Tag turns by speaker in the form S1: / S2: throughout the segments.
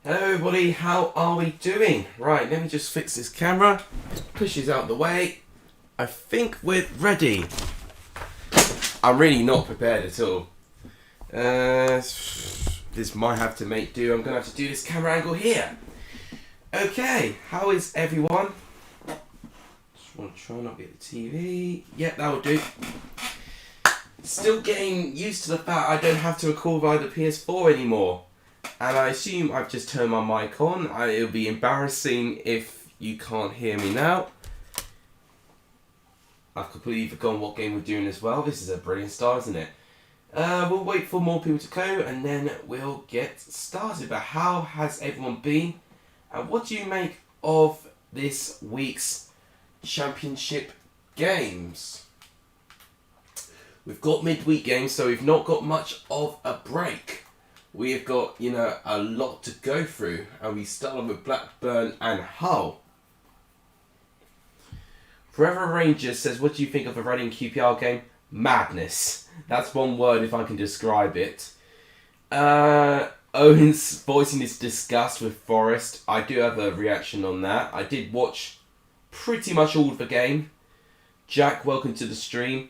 S1: Hello everybody, how are we doing? Right, let me just fix this camera. Push this out the way. I think we're ready. I'm really not prepared at all. This might have to make do. I'm going to have to do this camera angle here. Okay, how is everyone? Just want to try and not get the TV. Yep, that'll do. Still getting used to the fact I don't have to record via the PS4 anymore. And I assume I've just turned my mic on. It'll be embarrassing if you can't hear me now. I've completely forgotten what game we're doing as well. This is a brilliant start, isn't it? We'll wait for more people to go and then we'll get started. But how has everyone been? And what do you make of this week's championship games? We've got midweek games, so we've not got much of a break. We have got, a lot to go through. And we start with Blackburn and Hull. Forever Rangers says, what do you think of the Reading QPR game? Madness. That's one word if I can describe it. Owen's voicing his disgust with Forest. I do have a reaction on that. I did watch pretty much all of the game. Jack, welcome to the stream.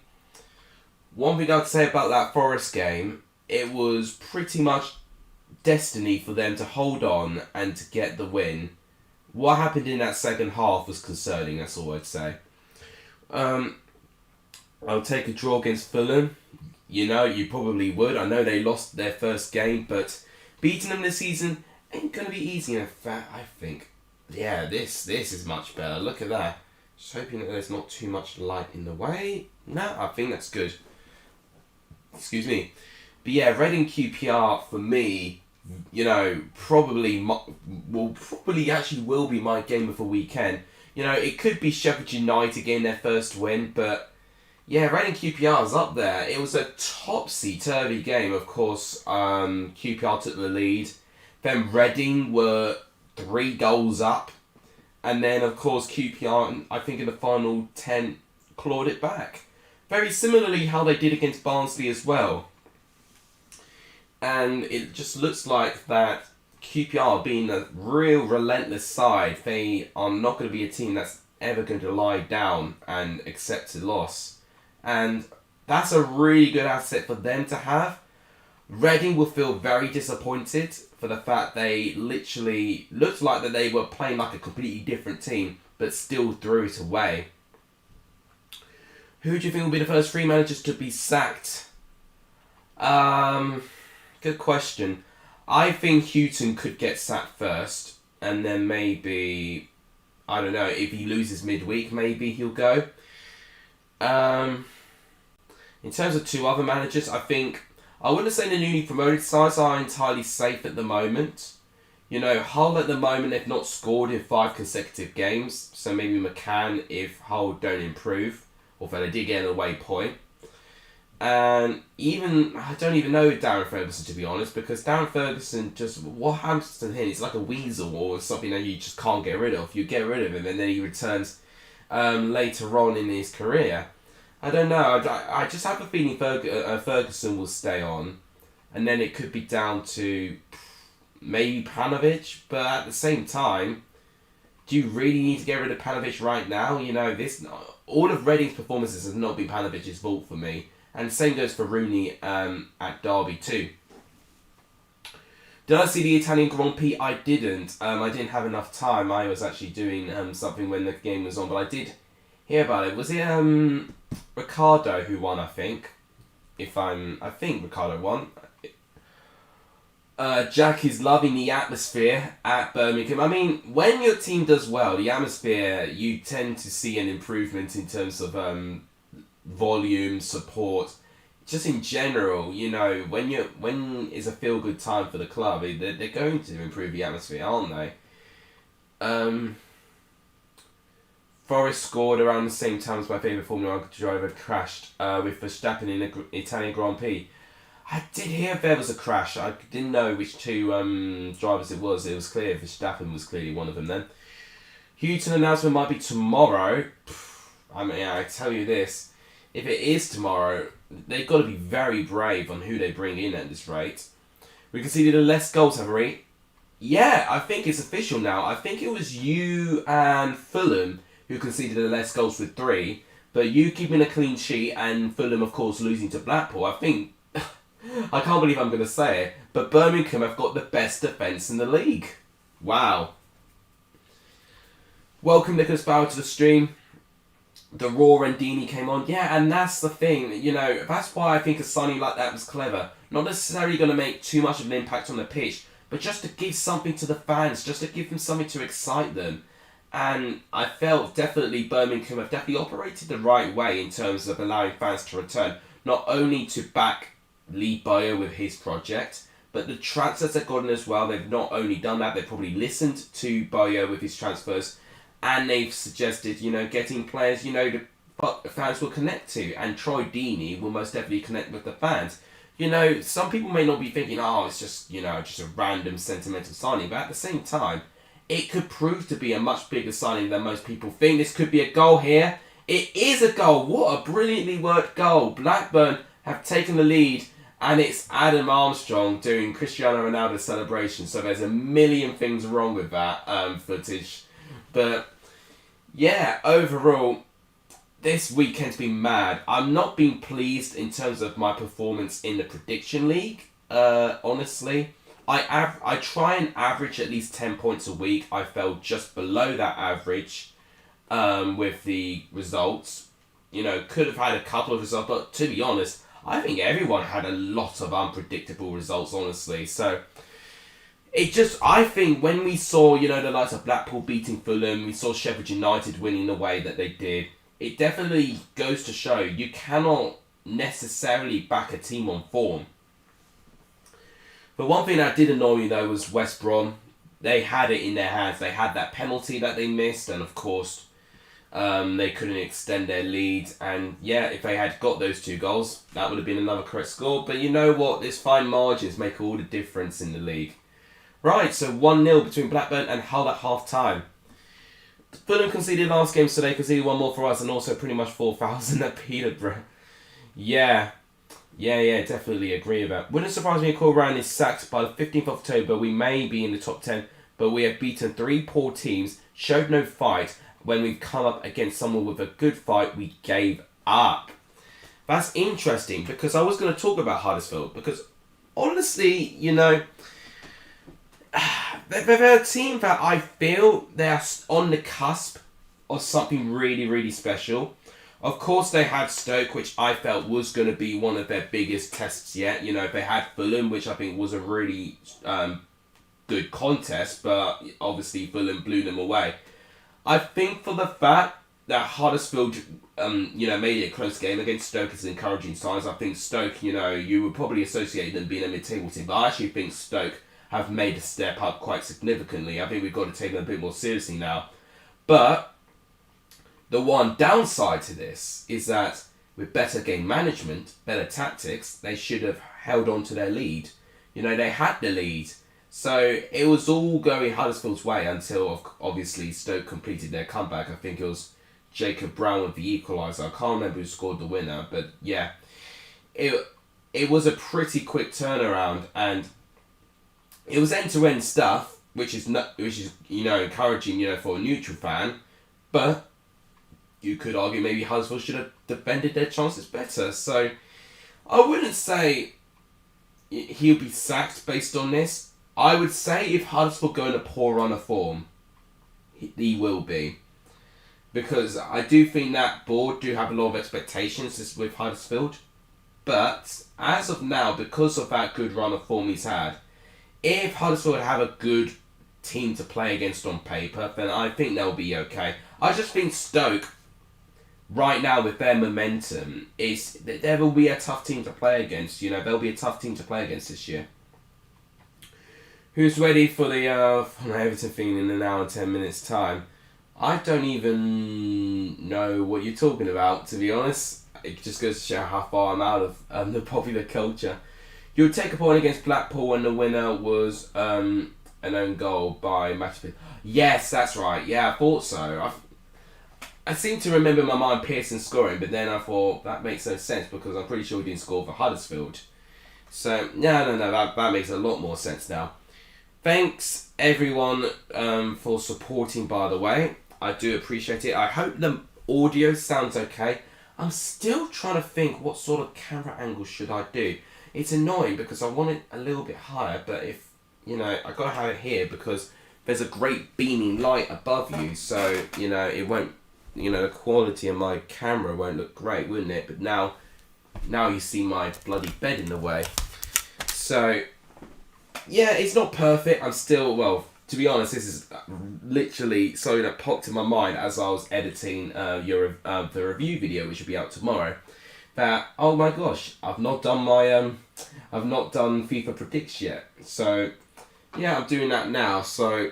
S1: One thing I'd say about that Forest game, it was pretty much destiny for them to hold on and to get the win. What happened in that second half was concerning, that's all I'd say. I'll take a draw against Fulham. You probably would. I know they lost their first game, but beating them this season ain't going to be easy. In fact, I think, this is much better. Look at that. Just hoping that there's not too much light in the way. No, I think that's good. Excuse me. But yeah, Reading QPR for me, probably will be my game of the weekend. It could be Sheffield United getting their first win, but yeah, Reading QPR is up there. It was a topsy-turvy game, of course. QPR took the lead. Then Reading were 3 goals up. And then, of course, QPR, I think in the final 10, clawed it back. Very similarly how they did against Barnsley as well. And it just looks like that QPR being a real relentless side, they are not going to be a team that's ever going to lie down and accept a loss. And that's a really good asset for them to have. Reading will feel very disappointed for the fact they literally looked like that they were playing like a completely different team, but still threw it away. Who do you think will be the first 3 managers to be sacked? Good question. I think Houghton could get sacked first, and then maybe, I don't know, if he loses midweek, maybe he'll go. In terms of 2 other managers, I wouldn't say the newly promoted sides are entirely safe at the moment. Hull at the moment, they've not scored in 5 consecutive games, so maybe McCann if Hull don't improve. Although they did get an away point. And I don't even know Darren Ferguson, to be honest, because Darren Ferguson what happens to him? It's like a weasel or something that you just can't get rid of. You get rid of him and then he returns later on in his career. I don't know. I just have a feeling Ferguson will stay on. And then it could be down to maybe Panovic. But at the same time, do you really need to get rid of Panovic right now? All of Reading's performances has not been Panovic's fault for me. And same goes for Rooney at Derby too. Did I see the Italian Grand Prix? I didn't. I didn't have enough time. I was actually doing something when the game was on. But I did hear about it. Was it Ricardo who won, I think? I think Ricardo won. Jack is loving the atmosphere at Birmingham. I mean, when your team does well, the atmosphere, you tend to see an improvement in terms of volume, support. Just in general, when it's a feel-good time for the club, they're going to improve the atmosphere, aren't they? Forest scored around the same time as my favourite Formula 1 driver crashed with Verstappen in the Italian Grand Prix. I did hear there was a crash. I didn't know which 2 drivers it was. It was clear Verstappen was clearly one of them then. Houghton announcement might be tomorrow. I mean, I tell you this. If it is tomorrow, they've got to be very brave on who they bring in at this rate. We conceded less goals, haven't we? Yeah, I think it's official now. I think it was you and Fulham who conceded the less goals with 3, but you keeping a clean sheet and Fulham, of course, losing to Blackpool. I think, I can't believe I'm going to say it, but Birmingham have got the best defence in the league. Wow. Welcome Nicholas Bauer to the stream. The Raw and Deeney came on. Yeah, and that's the thing, you know, that's why I think a signing like that was clever. Not necessarily going to make too much of an impact on the pitch, but just to give something to the fans, just to give them something to excite them. And I felt definitely Birmingham have definitely operated the right way in terms of allowing fans to return, not only to back Lee Bowyer with his project, but the transfers they've gotten as well. They've not only done that, they've probably listened to Bowyer with his transfers, and they've suggested, you know, getting players, you know, the fans will connect to. And Troy Deeney will most definitely connect with the fans. You know, some people may not be thinking, oh, it's just, you know, just a random sentimental signing. But at the same time, it could prove to be a much bigger signing than most people think. This could be a goal here. It is a goal. What a brilliantly worked goal. Blackburn have taken the lead, and it's Adam Armstrong doing Cristiano Ronaldo celebration. So there's a million things wrong with that footage. But yeah, overall, this weekend's been mad. I'm not being pleased in terms of my performance in the prediction league, honestly. I try and average at least 10 points a week. I fell just below that average with the results. You know, could have had a couple of results, but to be honest, I think everyone had a lot of unpredictable results, honestly. So, I think when we saw, you know, the likes of Blackpool beating Fulham, we saw Sheffield United winning the way that they did, it definitely goes to show you cannot necessarily back a team on form. But one thing that did annoy me though was West Brom. They had it in their hands. They had that penalty that they missed, and of course, they couldn't extend their lead. And yeah, if they had got those 2 goals, that would have been another correct score. But you know what? These fine margins make all the difference in the league. Right, so 1-0 between Blackburn and Hull at half-time. Fulham conceded last game, so they conceded 1 more for us, and also pretty much 4,000 at Peterborough. Yeah, definitely agree with that. Wouldn't surprise me if Cole Ryan is sacked by the 15th of October. We may be in the top 10, but we have beaten 3 poor teams, showed no fight. When we've come up against someone with a good fight, we gave up. That's interesting, because I was going to talk about Huddersfield, because honestly, you know, they're a team that I feel they're on the cusp of something really, really special. Of course, they had Stoke, which I felt was going to be one of their biggest tests yet. You know, they had Fulham, which I think was a really good contest, but obviously Fulham blew them away. I think for the fact that Huddersfield, you know, made it a close game against Stoke is encouraging signs. I think Stoke, you know, you would probably associate them being a mid-table team, but I actually think Stoke have made a step up quite significantly. I think we've got to take them a bit more seriously now. But the one downside to this is that with better game management, better tactics, they should have held on to their lead. You know, they had the lead. So it was all going Huddersfield's way until obviously Stoke completed their comeback. I think it was Jacob Brown with the equaliser. I can't remember who scored the winner, but yeah. It was a pretty quick turnaround, and it was end-to-end stuff, which is you know, encouraging, you know, for a neutral fan, but you could argue maybe Huddersfield should have defended their chances better. So I wouldn't say he'll be sacked based on this. I would say if Huddersfield go in a poor run of form, he will be. Because I do think that board do have a lot of expectations with Huddersfield. But as of now, because of that good run of form he's had, if Huddersfield have a good team to play against on paper, then I think they'll be okay. I just think Stoke, right now with their momentum, there will be a tough team to play against. You know, there'll be a tough team to play against this year. Who's ready for the Everton thing in an hour and 10 minutes time? I don't even know what you're talking about, to be honest. It just goes to show how far I'm out of the popular culture. You would take a point against Blackpool and the winner was an own goal by Matthew. Yes, that's right. Yeah, I thought so. I seem to remember my mind Pearson scoring, but then I thought that makes no sense because I'm pretty sure he didn't score for Huddersfield. So, no, that makes a lot more sense now. Thanks everyone for supporting, by the way. I do appreciate it. I hope the audio sounds okay. I'm still trying to think what sort of camera angle should I do. It's annoying because I want it a little bit higher, but if, you know, I gotta have it here because there's a great beaming light above you, so, you know, it won't, you know, the quality of my camera won't look great, wouldn't it? But now you see my bloody bed in the way. So, yeah, it's not perfect. I'm still, well, to be honest, this is literally something that popped in my mind as I was editing the review video, which will be out tomorrow. That, oh my gosh, I've not done FIFA Predicts yet. So, yeah, I'm doing that now. So,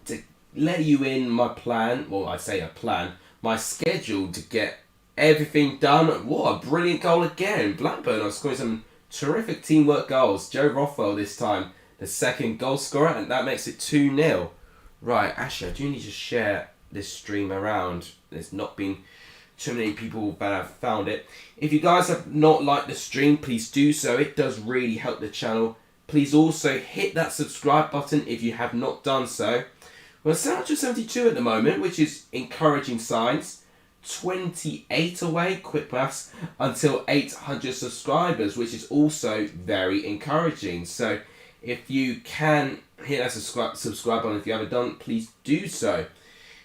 S1: to let you in my plan, well, I say a plan, my schedule to get everything done. What a brilliant goal again. Blackburn are scoring some terrific teamwork goals. Joe Rothwell this time, the second goal scorer, and that makes it 2-0. Right, actually, I do need to share this stream around. There's not been too many people that have found it. If you guys have not liked the stream, please do so. It does really help the channel. Please also hit that subscribe button if you have not done so. We're 772 at the moment, which is encouraging signs. 28 away, quick maths, until 800 subscribers, which is also very encouraging. So if you can hit that subscribe button if you haven't done, please do so.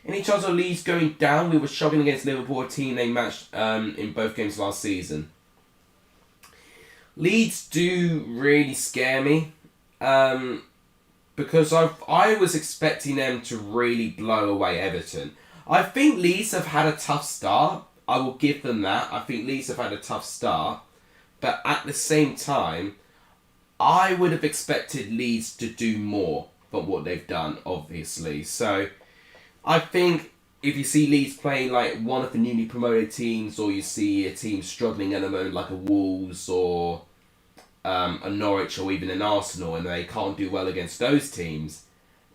S1: Any chance of Leeds going down? We were struggling against Liverpool, a team they matched in both games last season. Leeds do really scare me because I was expecting them to really blow away Everton. I think Leeds have had a tough start. I will give them that. I think Leeds have had a tough start. But at the same time, I would have expected Leeds to do more than what they've done, obviously. So, I think if you see Leeds playing like one of the newly promoted teams, or you see a team struggling at the moment like a Wolves or a Norwich or even an Arsenal, and they can't do well against those teams,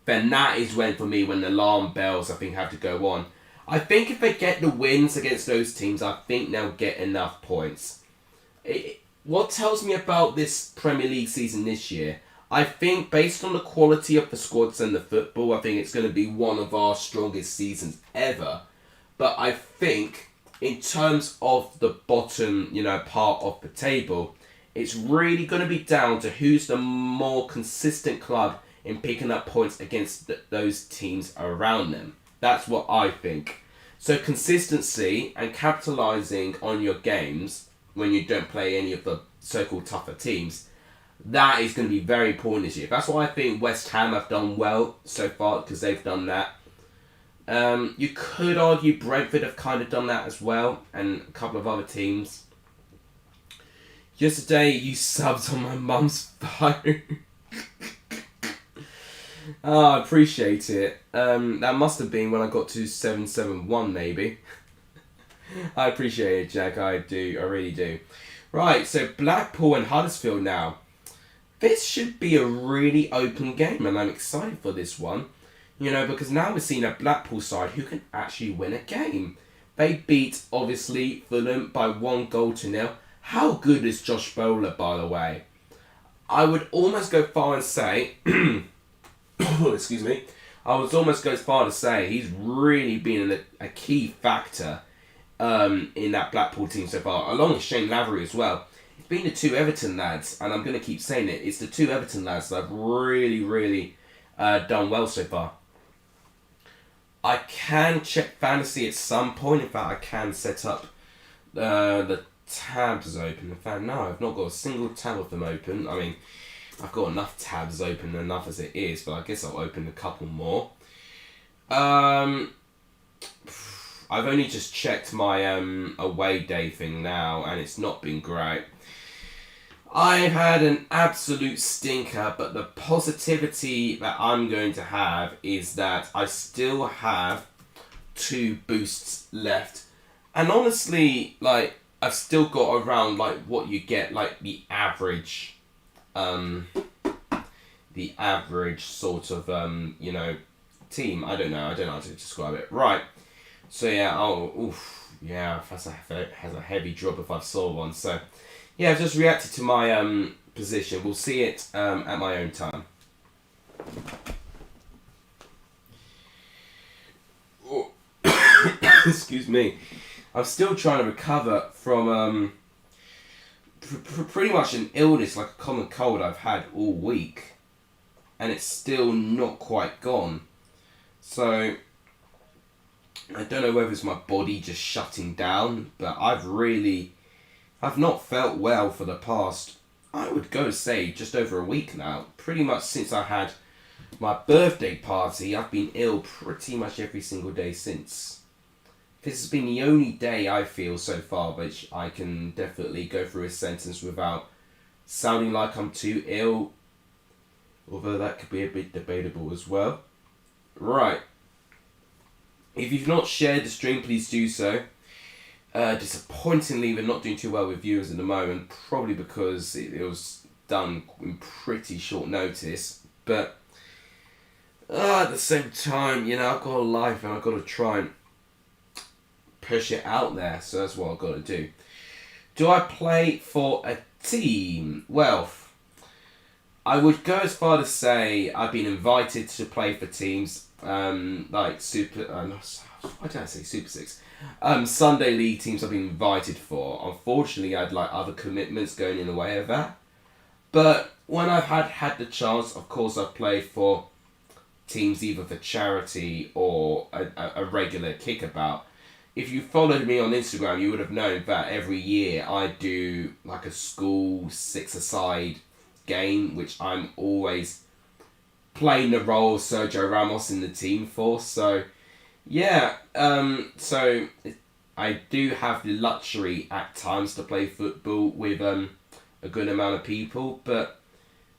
S1: then that is when, for me, when the alarm bells, I think, have to go on. I think if they get the wins against those teams, I think they'll get enough points. What tells me about this Premier League season this year, I think based on the quality of the squads and the football, I think it's going to be one of our strongest seasons ever. But I think in terms of the bottom, you know, part of the table, it's really going to be down to who's the more consistent club in picking up points against those teams around them. That's what I think. So consistency and capitalising on your games when you don't play any of the so-called tougher teams, that is going to be very important this year. That's why I think West Ham have done well so far, because they've done that. You could argue Brentford have kind of done that as well, and a couple of other teams. Yesterday you subbed on my mum's phone. Oh, I appreciate it. That must have been when I got to 771, maybe. I appreciate it, Jack. I do. I really do. Right, so Blackpool and Huddersfield now. This should be a really open game, and I'm excited for this one. You know, because now we're seeing a Blackpool side who can actually win a game. They beat, obviously, Fulham by 1-0. How good is Josh Bowler, by the way? I would almost go far and say... excuse me. I would almost go as far to say he's really been a key factor in that Blackpool team so far, along with Shane Lavery as well. It's been the two Everton lads, and I'm going to keep saying it, it's the two Everton lads that have really done well so far. I can check fantasy at some point. In fact, I can set up the tabs open. In fact, no, I've not got a single tab of them open. I mean, I've got enough tabs open enough as it is, but I guess I'll open a couple more. I've only just checked my away day thing now, and it's not been great. I've had an absolute stinker, but the positivity that I'm going to have is that I still have 2 boosts left. And honestly, like, I've still got around, like, what you get, like, the average sort of, you know, team. I don't know how to describe it. Right. So, yeah, that's has a heavy drop if I saw one. So, yeah, I've just reacted to my position. We'll see it at my own time. excuse me, I'm still trying to recover from pretty much an illness, like a common cold I've had all week, and it's still not quite gone. So I don't know whether it's my body just shutting down, but I've not felt well for the past, I would go say, just over a week now. Pretty much since I had my birthday party, I've been ill pretty much every single day since. This has been the only day I feel so far which I can definitely go through a sentence without sounding like I'm too ill, although that could be a bit debatable as well. Right. If you've not shared the stream, please do so. Disappointingly, we're not doing too well with viewers at the moment, probably because it was done in pretty short notice. But at the same time, I've got a life and I've got to try and push it out there, so that's what I've got to do. Do I play for a team? Well, I would go as far to say I've been invited to play for teams like Super... why did I say Super 6? Sunday League teams I've been invited for. Unfortunately, I had other commitments going in the way of that. But when I've had the chance, of course I've played for teams either for charity or a regular kickabout. If you followed me on Instagram, you would have known that every year I do like a school 6-a-side game, which I'm always playing the role of Sergio Ramos in the team for. So, yeah, so I do have the luxury at times to play football with a good amount of people. But,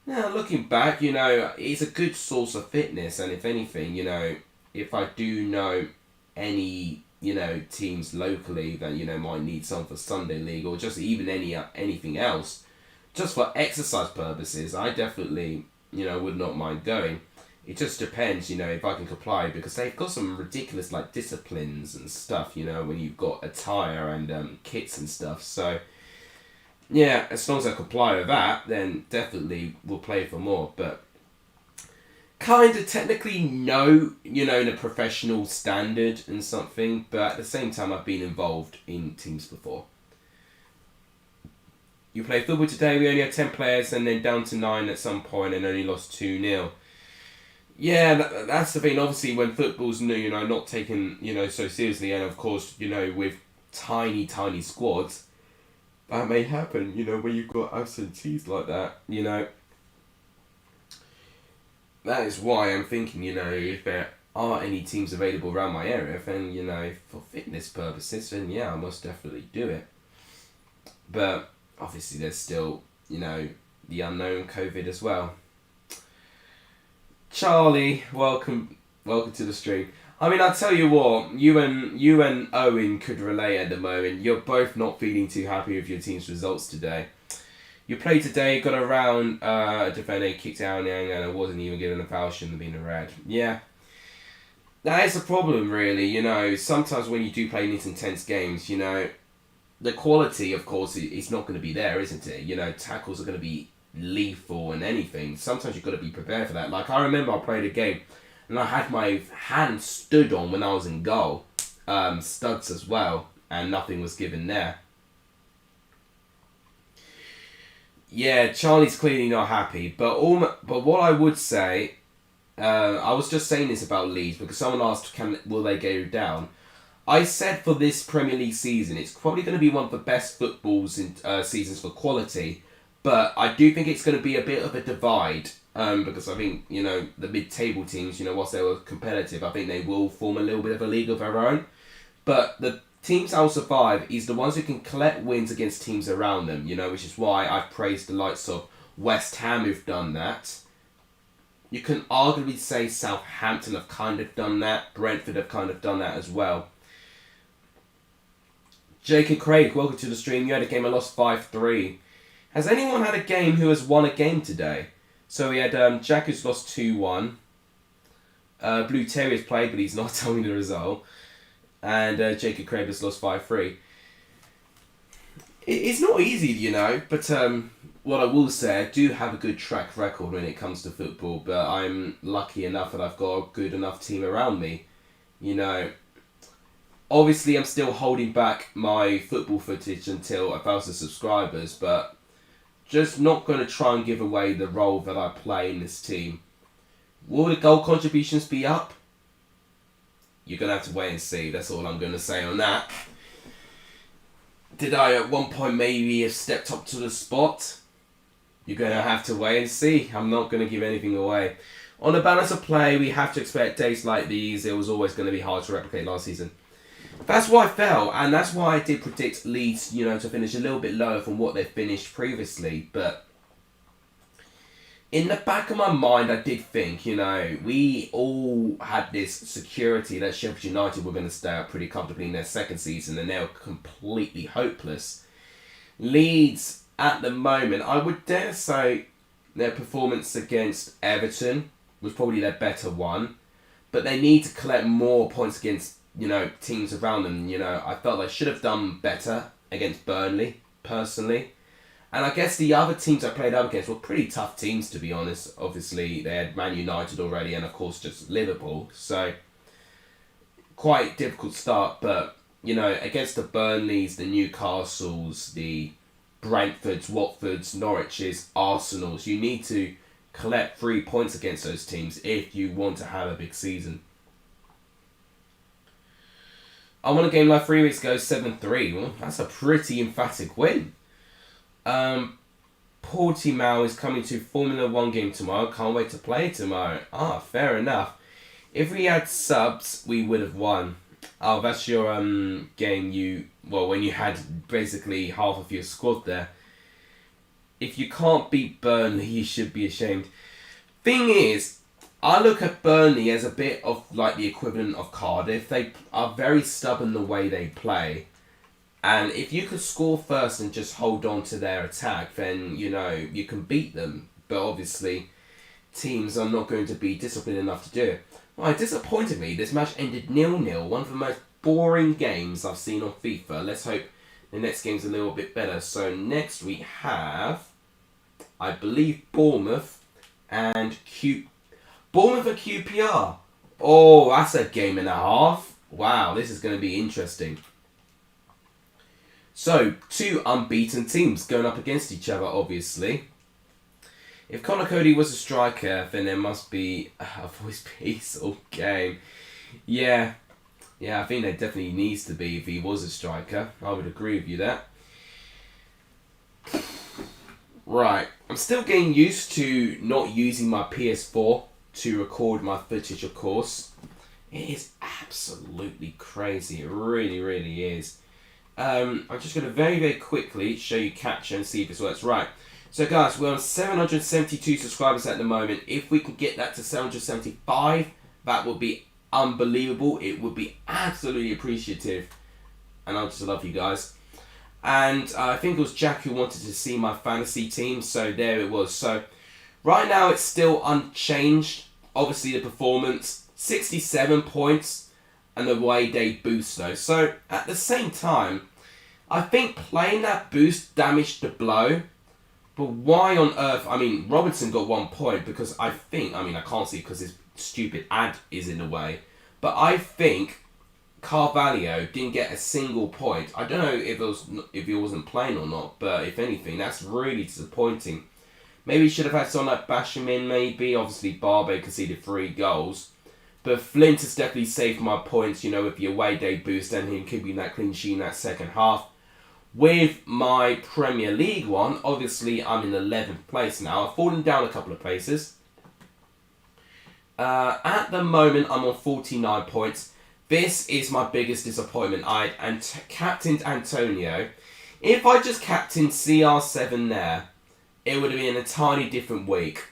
S1: looking back, it's a good source of fitness. And if anything, if I do know any... teams locally that, might need some for Sunday League or just even anything else, just for exercise purposes, I definitely, would not mind going. It just depends, if I can comply, because they've got some ridiculous, disciplines and stuff, when you've got attire and kits and stuff. So, yeah, as long as I comply with that, then definitely we'll play for more. But kind of technically no, in a professional standard and something, but at the same time I've been involved in teams before. You play football today, we only had 10 players and then down to 9 at some point and only lost 2-0. Yeah, that's the thing. Obviously when football's new, not taken, so seriously, and of course, with tiny squads, that may happen, when you've got absentees like that, That is why I'm thinking, if there are any teams available around my area, then, for fitness purposes, then yeah, I must definitely do it. But obviously there's still, the unknown COVID as well. Charlie, welcome to the stream. I mean, I'll tell you what, you and Owen could relate at the moment. You're both not feeling too happy with your team's results today. You played today, got around a defender, kicked out Yang, and it wasn't even given a foul, shouldn't have been a red. Yeah. That is the problem, really. Sometimes when you do play these intense games, the quality, of course, is not going to be there, isn't it? Tackles are going to be lethal and anything. Sometimes you've got to be prepared for that. I remember I played a game, and I had my hand stood on when I was in goal. Studs as well, and nothing was given there. Yeah, Charlie's clearly not happy, but what I would say, I was just saying this about Leeds because someone asked, will they go down? I said for this Premier League season, it's probably going to be one of the best footballs in seasons for quality, but I do think it's going to be a bit of a divide because I think the mid-table teams, whilst they were competitive, I think they will form a little bit of a league of their own, but the teams that will survive is the ones who can collect wins against teams around them, which is why I've praised the likes of West Ham who've done that. You can arguably say Southampton have kind of done that. Brentford have kind of done that as well. Jake and Craig, welcome to the stream. You had a game I lost 5-3. Has anyone had a game who has won a game today? So we had Jack who's lost 2-1. Blue Terrier's played, but he's not telling me the result. And Jacob Craig has lost 5-3. It's not easy, but what I will say, I do have a good track record when it comes to football, but I'm lucky enough that I've got a good enough team around me. Obviously, I'm still holding back my football footage until 1,000 subscribers, but just not going to try and give away the role that I play in this team. Will the goal contributions be up? You're going to have to wait and see. That's all I'm going to say on that. Did I at one point maybe have stepped up to the spot? You're going to have to wait and see. I'm not going to give anything away. On the balance of play, we have to expect days like these. It was always going to be hard to replicate last season. That's why I fell, and that's why I did predict Leeds, to finish a little bit lower from what they finished previously. But in the back of my mind, I did think, we all had this security that Sheffield United were going to stay up pretty comfortably in their second season, and they were completely hopeless. Leeds, at the moment, I would dare say their performance against Everton was probably their better one, but they need to collect more points against teams around them. I felt they should have done better against Burnley, personally. And I guess the other teams I played up against were pretty tough teams, to be honest. Obviously, they had Man United already and, of course, just Liverpool. So, quite difficult start. But, against the Burnleys, the Newcastles, the Brentfords, Watfords, Norwiches, Arsenals, you need to collect 3 points against those teams if you want to have a big season. I won a game like 3 weeks ago, 7-3. Well, that's a pretty emphatic win. Portimao is coming to Formula 1 game tomorrow. Can't wait to play tomorrow. Fair enough. If we had subs, we would have won. Oh, that's your game when you had basically half of your squad there. If you can't beat Burnley, you should be ashamed. Thing is, I look at Burnley as a bit of like the equivalent of Cardiff. They are very stubborn the way they play. And if you could score first and just hold on to their attack, then, you can beat them. But obviously, teams are not going to be disciplined enough to do it. Well, disappointingly, this match ended 0-0. One of the most boring games I've seen on FIFA. Let's hope the next game's a little bit better. So next we have, I believe, Bournemouth and Bournemouth at QPR. Oh, that's a game and a half. Wow, this is going to be interesting. So, 2 unbeaten teams going up against each other, obviously. If Connor Cody was a striker, then there must be a voice piece all game. Yeah, I think there definitely needs to be if he was a striker. I would agree with you there. Right, I'm still getting used to not using my PS4 to record my footage, of course. It is absolutely crazy. It really, really is. I'm just going to very, very quickly show you capture and see if this works. Right. So, guys, we're on 772 subscribers at the moment. If we can get that to 775, that would be unbelievable. It would be absolutely appreciative. And I just love you guys. And I think it was Jack who wanted to see my fantasy team. So, there it was. So, right now, it's still unchanged. Obviously, the performance, 67 points. And the way they boost though. So at the same time, I think playing that boost damaged the blow. But why on earth? I mean, Robinson got 1 point because I can't see because his stupid ad is in the way. But I think Carvalho didn't get a single point. I don't know if he wasn't playing or not. But if anything, that's really disappointing. Maybe he should have had someone like Bashamin maybe. Obviously, Barbe conceded 3 goals. But Flint has definitely saved my points, with the away day boost and him keeping that clean sheet in that second half. With my Premier League one, obviously I'm in 11th place now. I've fallen down a couple of places. At the moment, I'm on 49 points. This is my biggest disappointment. I captained Antonio. If I just captained CR7 there, it would have been an entirely different week.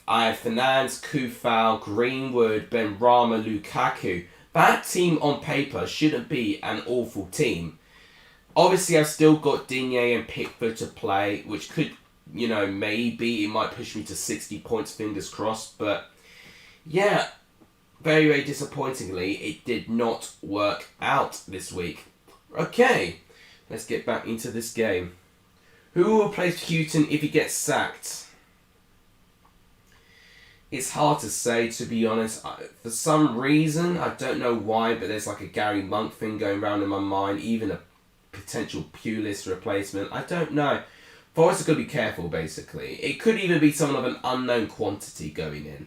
S1: I had Fernandes, Kufal, Greenwood, Benrahma, Lukaku. That team on paper shouldn't be an awful team. Obviously, I've still got Digne and Pickford to play, which could, maybe it might push me to 60 points, fingers crossed. But, yeah, very, very disappointingly, it did not work out this week. Okay, let's get back into this game. Who will replace Houghton if he gets sacked? It's hard to say, to be honest. For some reason, I don't know why, but there's like a Gary Monk thing going around in my mind. Even a potential Pulis replacement. I don't know. Forest are going to be careful, basically. It could even be someone of an unknown quantity going in.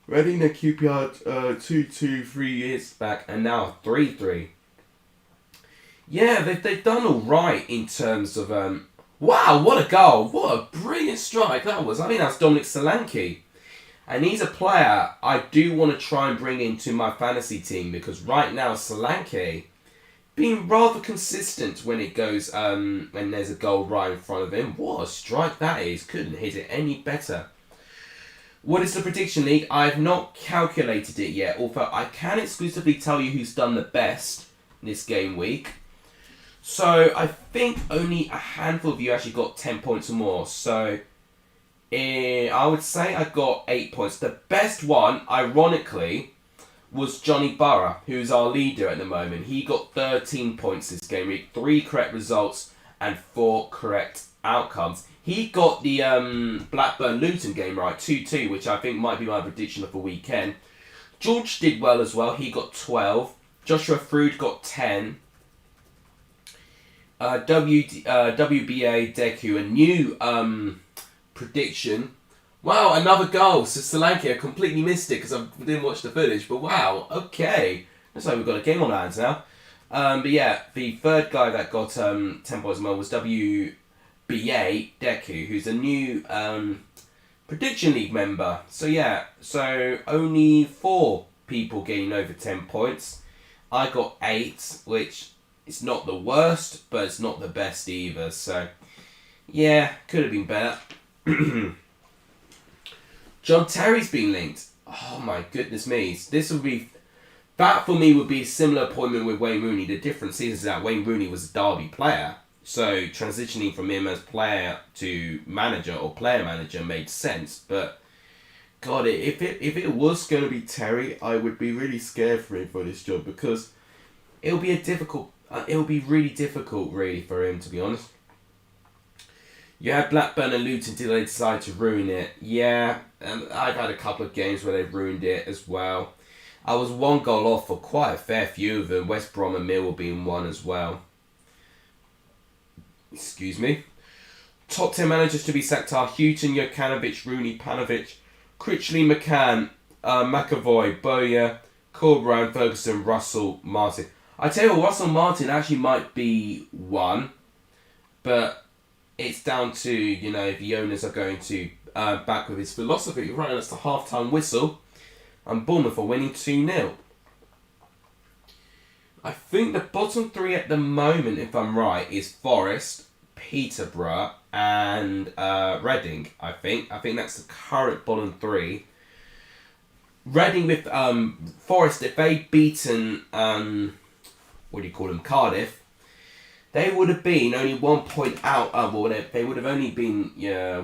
S1: Reading their QPR 2-2 3 years back, and now 3-3. Yeah, they've done all right in terms of... wow, what a goal. What a brilliant strike that was. I mean, that's Dominic Solanke. And he's a player I do want to try and bring into my fantasy team, because right now Solanke being rather consistent when it goes when there's a goal right in front of him. What a strike that is. Couldn't hit it any better. What is the prediction league? I've not calculated it yet, although I can exclusively tell you who's done the best this game week. So I think only a handful of you actually got 10 points or more. So I would say I got 8 points. The best one, ironically, was Johnny Burrow, who's our leader at the moment. He got 13 points this game week, 3 correct results and 4 correct outcomes. He got the Blackburn-Luton game right, 2-2, which I think might be my prediction of the weekend. George did well as well. He got 12. Joshua Frood got 10. WBA Deku, a new prediction. Wow, another goal. So Solanke, I completely missed it because I didn't watch the footage. But wow, okay. Looks like we've got a game on our hands now. But yeah, the third guy that got 10 points more was WBA Deku, who's a new prediction league member. So yeah, so only 4 people getting over 10 points. I got 8, which is not the worst, but it's not the best either. So yeah, could have been better. John Terry's been linked. Oh my goodness me. That for me would be a similar appointment with Wayne Rooney. The difference is that Wayne Rooney was a Derby player. So transitioning from him as player to manager or player manager made sense. But God, if it was going to be Terry, I would be really scared for him for this job, because it'll be really difficult really for him, to be honest. You had Blackburn and Luton till they decided to ruin it. Yeah, I've had a couple of games where they've ruined it as well. I was 1 goal off for quite a fair few of them. West Brom and Millwall being one as well. Excuse me. Top 10 managers to be sacked are Houghton, Jokanovic, Rooney, Panovic, Critchley, McCann, McAvoy, Bowyer, Corberan, Ferguson, Russell, Martin. I tell you what, Russell Martin actually might be one, but it's down to, if the owners are going to back with his philosophy. Right, that's the half-time whistle, and Bournemouth are winning 2-0. I think the bottom 3 at the moment, if I'm right, is Forest, Peterborough, and Reading, I think. I think that's the current bottom 3. Reading with Forest, if they'd beaten, Cardiff, they would have been only 1 point out. They would have only been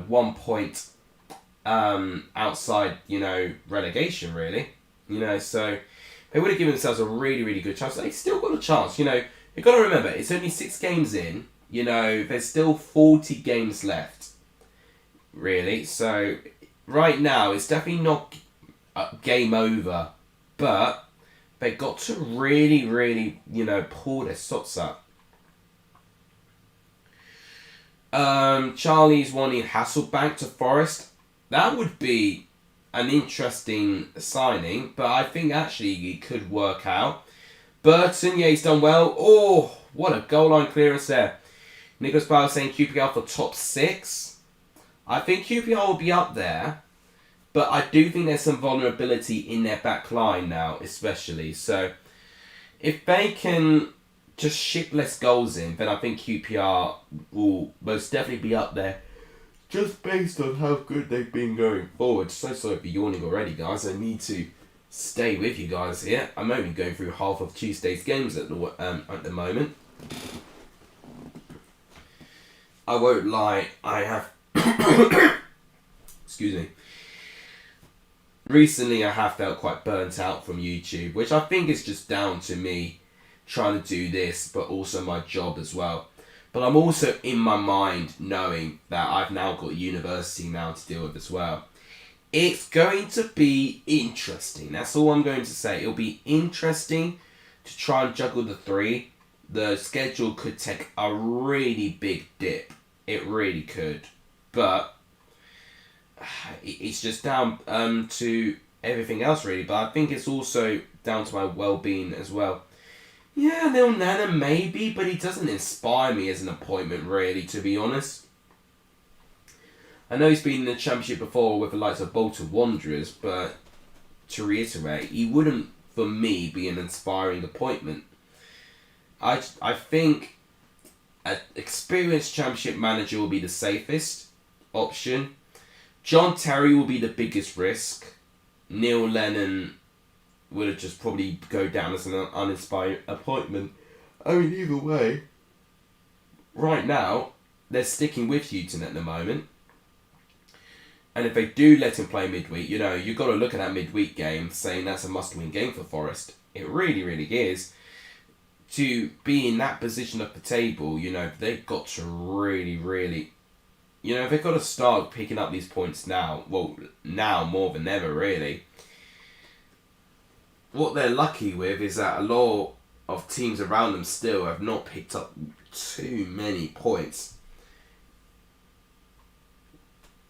S1: 1 point outside, relegation, really. So they would have given themselves a really, really good chance. They still got a chance. You've got to remember, it's only 6 games in. There's still 40 games left, really. So right now, it's definitely not game over, but they got to really, really, pull their socks up. Charlie's wanting Hasselbank to Forest. That would be an interesting signing, but I think actually it could work out. Burton, yeah, he's done well. Oh, what a goal line clearance there. Nicholas Bauer saying QPR for top 6. I think QPR will be up there, but I do think there's some vulnerability in their back line now, especially. So if they can just ship less goals in, then I think QPR will most definitely be up there, just based on how good they've been going forward. So sorry for yawning already, guys. I need to stay with you guys here. I'm only going through half of Tuesday's games at the moment. I won't lie, I have... Excuse me. Recently I have felt quite burnt out from YouTube, which I think is just down to me trying to do this, but also my job as well. But I'm also in my mind knowing that I've now got university now to deal with as well. It's going to be interesting. That's all I'm going to say. It'll be interesting to try and juggle the three. The schedule could take a really big dip. It really could. But it's just down to everything else, really. But I think it's also down to my well-being as well. Yeah, Lil Nana maybe, but he doesn't inspire me as an appointment, really, to be honest. I know he's been in the championship before with the likes of Bolton Wanderers, but to reiterate, he wouldn't, for me, be an inspiring appointment. I think an experienced championship manager will be the safest option. John Terry will be the biggest risk. Neil Lennon would have just probably go down as an uninspired appointment. I mean, either way, right now, they're sticking with Houghton at the moment. And if they do let him play midweek, you've got to look at that midweek game saying that's a must-win game for Forest. It really, really is. To be in that position of the table, they've got to really, really... they've got to start picking up these points now. Well, now more than ever, really. What they're lucky with is that a lot of teams around them still have not picked up too many points.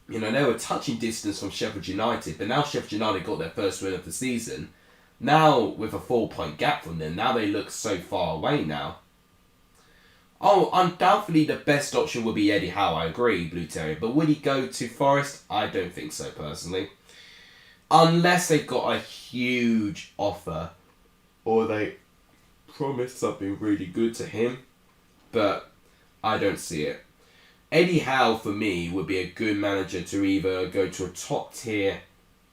S1: They were touching distance from Sheffield United, but now Sheffield United got their first win of the season. Now, with a 4-point gap from them, now they look so far away now. Oh, undoubtedly the best option would be Eddie Howe, I agree, Blue Terrier. But would he go to Forest? I don't think so, personally. Unless they've got a huge offer, or they promise something really good to him. But I don't see it. Eddie Howe, for me, would be a good manager to either go to a top tier,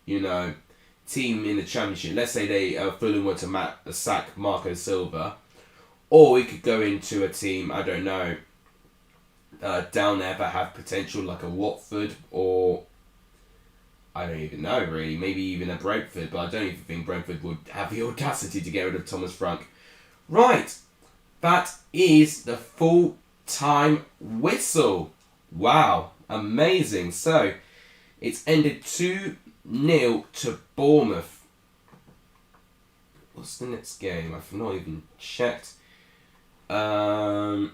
S1: team in the championship. Let's say Fulham were to sack Marco Silva. Or he could go into a team, I don't know, down there that have potential, like a Watford, or I don't even know, really. Maybe even a Brentford, but I don't even think Brentford would have the audacity to get rid of Thomas Frank. Right, that is the full-time whistle. Wow, amazing. So, it's ended 2-0 to Bournemouth. What's the next game? I've not even checked. Can't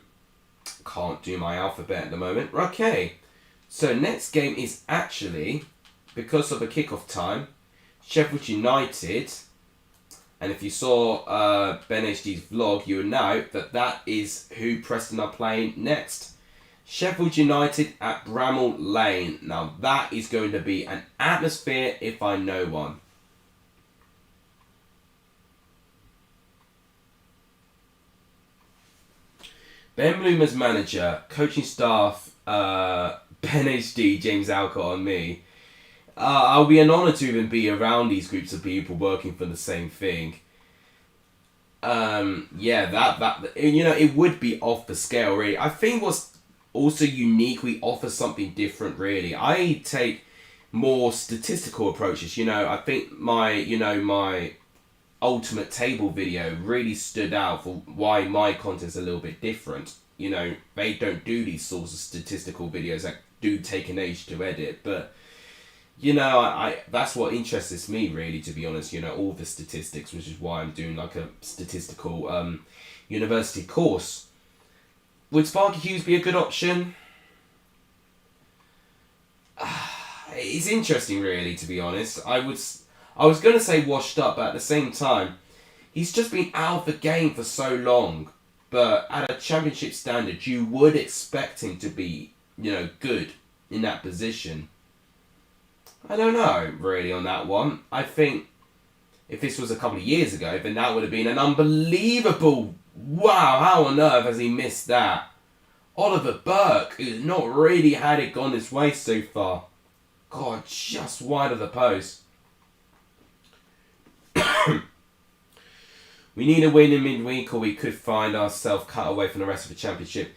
S1: do my alphabet at the moment. Okay, so next game is actually, because of the kickoff time, Sheffield United. And if you saw BENHD's vlog, you would know that is who Preston are playing next. Sheffield United at Bramall Lane. Now that is going to be an atmosphere if I know one. Ben Bloom as manager, coaching staff, BENHD, James Alcott and me. I'll be an honour to even be around these groups of people working for the same thing. It would be off the scale, really. I think what's also unique, we offer something different, really. I take more statistical approaches. I think my ultimate table video really stood out for why my content's a little bit different. They don't do these sorts of statistical videos that do take an age to edit, but I that's what interests me, really, to be honest. All the statistics, which is why I'm doing like a statistical university course. Would Sparky Hughes be a good option? It's interesting, really, to be honest. I was going to say washed up, but at the same time, he's just been out of the game for so long. But at a championship standard, you would expect him to be, good in that position. I don't know, really, on that one. I think if this was a couple of years ago, then that would have been an unbelievable... Wow, how on earth has he missed that? Oliver Burke, who's not really had it gone his way so far. God, just wide of the post. We need a win in midweek, or we could find ourselves cut away from the rest of the championship.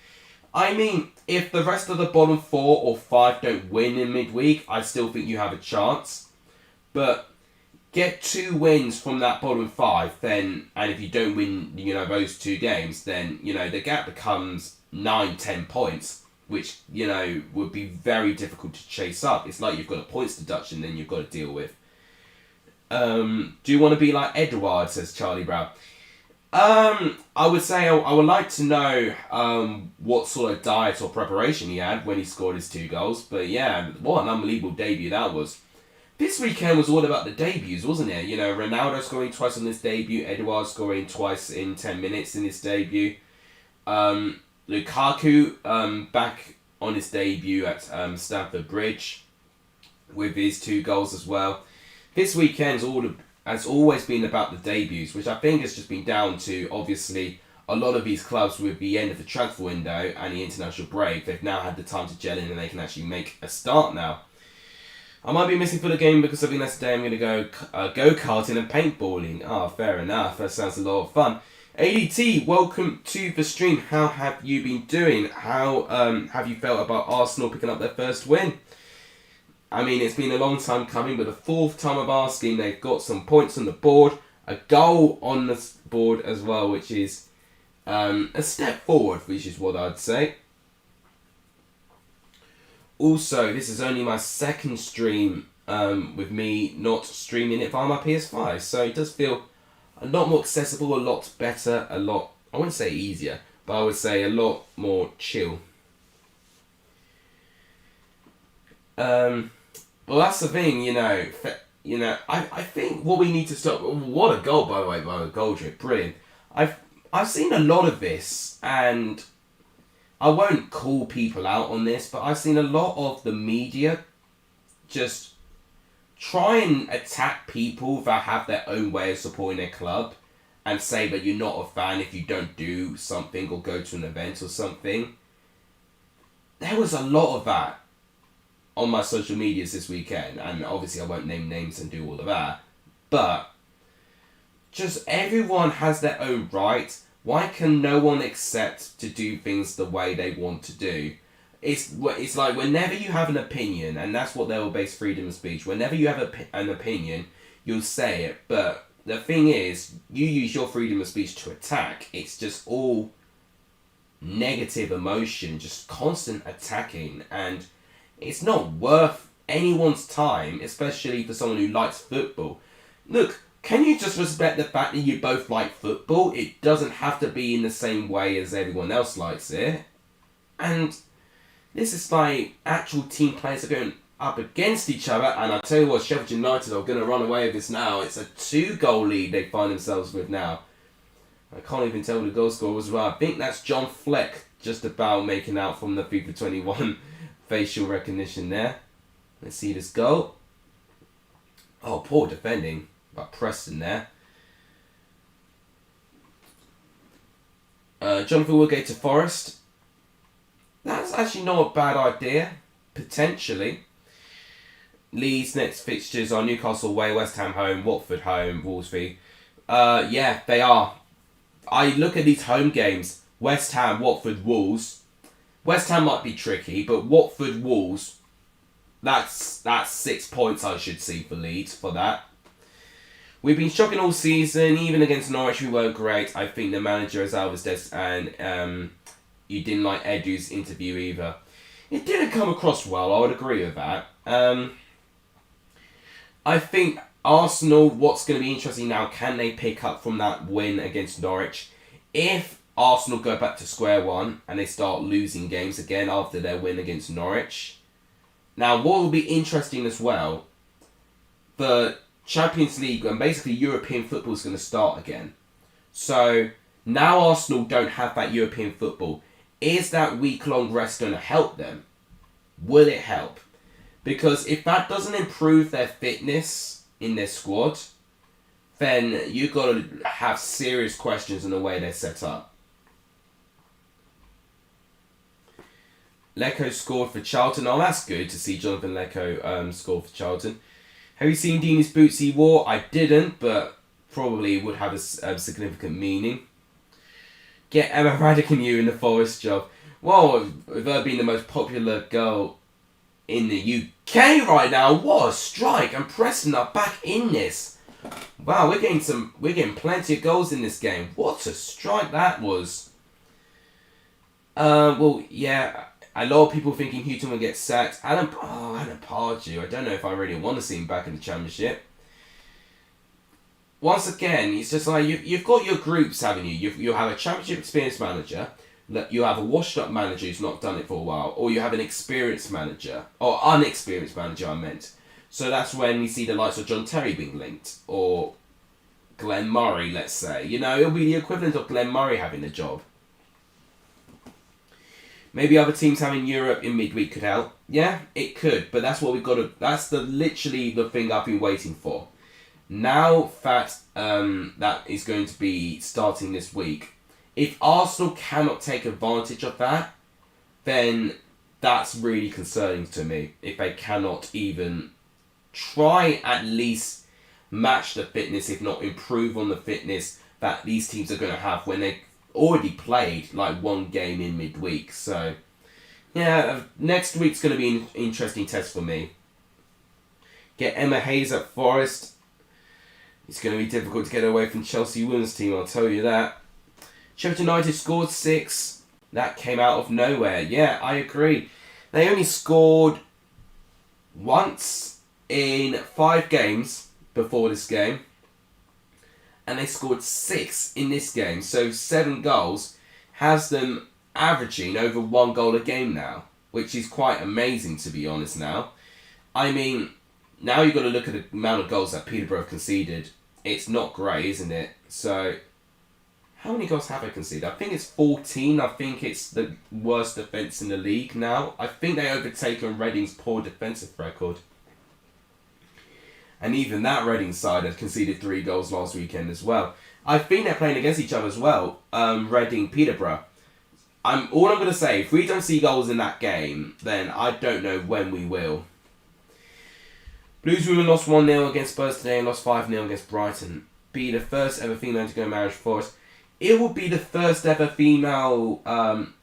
S1: I mean, if the rest of the bottom 4 or 5 don't win in midweek, I still think you have a chance. But get 2 wins from that bottom 5, then, and if you don't win, those 2 games, then, the gap becomes 9-10 points. which, you know, would be very difficult to chase up. It's like you've got a points deduction then you've got to deal with. Do you want to be like Edouard, says Charlie Brown? I would say I would like to know what sort of diet or preparation he had when he scored his 2 goals. But yeah, what an unbelievable debut that was. This weekend was all about the debuts, wasn't it? You know, Ronaldo scoring twice on his debut, Edouard scoring twice in 10 minutes in his debut. Lukaku back on his debut at Stamford Bridge with his 2 goals as well. This weekend's has always been about the debuts, which I think has just been down to, obviously, a lot of these clubs with the end of the transfer window and the international break. They've now had the time to gel in and they can actually make a start now. I might be missing for the game because I think that's the day I'm going to go go-karting and paintballing. Ah, fair enough. That sounds a lot of fun. ADT, welcome to the stream. How have you been doing? How have you felt about Arsenal picking up their first win? I mean, it's been a long time coming, but the 4th time of asking, they've got some points on the board, a goal on the board as well, which is a step forward, which is what I'd say. Also, this is only my 2nd stream with me not streaming it via my PS5, so it does feel a lot more accessible, a lot better, a lot, I wouldn't say easier, but I would say a lot more chill. Well, that's the thing, you know. I think what we need to stop. What a goal, by the way, by the goal trip, brilliant. I've seen a lot of this, and I won't call people out on this, but I've seen a lot of the media just try and attack people that have their own way of supporting their club, and say that you're not a fan if you don't do something or go to an event or something. There was a lot of that on my social medias this weekend, and obviously I won't name names and do all of that, but just everyone has their own right. Why can no one accept to do things the way they want to do? It's like whenever you have an opinion, and that's what they will base freedom of speech, whenever you have an opinion, you'll say it, but the thing is, you use your freedom of speech to attack. It's just all negative emotion, just constant attacking, and it's not worth anyone's time, especially for someone who likes football. Look, can you just respect the fact that you both like football? It doesn't have to be in the same way as everyone else likes it. And this is like actual team players are going up against each other, and I tell you what, Sheffield United are going to run away with this now. It's a 2-goal lead they find themselves with now. I can't even tell who the goal scorer was. Well, I think that's John Fleck just about making out from the FIFA 21 facial recognition there. Let's see this goal. Oh, poor defending by Preston there. Jonathan Woodgate to Forest. That's actually not a bad idea, potentially. Leeds' next fixtures are Newcastle away, West Ham home, Watford home, Wolseley. Yeah, they are. I look at these home games, West Ham, Watford, Wolves. West Ham might be tricky, but Watford, Wolves, that's 6 points I should see for Leeds for that. We've been shocking all season, even against Norwich we weren't great. I think the manager is out of his desk, and you didn't like Edu's interview either. It didn't come across well, I would agree with that. I think Arsenal, what's going to be interesting now, can they pick up from that win against Norwich? If Arsenal go back to square one and they start losing games again after their win against Norwich. Now, what will be interesting as well, the Champions League and basically European football is going to start again. So, now Arsenal don't have that European football. Is that week-long rest going to help them? Will it help? Because if that doesn't improve their fitness in their squad, then you've got to have serious questions on the way they're set up. Lecco scored for Charlton. Oh, that's good to see Jonathan Lecco score for Charlton. Have you seen Deeney's boots he wore? I didn't, but probably would have a significant meaning. Get Emma Raducanu in the Forest job. Well, with her being the most popular girl in the UK right now, what a strike! And Preston are back in this. Wow, we're getting plenty of goals in this game. What a strike that was. Well, yeah, A lot of people thinking Houghton will get sacked. Alan Pardew, I don't know if I really want to see him back in the Championship. Once again, it's just like you've got your groups, haven't you? You have a Championship experienced manager, you have a washed up manager who's not done it for a while, or you have an experienced manager, or unexperienced manager, I meant. So that's when you see the likes of John Terry being linked, or Glenn Murray, let's say. You know, it'll be the equivalent of Glenn Murray having the job. Maybe other teams having Europe in midweek could help. Yeah, it could, but that's what we've got to. That's literally the thing I've been waiting for. Now that that is going to be starting this week, if Arsenal cannot take advantage of that, then that's really concerning to me. If they cannot even try at least match the fitness, if not improve on the fitness that these teams are going to have when they already played like one game in midweek. So yeah, next week's going to be an interesting test for me. Get Emma Hayes at Forest. It's going to be difficult to get away from Chelsea women's team, I'll tell you that. Sheffield United scored 6. That came out of nowhere. Yeah, I agree. They only scored once in 5 games before this game. And they scored 6 in this game. So 7 goals has them averaging over 1 goal a game now. Which is quite amazing, to be honest now. I mean, now you've got to look at the amount of goals that Peterborough have conceded. It's not great, isn't it? So, how many goals have they conceded? I think it's 14. I think it's the worst defence in the league now. I think they overtaken Reading's poor defensive record. And even that Reading side had conceded 3 goals last weekend as well. I think they're playing against each other as well. Reading, Peterborough. All I'm going to say, if we don't see goals in that game, then I don't know when we will. Blues women lost 1-0 against Spurs today and lost 5-0 against Brighton. Be the first ever female to go marriage for us. It will be the first ever female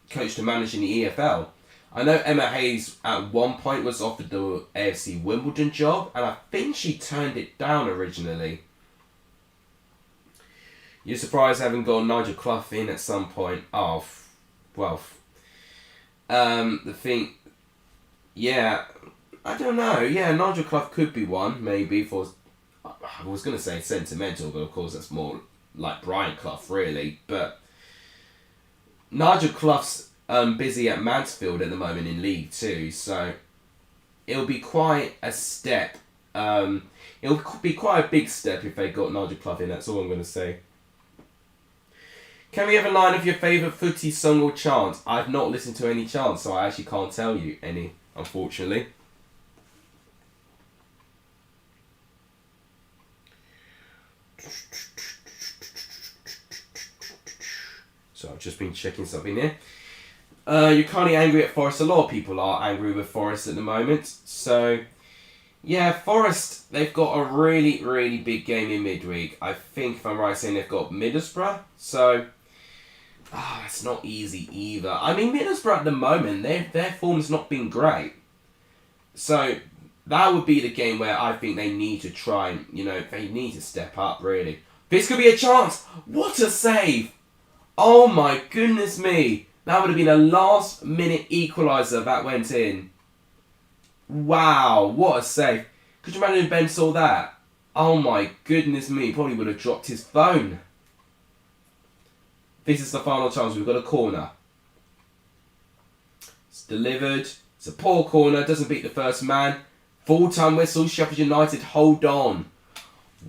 S1: coach to manage in the EFL. I know Emma Hayes at one point was offered the AFC Wimbledon job, and I think she turned it down originally. You're surprised having got Nigel Clough in at some point. Oh, well. The thing... Yeah, I don't know. Yeah, Nigel Clough could be one, maybe, for... I was going to say sentimental, but of course that's more like Brian Clough, really. But Nigel Clough's busy at Mansfield at the moment in League 2, so it'll be quite a step. It'll be quite a big step if they got Nigel Clough in, that's all I'm going to say. Can we have a line of your favourite footy song or chant? I've not listened to any chants, so I actually can't tell you any, unfortunately. So I've just been checking something here. You're currently angry at Forest. A lot of people are angry with Forest at the moment. So, yeah, Forest, they've got a really, really big game in midweek. I think, if I'm right saying, they've got Middlesbrough. So, it's not easy either. I mean, Middlesbrough at the moment, their form's not been great. So, that would be the game where I think they need to try and, they need to step up, really. This could be a chance. What a save. Oh my goodness me. That would have been a last minute equaliser that went in. Wow, what a save. Could you imagine if Ben saw that? Oh my goodness me, he probably would have dropped his phone. This is the final chance. We've got a corner. It's delivered. It's a poor corner. Doesn't beat the first man. Full-time whistle. Sheffield United hold on.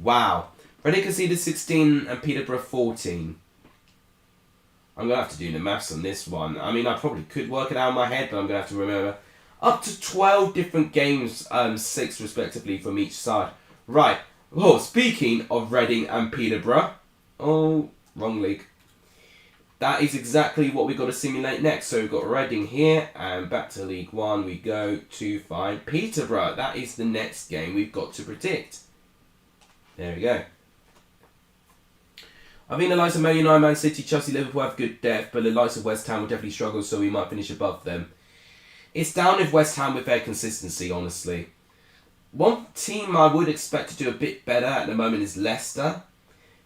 S1: Wow. Reading conceded 16 and Peterborough 14. I'm going to have to do the maths on this one. I mean, I probably could work it out in my head, but I'm going to have to remember. Up to 12 different games, 6 respectively from each side. Right. Oh, speaking of Reading and Peterborough. Oh, wrong league. That is exactly what we've got to simulate next. So we've got Reading here, and back to League 1 we go to find Peterborough. That is the next game we've got to predict. There we go. I think the likes of Man United, Man City, Chelsea, Liverpool have good depth, but the likes of West Ham will definitely struggle, so we might finish above them. It's down with West Ham with their consistency, honestly. One team I would expect to do a bit better at the moment is Leicester.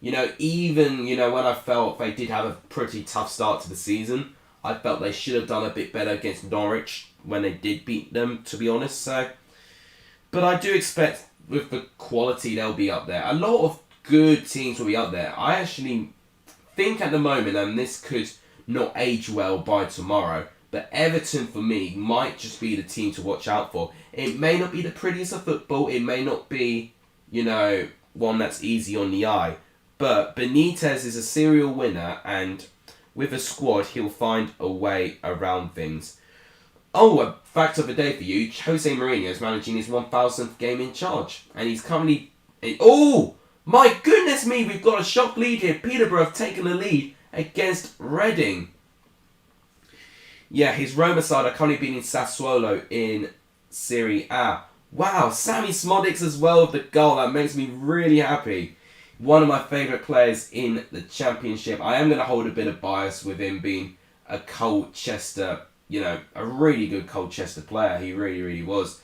S1: Even when I felt they did have a pretty tough start to the season, I felt they should have done a bit better against Norwich when they did beat them, to be honest. So, but I do expect with the quality they'll be up there. A lot of good teams will be up there. I actually think at the moment, and this could not age well by tomorrow, but Everton for me might just be the team to watch out for. It may not be the prettiest of football. It may not be, one that's easy on the eye. But Benitez is a serial winner, and with a squad, he'll find a way around things. Oh, a fact of the day for you. Jose Mourinho is managing his 1,000th game in charge. And he's currently... Oh! My goodness me, we've got a shock lead here. Peterborough have taken the lead against Reading. Yeah, his Roma side are currently beating Sassuolo in Serie A. Wow, Sammy Smodics as well with the goal. That makes me really happy. One of my favourite players in the Championship. I am going to hold a bit of bias with him being a Colchester, a really good Colchester player. He really, really was.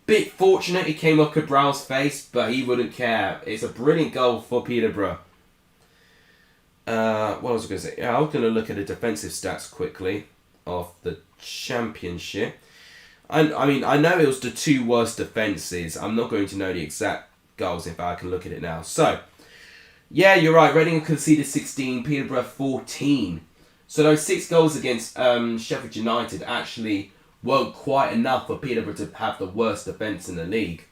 S1: Bit fortunate he came off Cabral's face, but he wouldn't care. It's a brilliant goal for Peterborough. What was I going to say? Yeah, I was going to look at the defensive stats quickly of the Championship. I mean, I know it was the two worst defences. I'm not going to know the exact goals. In fact, I can look at it now. So, yeah, you're right. Reading conceded 16, Peterborough 14. So those 6 goals against Sheffield United actually weren't quite enough for Peterborough to have the worst defence in the league.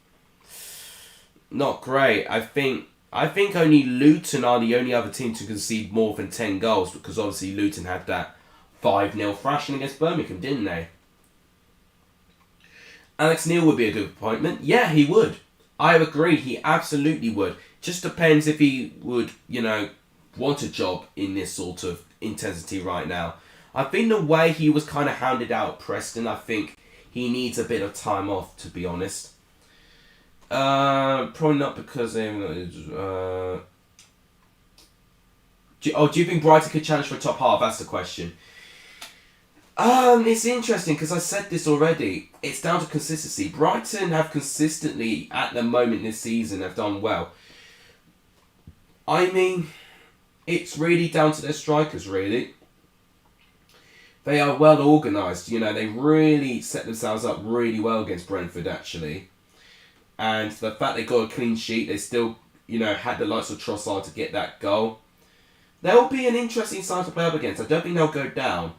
S1: Not great. I think only Luton are the only other team to concede more than 10 goals, because obviously Luton had that 5-0 thrashing against Birmingham, didn't they? Alex Neil would be a good appointment. Yeah, he would. I agree, he absolutely would. Just depends if he would, want a job in this sort of intensity right now. I think the way he was kind of hounded out at Preston, I think he needs a bit of time off, to be honest. Probably not because... do you think Brighton could challenge for a top half? That's the question. It's interesting because I said this already. It's down to consistency. Brighton have consistently, at the moment this season, have done well. I mean, it's really down to their strikers, really. They are well organised. They really set themselves up really well against Brentford, actually. And the fact they got a clean sheet, they still, had the likes of Trossard to get that goal. They'll be an interesting side to play up against. I don't think they'll go down.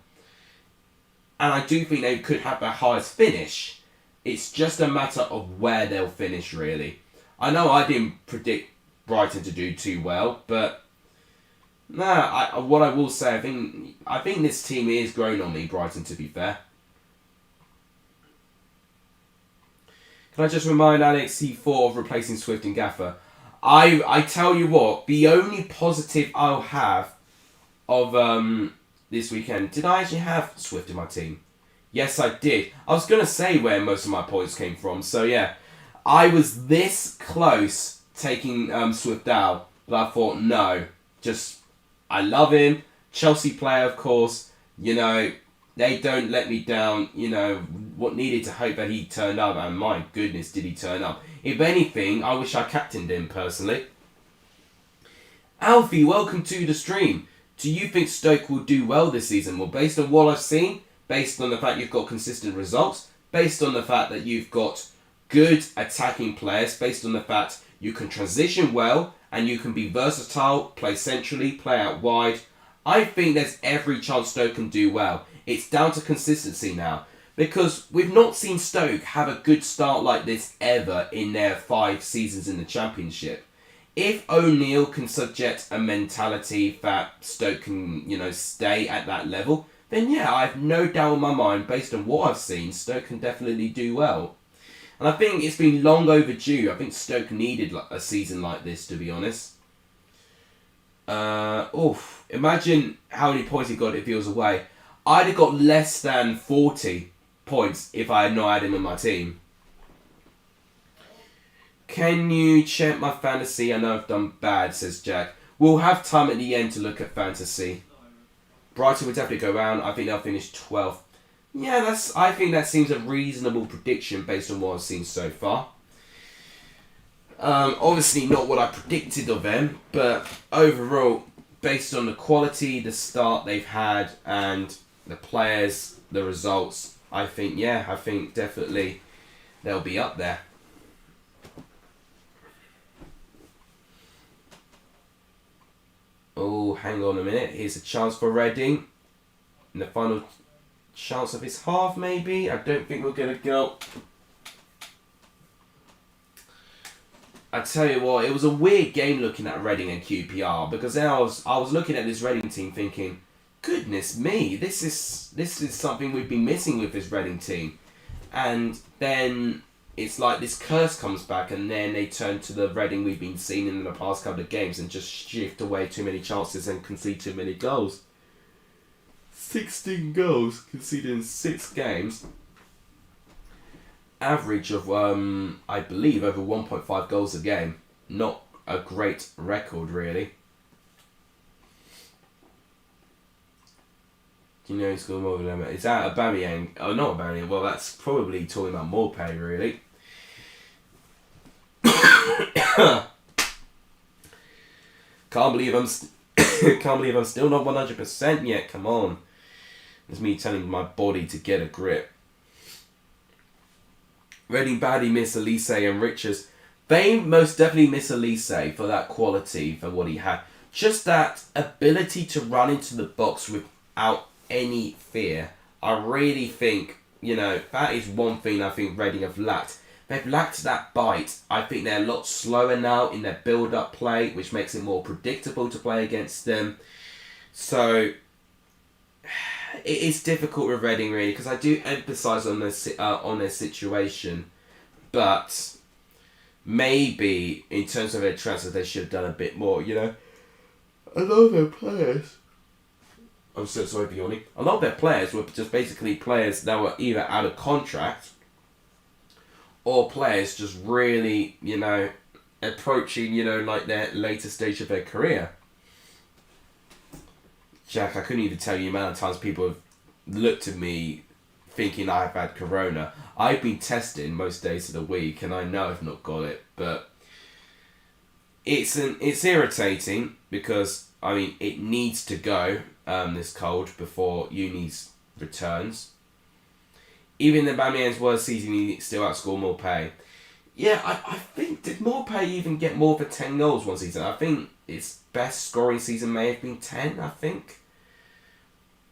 S1: And I do think they could have their highest finish. It's just a matter of where they'll finish, really. I know I didn't predict Brighton to do too well, but what I will say, I think this team is growing on me, Brighton, to be fair. Can I just remind Alex, he thought of replacing Swift and Gaffer. I tell you what, the only positive I'll have of this weekend, did I actually have Swift in my team? Yes, I did. I was going to say where most of my points came from. So, yeah, I was this close taking Swift out, but I thought, no, I love him. Chelsea player, of course. They don't let me down. What needed to hope that he turned up, and my goodness, did he turn up. If anything, I wish I captained him, personally. Alfie, welcome to the stream. Do you think Stoke will do well this season? Well, based on what I've seen, based on the fact you've got consistent results, based on the fact that you've got good attacking players, based on the fact you can transition well and you can be versatile, play centrally, play out wide, I think there's every chance Stoke can do well. It's down to consistency now, because we've not seen Stoke have a good start like this ever in their 5 seasons in the Championship. If O'Neill can subject a mentality that Stoke can, stay at that level, then yeah, I have no doubt in my mind, based on what I've seen, Stoke can definitely do well. And I think it's been long overdue. I think Stoke needed a season like this, to be honest. Imagine how many points he got if he was away. I'd have got less than 40 points if I had not had him in my team. Can you check my fantasy? I know I've done bad, says Jack. We'll have time at the end to look at fantasy. Brighton will definitely go round. I think they'll finish 12th. Yeah, I think that seems a reasonable prediction based on what I've seen so far. Obviously not what I predicted of them, but overall, based on the quality, the start they've had, and the players, the results, I think definitely they'll be up there. Oh, hang on a minute. Here's a chance for Reading. In the final chance of his half, maybe. I don't think we're going to go. I tell you what, it was a weird game looking at Reading and QPR, because then I was looking at this Reading team thinking, goodness me, this is something we've been missing with this Reading team. And then it's like this curse comes back, and then they turn to the Reading we've been seeing in the past couple of games and just shift away too many chances and concede too many goals. 16 goals conceded in 6 games. Average of, I believe, over 1.5 goals a game. Not a great record, really. Do you know who scored more than him? Is that Aubameyang? Oh, not Aubameyang. Well, that's probably talking about Morpay, really. Can't believe I'm still not 100% yet. Come on. It's me telling my body to get a grip. Reading badly miss Elise and Richards. They most definitely miss Elise for that quality, for what he had. Just that ability to run into the box without any fear. I really think, that is one thing I think Reading have lacked. They've lacked that bite. I think they're a lot slower now in their build-up play, which makes it more predictable to play against them. So it is difficult with Reading, really, because I do emphasise on their situation, but maybe in terms of their transfers they should have done a bit more. A lot of their players. I'm so sorry for yawning. A lot of their players were just basically players that were either out of contract, or players just really, approaching, like their later stage of their career. Jack, I couldn't even tell you the amount of times people have looked at me thinking I've had corona. I've been testing most days of the week, and I know I've not got it, but it's irritating because, it needs to go, this cold, before uni's returns. Even in Aubameyang's worst season, he still outscored Morpay. Yeah, I think, did Morpay even get more than 10 goals one season? I think his best scoring season may have been 10, I think.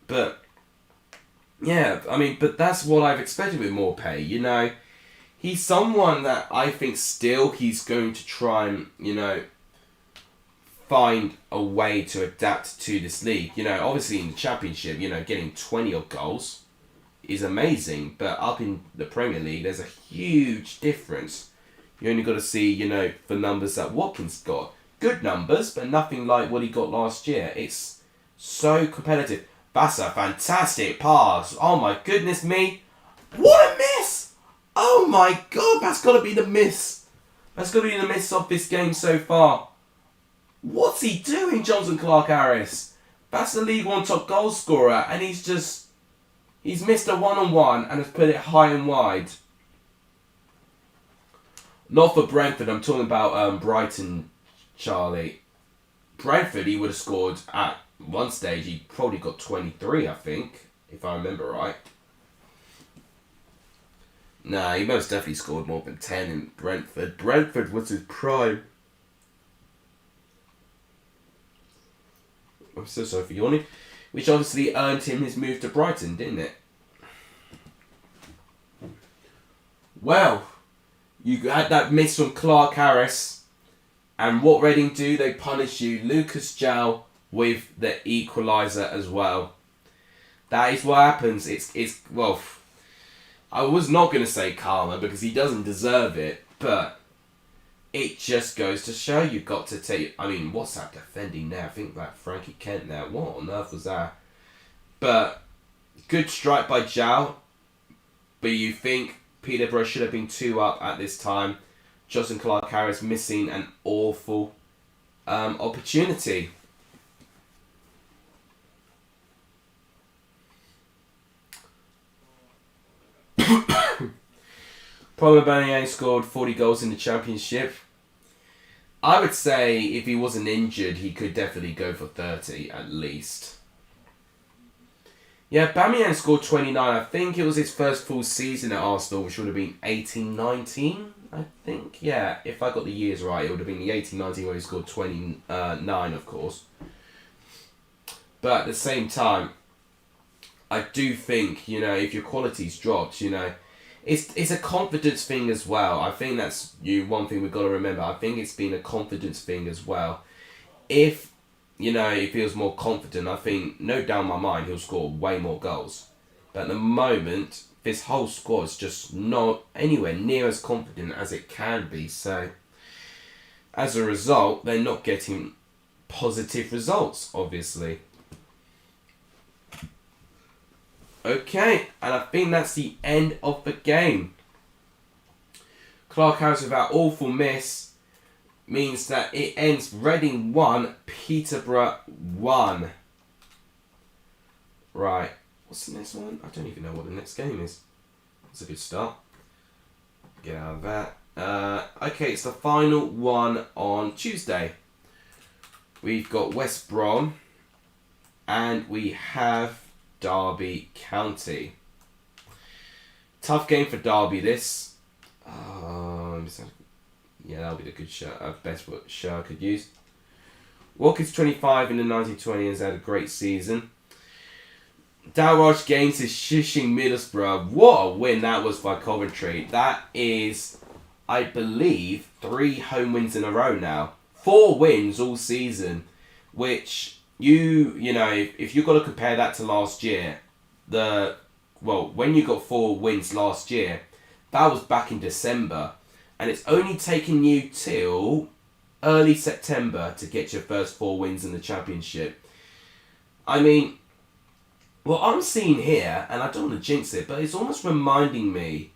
S1: But, yeah, but that's what I've expected with Morpay, He's someone that I think still he's going to try and, find a way to adapt to this league. Obviously in the Championship, getting 20 odd goals is amazing, but up in the Premier League, there's a huge difference. You only got to see, the numbers that Watkins got. Good numbers, but nothing like what he got last year. It's so competitive. That's a fantastic pass. Oh my goodness me. What a miss! Oh my god, that's got to be the miss. That's got to be the miss of this game so far. What's he doing, Jonathan Clark-Harris? That's the League One top goal scorer, and he's missed a one-on-one and has put it high and wide. Not for Brentford, I'm talking about Brighton, Charlie. Brentford, he would have scored at one stage, he probably got 23, I think, if I remember right. Nah, he most definitely scored more than 10 in Brentford. Brentford was his prime. I'm so sorry for yawning. Which obviously earned him his move to Brighton, didn't it? Well, you had that miss from Clark-Harris. And what Reading do? They punish you. Lucas João with the equaliser as well. That is what happens. Well, I was not going to say karma because he doesn't deserve it, but it just goes to show you've got to take... what's that defending now? I think that Frankie Kent now. What on earth was that? But good strike by João. But you think Peterborough should have been 2 up at this time. Justin Clark-Harris missing an awful opportunity. Aubameyang scored 40 goals in the Championship. I would say if he wasn't injured, he could definitely go for 30 at least. Yeah, Aubameyang scored 29. I think it was his first full season at Arsenal, which would have been 18-19, I think. Yeah, if I got the years right, it would have been the 18-19 where he scored 29, of course. But at the same time, I do think, if your quality's dropped, it's a confidence thing as well. I think that's one thing we've got to remember. I think it's been a confidence thing as well. If he feels more confident, I think, no doubt in my mind, he'll score way more goals. But at the moment, this whole squad is just not anywhere near as confident as it can be. So, as a result, they're not getting positive results, obviously. Okay, and I think that's the end of the game. Clark Harris with that awful miss means that it ends Reading 1, Peterborough 1. Right. What's the next one? I don't even know what the next game is. That's a good start. Get out of that. Okay, it's the final one on Tuesday. We've got West Brom and we have Derby County. Tough game for Derby, this. Yeah, that'll be the good shirt. Best shirt I could use. Walker's 25 in the 1920 and has had a great season. Dalraj Gaines is shishing Middlesbrough. What a win that was by Coventry. That is, I believe, 3 home wins in a row now. 4 wins all season. Which, if you've got to compare that to last year, when you got 4 wins last year, that was back in December. And it's only taken you till early September to get your first 4 wins in the Championship. I mean, what I'm seeing here, and I don't want to jinx it, but it's almost reminding me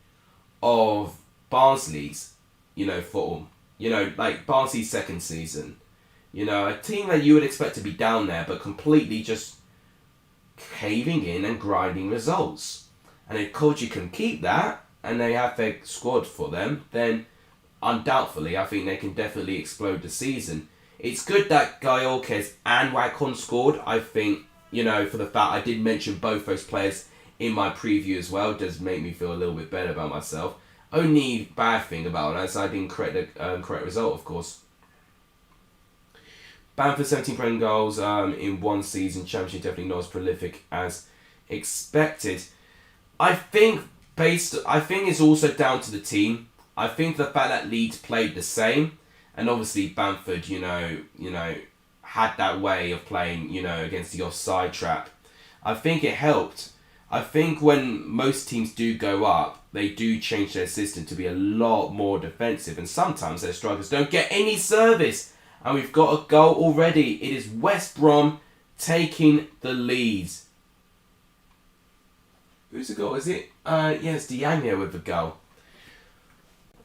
S1: of Barnsley's, form. Like Barnsley's second season. A team that you would expect to be down there, but completely just caving in and grinding results. And if Koji can keep that, and they have their squad for them, then undoubtedly I think they can definitely explode the season. It's good that Gayorkes and Wakon scored. I think, for the fact I did mention both those players in my preview as well, does make me feel a little bit better about myself. Only bad thing about it is I didn't correct the correct result, of course. Bamford 17 Premier goals in one season. Championship definitely not as prolific as expected. I think it's also down to the team. I think the fact that Leeds played the same, and obviously Bamford, had that way of playing, against the offside trap. I think it helped. I think when most teams do go up, they do change their system to be a lot more defensive, and sometimes their strikers don't get any service. And we've got a goal already. It is West Brom taking the lead. Who's the goal? Is it? Yes, Diagno with the goal.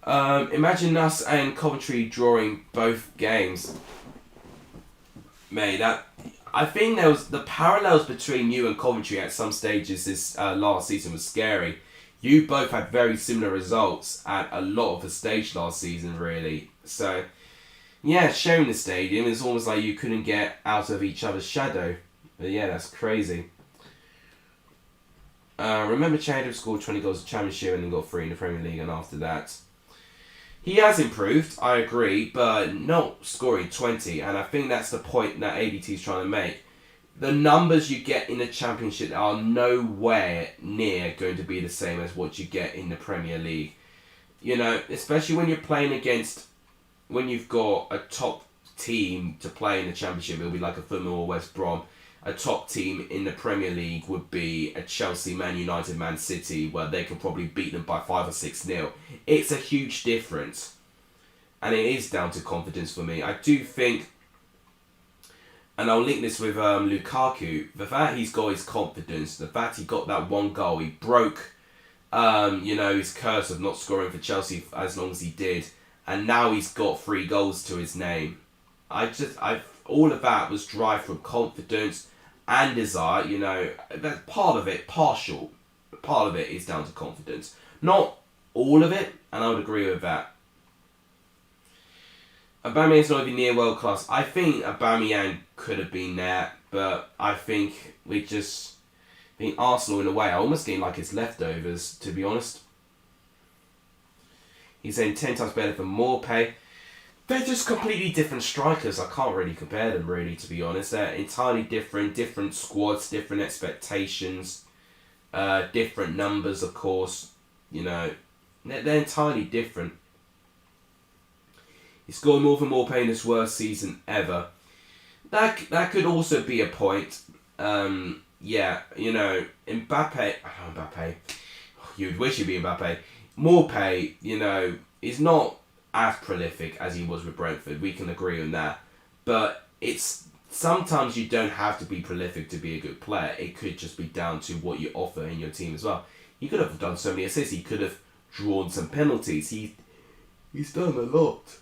S1: Imagine us and Coventry drawing both games. Mate, I think there was the parallels between you and Coventry at some stages this last season was scary. You both had very similar results at a lot of the stage last season, really. So, yeah, sharing the stadium, it's almost like you couldn't get out of each other's shadow. But yeah, that's crazy. Remember Chad scored 20 goals in the Championship and then got 3 in the Premier League, and after that he has improved, I agree, but not scoring 20, and I think that's the point that ADT is trying to make. The numbers you get in the Championship are nowhere near going to be the same as what you get in the Premier League. Especially when you're playing against, when you've got a top team to play in the Championship, it'll be like a Fulham or West Brom. A top team in the Premier League would be a Chelsea, Man United, Man City, where they could probably beat them by 5 or 6-0. It's a huge difference. And it is down to confidence for me. I do think, and I'll link this with Lukaku, the fact he's got his confidence, the fact he got that one goal, he broke his curse of not scoring for Chelsea as long as he did, and now he's got 3 goals to his name. All of that was drive from confidence and desire, that part of it, partial. Part of it is down to confidence. Not all of it, and I would agree with that. Aubameyang's not even near world class. I think Aubameyang could have been there, but I think the think Arsenal, in a way, are almost getting like his leftovers, to be honest. He's saying 10 times better for Morpay. They're just completely different strikers. I can't really compare them, really, to be honest. They're entirely different squads, different expectations, different numbers, of course. You know, they're entirely different. He scored more for Morpay in his worst season ever. That could also be a point. Yeah, you know, Mbappe. You'd wish he'd be Mbappe. Morpay, you know, is not as prolific as he was with Brentford. We can agree on that. But it's sometimes you don't have to be prolific to be a good player. It could just be down to what you offer in your team as well. He could have done so many assists. He could have drawn some penalties. He's done a lot.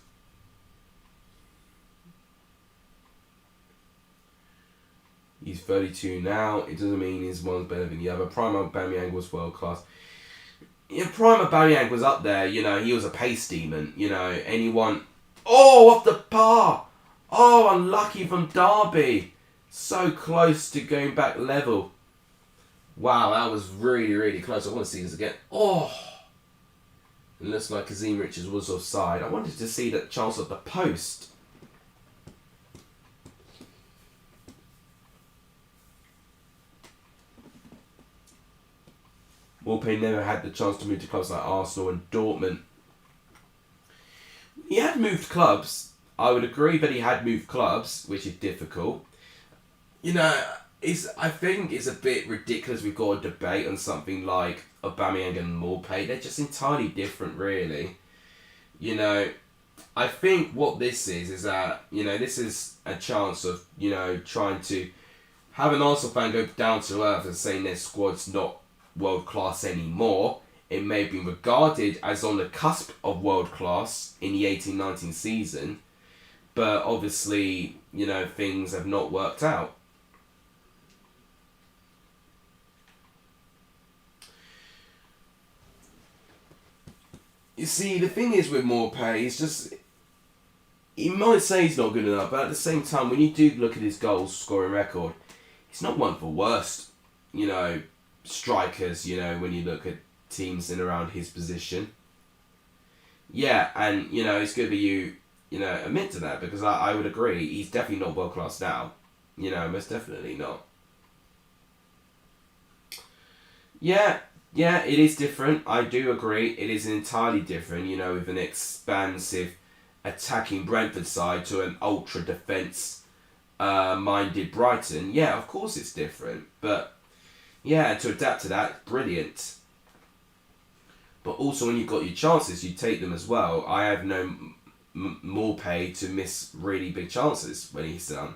S1: He's 32 now. It doesn't mean his one's better than the other. Prime Aubameyang was world class. Yeah, Prime Aubameyang was up there. You know, he was a pace demon. You know, anyone. Oh, off the bar. Oh, unlucky from Derby. So close to going back level. Wow, that was really, really close. I want to see this again. Oh. It looks like Kazim Richards was offside. I wanted to see that chance at the post. Morpay never had the chance to move to clubs like Arsenal and Dortmund. He had moved clubs. I would agree that he had moved clubs, which is difficult. You know, I think it's a bit ridiculous we've got a debate on something like Aubameyang and Morpay. They're just entirely different, really. You know, I think what this is that, you know, this is a chance of, you know, trying to have an Arsenal fan go down to earth and saying their squad's not world class anymore. It may have been regarded as on the cusp of world class in the 18-19 season, but obviously, you know, things have not worked out. You see, the thing is with Morpay, he's just, he might say he's not good enough, but at the same time, when you do look at his goals scoring record, he's not one of the worst, you know, strikers, you know, when you look at teams in around his position. Yeah, and, you know, it's good that you know, admit to that, because I would agree, he's definitely not world class now. You know, most definitely not. Yeah, it is different. I do agree. It is entirely different, you know, with an expansive attacking Brentford side to an ultra defence minded Brighton. Yeah, of course it's different, but yeah, to adapt to that, brilliant. But also when you've got your chances, you take them as well. I have no Morpay to miss really big chances when he's done.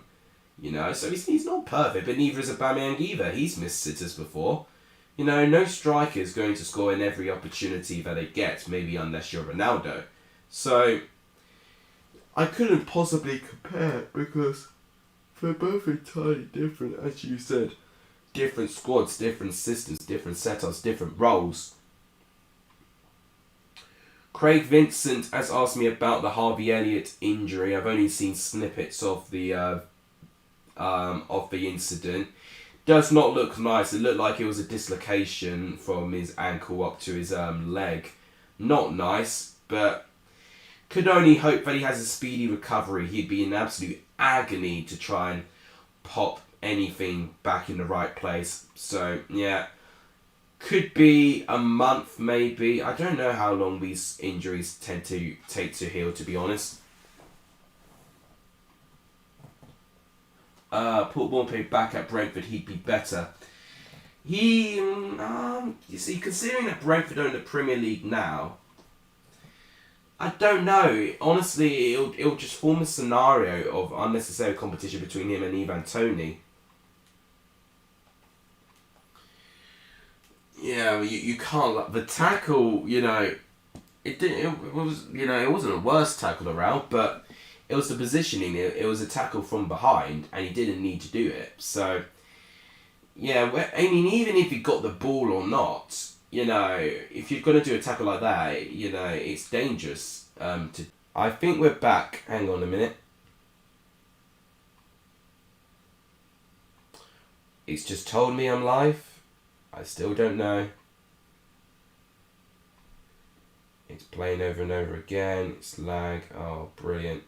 S1: You know, so he's not perfect, but neither is Aubameyang either. He's missed sitters before. You know, no striker is going to score in every opportunity that they get, maybe unless you're Ronaldo. So, I couldn't possibly compare because they're both entirely different, as you said. Different squads, different systems, different setups, different roles. Craig Vincent has asked me about the Harvey Elliott injury. I've only seen snippets of the incident. Does not look nice. It looked like it was a dislocation from his ankle up to his leg. Not nice, but could only hope that he has a speedy recovery. He'd be in absolute agony to try and pop anything back in the right place. So, yeah. Could be a month, maybe. I don't know how long these injuries tend to take to heal, to be honest. Put Morpay back at Brentford, he'd be better. You see, considering that Brentford own the Premier League now, I don't know. Honestly, it'll just form a scenario of unnecessary competition between him and Ivan Toney. Yeah, you can't. The tackle, you know, it was, you know, it wasn't a worst tackle around, but it was the positioning. It was a tackle from behind, and he didn't need to do it. So, yeah, I mean, even if he got the ball or not, you know, if you're going to do a tackle like that, you know, it's dangerous. I think we're back. Hang on a minute. It's just told me I'm live. I still don't know. It's playing over and over again. It's lag. Oh, brilliant.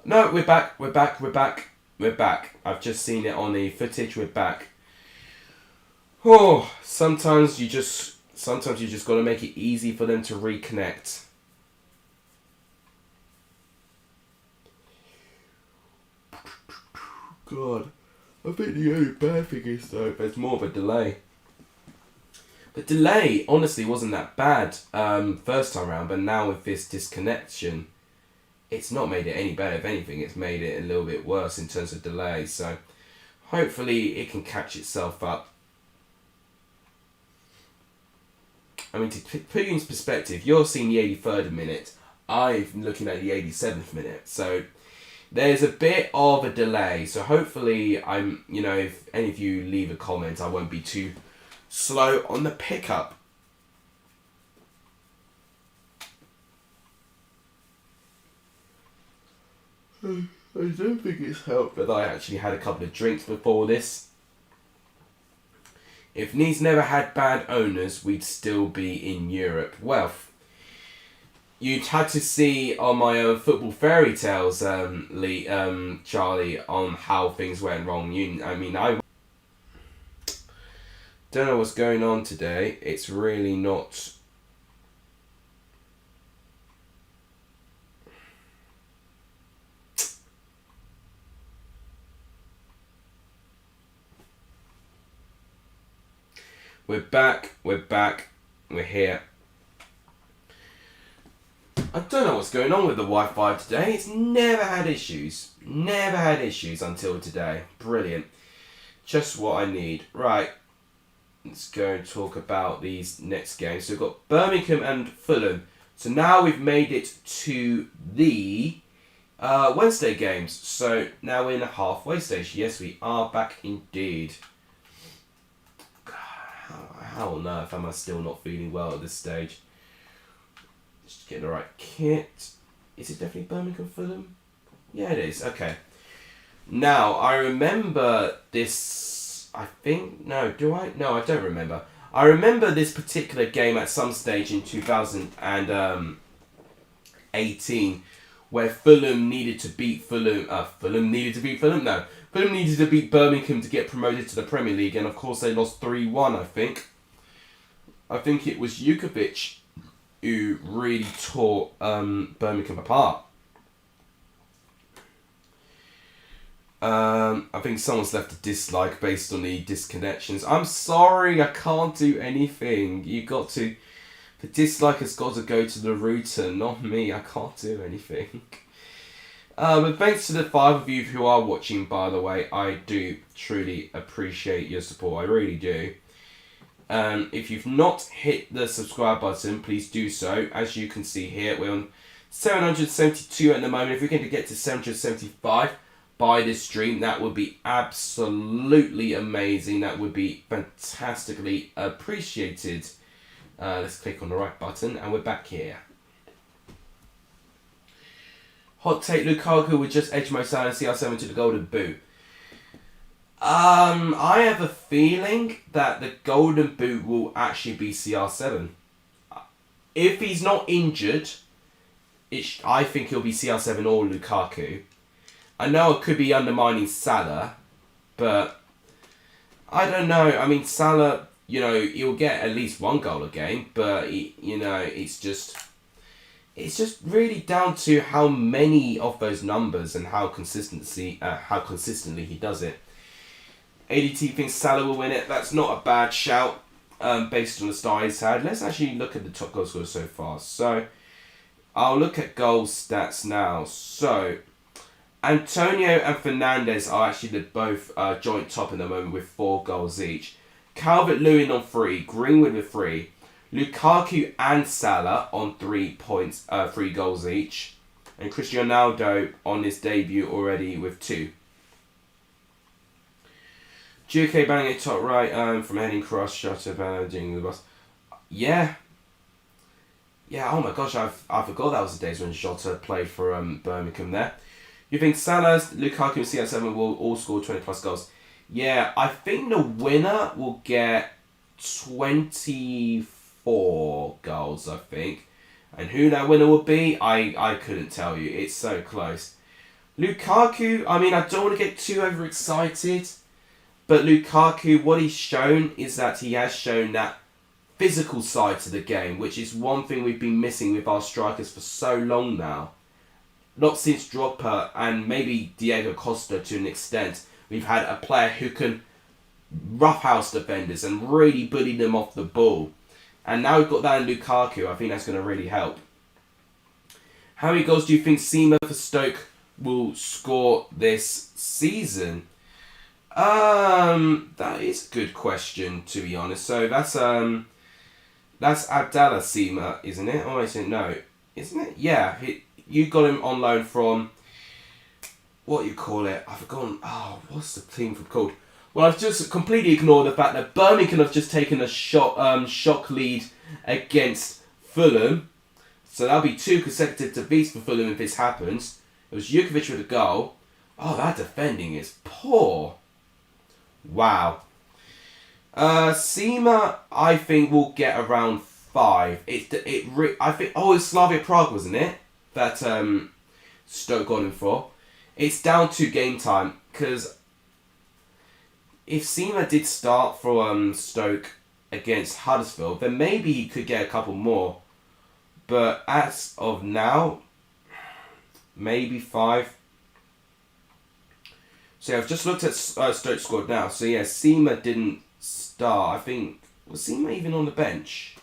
S1: No, we're back. We're back. We're back. We're back. I've just seen it on the footage. We're back. Oh, sometimes you just got to make it easy for them to reconnect. God, I think the only bad thing is though, there's more of a delay. The delay honestly wasn't that bad first time around, but now with this disconnection, it's not made it any better. If anything, it's made it a little bit worse in terms of delay. So hopefully it can catch itself up. I mean, to put you into perspective, you're seeing the 83rd minute. I'm looking at the 87th minute. So there's a bit of a delay. So hopefully, if any of you leave a comment, I won't be too slow on the pickup. I don't think it's helped that I actually had a couple of drinks before this. If Nice never had bad owners, we'd still be in Europe. Well, you'd had to see on my football fairy tales, Charlie, on how things went wrong. I don't know what's going on today. It's really not. We're back, we're here. I don't know what's going on with the Wi-Fi today. It's never had issues. Never had issues until today. Brilliant. Just what I need. Right. Let's go and talk about these next games. So we've got Birmingham and Fulham. So now we've made it to the Wednesday games. So now we're in a halfway stage. Yes, we are back indeed. How on earth am I still not feeling well at this stage? Just getting the right kit. Is it definitely Birmingham Fulham? Yeah, it is. Okay. Now, I remember this... I think... No, do I? No, I don't remember. I remember this particular game at some stage in 2018 where Fulham needed to beat Fulham... Fulham needed to beat Fulham? No. Fulham needed to beat Birmingham to get promoted to the Premier League, and of course they lost 3-1, I think. I think it was Jukovic who really tore Birmingham apart. I think someone's left a dislike based on the disconnections. I'm sorry, I can't do anything. The dislike has got to go to the router, not me. I can't do anything. But thanks to the 5 of you who are watching, by the way. I do truly appreciate your support. I really do. If you've not hit the subscribe button, please do so. As you can see here, we're on 772 at the moment. If we can get to 775 by this stream, that would be absolutely amazing. That would be fantastically appreciated. Let's click on the right button and we're back here. Hot take, Lukaku would just edge Mo Salah and CR7 to the golden boot. I have a feeling that the golden boot will actually be CR7. If he's not injured, I think he'll be CR7 or Lukaku. I know it could be undermining Salah, but I don't know. I mean, Salah, he'll get at least 1 goal a game, but it's just really down to how many of those numbers and how consistently he does it. ADT thinks Salah will win it. That's not a bad shout based on the start he's had. Let's actually look at the top goal scorers so far. So I'll look at goal stats now. So Antonio and Fernandes are actually both joint top in the moment with 4 goals each. Calvert-Lewin on 3, Greenwood with 3, Lukaku and Salah on 3 goals each, and Cristiano Ronaldo on his debut already with 2. GK banging top right from heading cross shot to doing the bus. Yeah, oh my gosh, I forgot that was the days when Jota played for Birmingham there. You think Salah, Lukaku and CR7 will all score 20 plus goals? Yeah, I think the winner will get 24 goals, I think. And who that winner will be, I couldn't tell you. It's so close. Lukaku, I mean, I don't want to get too overexcited, but Lukaku, what he's shown is that he has shown that physical side to the game, which is one thing we've been missing with our strikers for so long now. Not since Drogba and maybe Diego Costa to an extent. We've had a player who can roughhouse defenders and really bully them off the ball. And now we've got that in Lukaku. I think that's going to really help. How many goals do you think Seema for Stoke will score this season? That is a good question, to be honest. So that's Abdallah Seema, isn't it? Oh, I said no, isn't it? Yeah, you got him on loan from, what do you call it? I've forgotten. Oh, what's the team called? Well, I've just completely ignored the fact that Birmingham have just taken a shock lead against Fulham. So that'll be 2 consecutive defeats for Fulham if this happens. It was Jukovic with a goal. Oh, that defending is poor. Wow. Seema, I think, will get around 5. I think. Oh, it's Slavia Prague, wasn't it? That Stoke got him for. It's down to game time, because if Seema did start for Stoke against Huddersfield, then maybe he could get a couple more. But as of now, maybe 5. So yeah, I've just looked at Stoke squad now. So yeah, Seema didn't start. I think, was Seema even on the bench?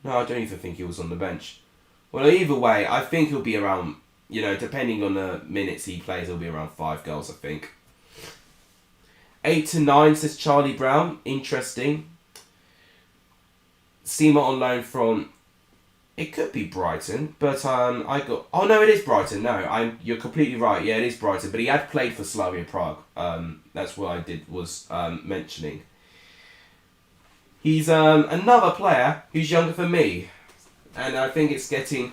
S1: No, I don't even think he was on the bench. Well, either way, I think he'll be around, depending on the minutes he plays, he'll be around 5 goals, I think. 8 to 9, says Charlie Brown. Interesting. Seema on loan from, it could be Brighton, but oh no, it is Brighton. No, you're completely right. Yeah, it is Brighton, but he had played for Slavia Prague. That's what I was mentioning. He's another player who's younger than me, and I think it's getting a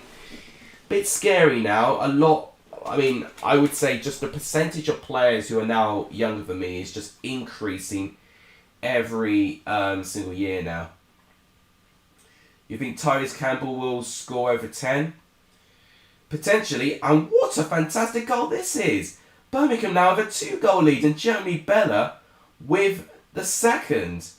S1: bit scary now. I would say just the percentage of players who are now younger than me is just increasing every single year now. You think Tyrese Campbell will score over 10? Potentially, and what a fantastic goal this is! Birmingham now have a 2-goal lead, and Jeremy Bella, with the second,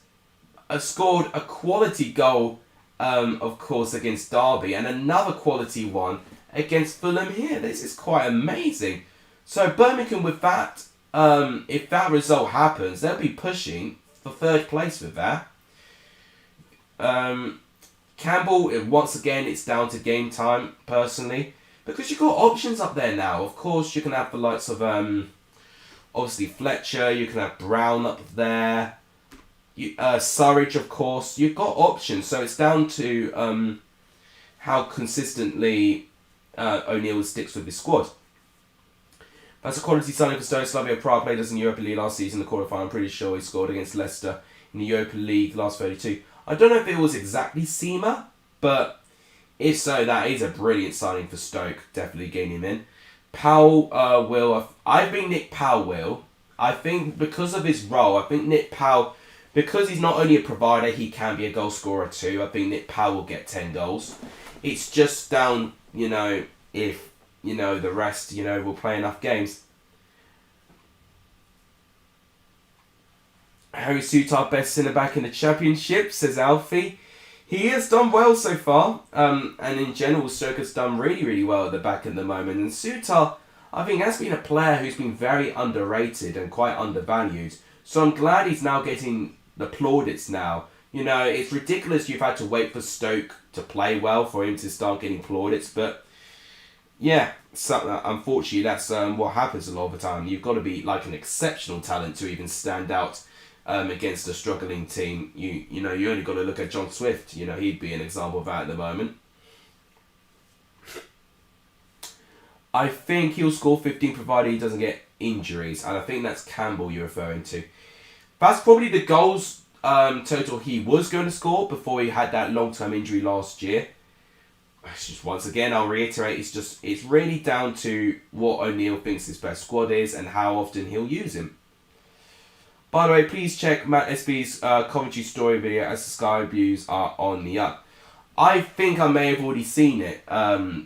S1: scored a quality goal, of course, against Derby, and another quality one against Fulham here. This is quite amazing. So Birmingham, with that, if that result happens, they'll be pushing for 3rd place with that. Campbell, once again, it's down to game time, personally. Because you've got options up there now. Of course, you can have the likes of, obviously, Fletcher. You can have Brown up there. Surridge, of course. You've got options. So it's down to how consistently O'Neill sticks with his squad. That's a quality signing for Stoke. Slavia Prague played us in the Europa League last season, the quarterfinal. I'm pretty sure he scored against Leicester in the Europa League last 32. I don't know if it was exactly Seema, but if so, that is a brilliant signing for Stoke. Definitely getting him in. Powell I think Nick Powell will. I think because of his role, I think Nick Powell, because he's not only a provider, he can be a goal scorer too. I think Nick Powell will get 10 goals. It's just down, if, the rest, will play enough games. Harry Souttar, best centre-back in the Championship, says Alfie. He has done well so far, and in general, Stoke has done really, really well at the back at the moment. And Souttar, I think, has been a player who's been very underrated and quite undervalued. So I'm glad he's now getting the plaudits now. It's ridiculous you've had to wait for Stoke to play well for him to start getting plaudits, but yeah, unfortunately, that's what happens a lot of the time. You've got to be like an exceptional talent to even stand out against a struggling team. You only got to look at John Swift. He'd be an example of that at the moment. I think he'll score 15 provided he doesn't get injuries, and I think that's Campbell you're referring to. That's probably the goals total he was going to score before he had that long-term injury last year. It's just, once again, I'll reiterate, it's really down to what O'Neill thinks his best squad is and how often he'll use him. By the way, please check Matt SB's commentary story video as the Sky views are on the up. I think I may have already seen it,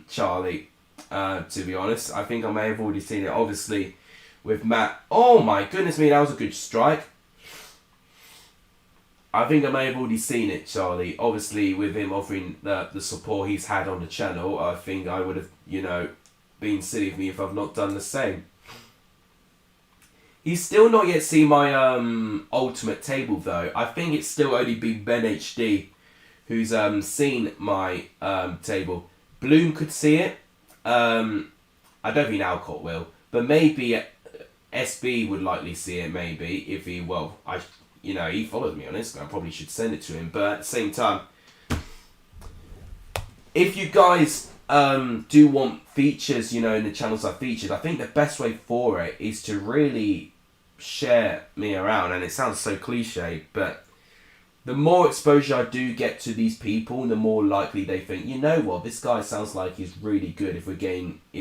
S1: Charlie, to be honest. I think I may have already seen it, obviously, with Matt. Oh my goodness me, that was a good strike. I think I may have already seen it, Charlie. Obviously, with him offering the support he's had on the channel, I think I would have, been silly of me if I've not done the same. He's still not yet seen my ultimate table, though. I think it's still only been BENHD who's seen my table. Bloom could see it. I don't think Alcott will. But maybe SB would likely see it, maybe, if he, he follows me on Instagram. I probably should send it to him. But at the same time, if you guys do want features, in the channels I featured, I think the best way for it is to really share me around. And it sounds so cliche, but the more exposure I do get to these people, the more likely they think, you know what, this guy sounds like he's really good if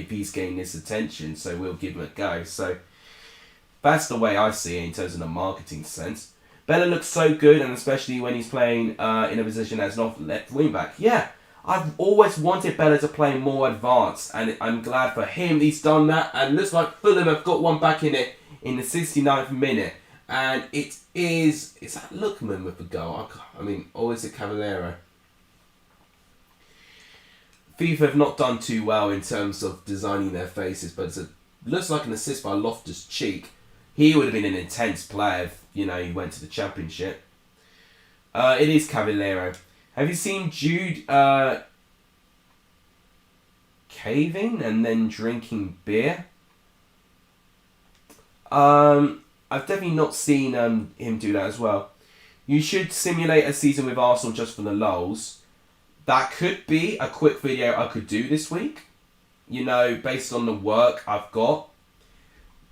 S1: he's getting this attention, so we'll give him a go. So that's the way I see it in terms of the marketing sense. Bella looks so good, and especially when he's playing in a position as an left wing back. Yeah, I've always wanted Bella to play more advanced, and I'm glad for him he's done that. And looks like Fulham have got one back in it in the 69th minute. And is that Lookman with the goal? Or is it Cavallero? FIFA have not done too well in terms of designing their faces, but looks like an assist by Loftus-Cheek. He would have been an intense player if, he went to the Championship. It is Cavallero. Have you seen Jude caving and then drinking beer? I've definitely not seen him do that as well. You should simulate a season with Arsenal just for the lulz. That could be a quick video I could do this week. Based on the work I've got.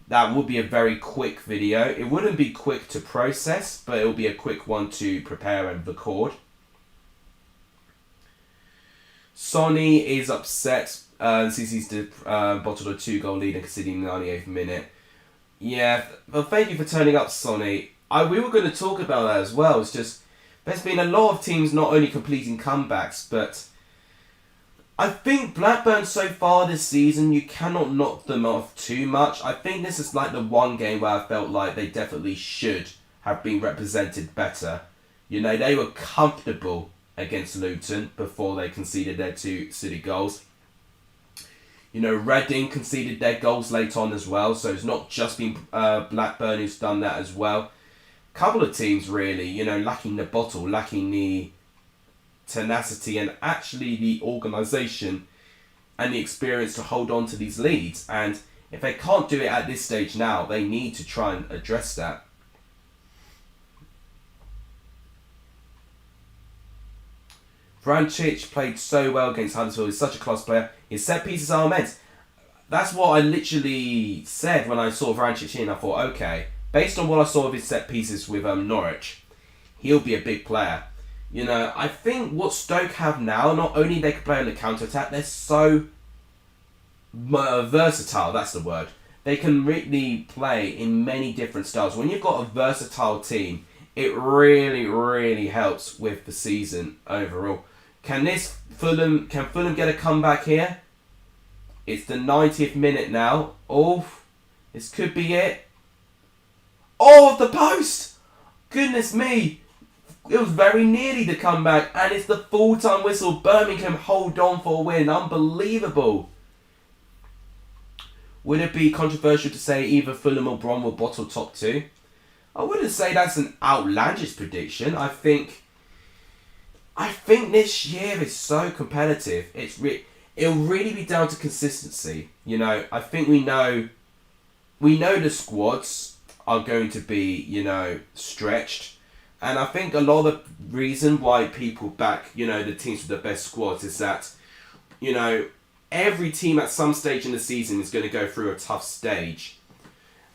S1: That would be a very quick video. It wouldn't be quick to process, but it will be a quick one to prepare and record. Sonny is upset since he's bottled a 2-goal lead and conceding the 98th minute. Yeah, well, thank you for turning up, Sonny. We were going to talk about that as well. It's just, there's been a lot of teams not only completing comebacks, but I think Blackburn so far this season, you cannot knock them off too much. I think this is like the one game where I felt like they definitely should have been represented better. They were comfortable against Luton before they conceded their 2 City goals. Reading conceded their goals late on as well, so it's not just been Blackburn who's done that as well. Couple of teams really, lacking the bottle, lacking the tenacity and actually the organisation and the experience to hold on to these leads. And if they can't do it at this stage now, they need to try and address that. Vrancic played so well against Huddersfield. He's such a class player. His set pieces are immense. That's what I literally said when I saw Vrancic in. I thought, okay, based on what I saw of his set pieces with Norwich, he'll be a big player. I think what Stoke have now, not only they can play on the counter-attack, they're so versatile, that's the word. They can really play in many different styles. When you've got a versatile team, it really, really helps with the season overall. Can Fulham get a comeback here? It's the 90th minute now. Oh, this could be it. Oh, off the post! Goodness me. It was very nearly the comeback, and it's the full-time whistle. Birmingham hold on for a win. Unbelievable. Would it be controversial to say either Fulham or Brom will bottle top 2? I wouldn't say that's an outlandish prediction. I think this year is so competitive. It'll really be down to consistency. I think we know the squads are going to be, stretched. And I think a lot of the reason why people back, the teams with the best squads is that, every team at some stage in the season is going to go through a tough stage.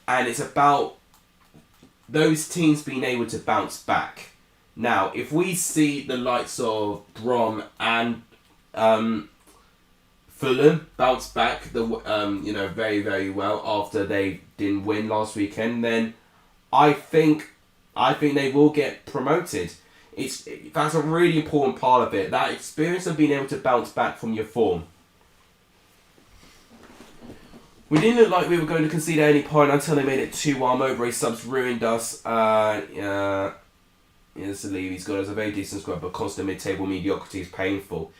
S1: And it's about those teams being able to bounce back. Now, if we see the likes of Brom and Fulham bounce back, very, very well after they didn't win last weekend, then I think they will get promoted. That's a really important part of it. That experience of being able to bounce back from your form. We didn't look like we were going to concede at any point until they made it 2-1. Mowbray subs ruined us. He's got us a very decent squad, but constant mid-table mediocrity is painful.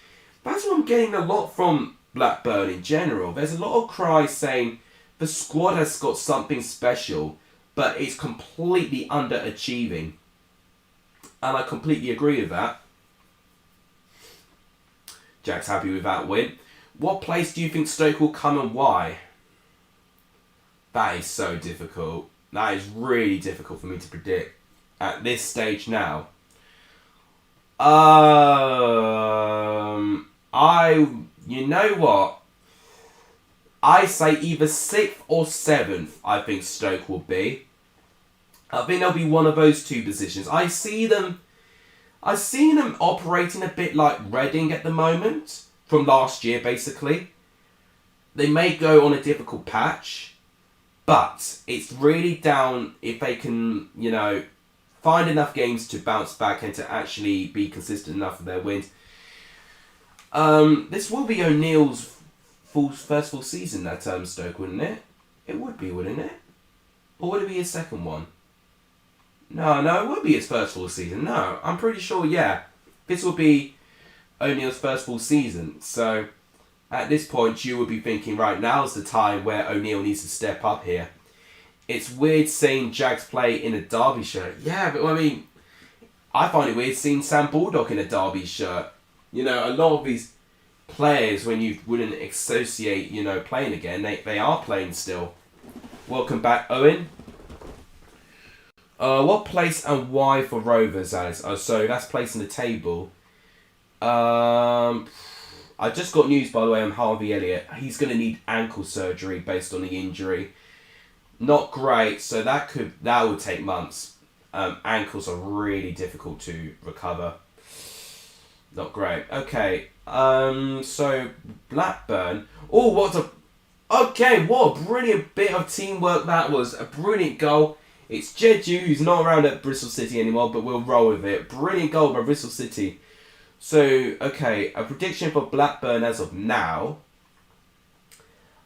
S1: That's what I'm getting a lot from Blackburn in general. There's a lot of cries saying the squad has got something special, but it's completely underachieving. And I completely agree with that. Jack's happy with that win. What place do you think Stoke will come and why? That is so difficult. That is really difficult for me to predict at this stage now. You know what? I say either 6th or 7th, I think Stoke will be. I think they'll be one of those two positions. I see them operating a bit like Reading at the moment, from last year basically. They may go on a difficult patch, but it's really down if they can, find enough games to bounce back and to actually be consistent enough with their wins. This will be O'Neill's first full season at Stoke, wouldn't it? It would be, wouldn't it? Or would it be his second one? No, it would be his first full season. No, I'm pretty sure, yeah. This will be O'Neill's first full season. So, at this point, you would be thinking, right, now's the time where O'Neill needs to step up here. It's weird seeing Jags play in a Derby shirt. Yeah, but I find it weird seeing Sam Baldock in a Derby shirt. A lot of these players, when you wouldn't associate, playing again, they are playing still. Welcome back, Owen. What place and why for Rovers, Alice? Oh, so that's place in the table. I just got news, by the way, on Harvey Elliott. He's going to need ankle surgery based on the injury. Not great, so that would take months. Ankles are really difficult to recover. Not great. Okay. So Blackburn. Oh, what a brilliant bit of teamwork that was. A brilliant goal. It's Jeju, who's not around at Bristol City anymore, but we'll roll with it. Brilliant goal by Bristol City. So, okay, a prediction for Blackburn as of now.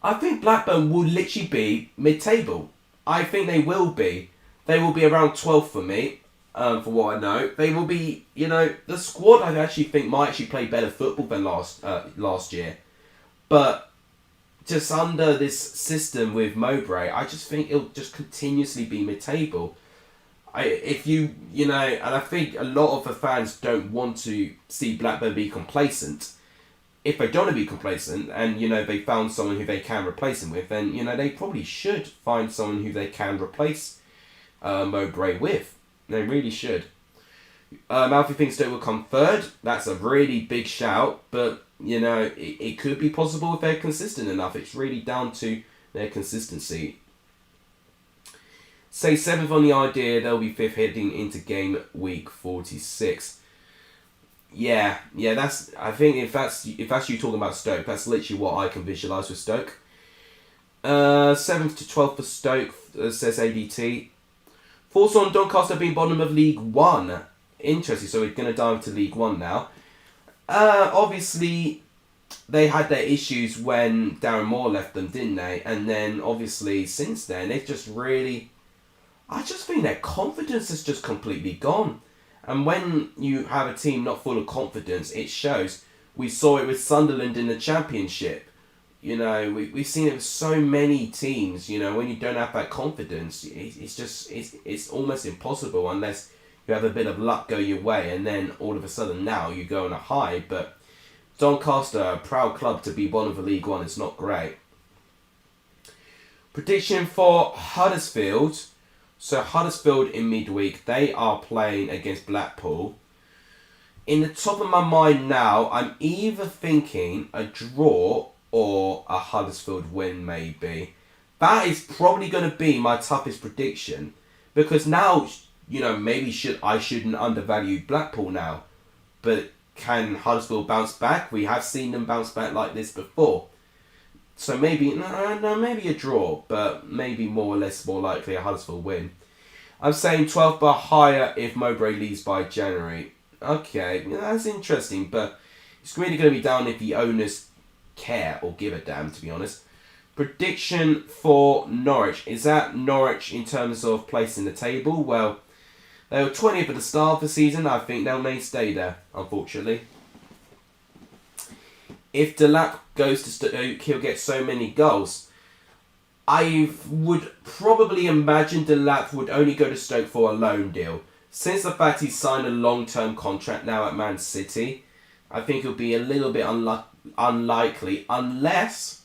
S1: I think Blackburn will literally be mid-table. I think they will be. They will be around 12th for me, for what I know. They will be, the squad I actually think might actually play better football than last year. But just under this system with Mowbray, I just think it'll just continuously be mid-table. And I think a lot of the fans don't want to see Blackburn be complacent. If they don't want to be complacent and, they found someone who they can replace him with, then, they probably should find someone who they can replace Mowbray with. They really should. Alfie thinks Stoke will come third. That's a really big shout, but, it could be possible if they're consistent enough. It's really down to their consistency. Say 7th on the idea, they'll be 5th heading into game week 46. Yeah, I think if that's you talking about Stoke, that's literally what I can visualise with Stoke. 7th to 12th for Stoke, says ADT. Thoughts on Doncaster being bottom of League 1? Interesting, so we're going to dive to League 1 now. Obviously, they had their issues when Darren Moore left them, didn't they? And then, obviously, since then, they've just really... I just think their confidence has just completely gone. And when you have a team not full of confidence, it shows. We saw it with Sunderland in the Championship. We've seen it with so many teams. When you don't have that confidence, it's almost impossible unless you have a bit of luck go your way, and then all of a sudden now you go on a high. But Doncaster, a proud club to be one of the League One, is not great. Prediction for Huddersfield. So Huddersfield in midweek, they are playing against Blackpool. In the top of my mind now, I'm either thinking a draw or a Huddersfield win maybe. That is probably going to be my toughest prediction. Because now, maybe I shouldn't undervalue Blackpool now. But can Huddersfield bounce back? We have seen them bounce back like this before. So maybe, maybe a draw, but maybe more or less more likely a Huddersfield win. I'm saying 12 bar higher if Mowbray leaves by January. Okay, yeah, that's interesting, but it's really going to be down if the owners care or give a damn, to be honest. Prediction for Norwich. Is that Norwich in terms of place in the table? Well, they were 20th at the start of the season. I think they'll may stay there, unfortunately. If Delap goes to Stoke, he'll get so many goals. I would probably imagine Delap would only go to Stoke for a loan deal. Since the fact he's signed a long-term contract now at Man City, I think it'll be a little bit unlikely unless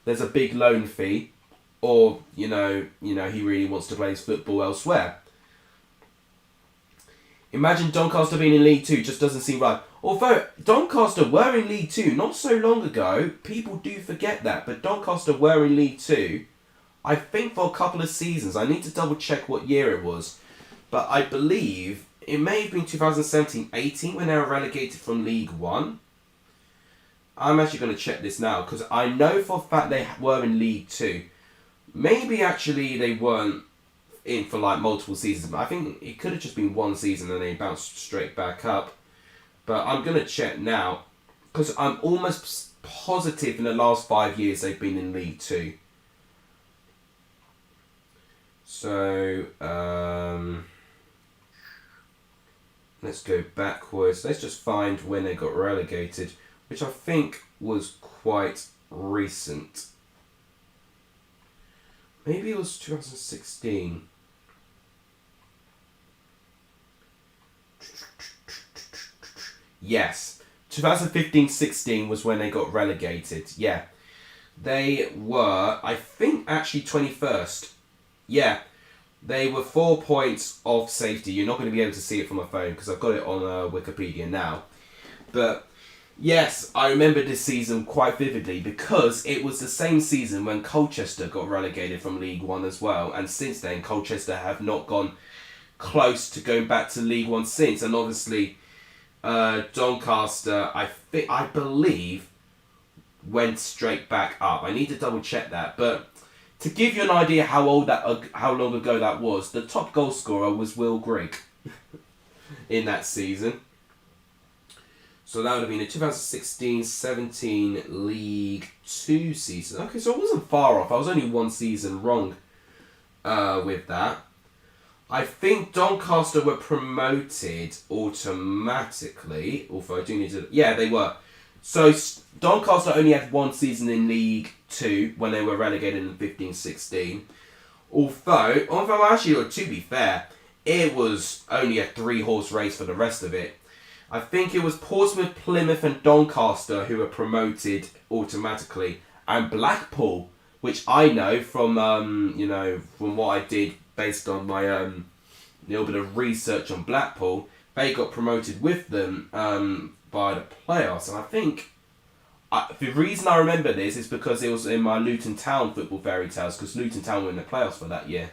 S1: there's a big loan fee, or you know he really wants to play his football elsewhere. Imagine Doncaster being in League 2 just doesn't seem right. Although Doncaster were in League 2 not so long ago, people do forget that, but Doncaster were in League 2, I think for a couple of seasons. I need to double check what year it was, but I believe it may have been 2017-18 when they were relegated from League 1. I'm actually going to check this now because I know for a fact they were in League 2. Maybe actually they weren't in for like multiple seasons, but I think it could have just been one season and they bounced straight back up. But I'm going to check now because I'm almost positive in the last 5 years they've been in League 2. So, let's go backwards. Let's just find when they got relegated, which I think was quite recent. Maybe it was 2016. Yes, 2015-16 was when they got relegated. Yeah, they were, I think, actually 21st. Yeah, they were 4 points off safety. You're not going to be able to see it from my phone because I've got it on Wikipedia now. But yes, I remember this season quite vividly because it was the same season when Colchester got relegated from League 1 as well. And since then, Colchester have not gone close to going back to League 1 since. And obviously, Doncaster, I believe, went straight back up. I need to double check that. But to give you an idea how long ago that was, the top goal scorer was Will Grigg in that season. So that would have been a 2016-17 League 2 season. Okay, so I wasn't far off. I was only one season wrong with that. I think Doncaster were promoted automatically, although I do need to... Yeah, they were. So Doncaster only had one season in League 2 when they were relegated in 15-16. Although actually, to be fair, it was only a 3-horse race for the rest of it. I think it was Portsmouth, Plymouth and Doncaster who were promoted automatically. And Blackpool, which I know from, from what I did based on my little bit of research on Blackpool, they got promoted with them by the playoffs. And I think the reason I remember this is because it was in my Luton Town football fairy tales, because Luton Town were in the playoffs for that year.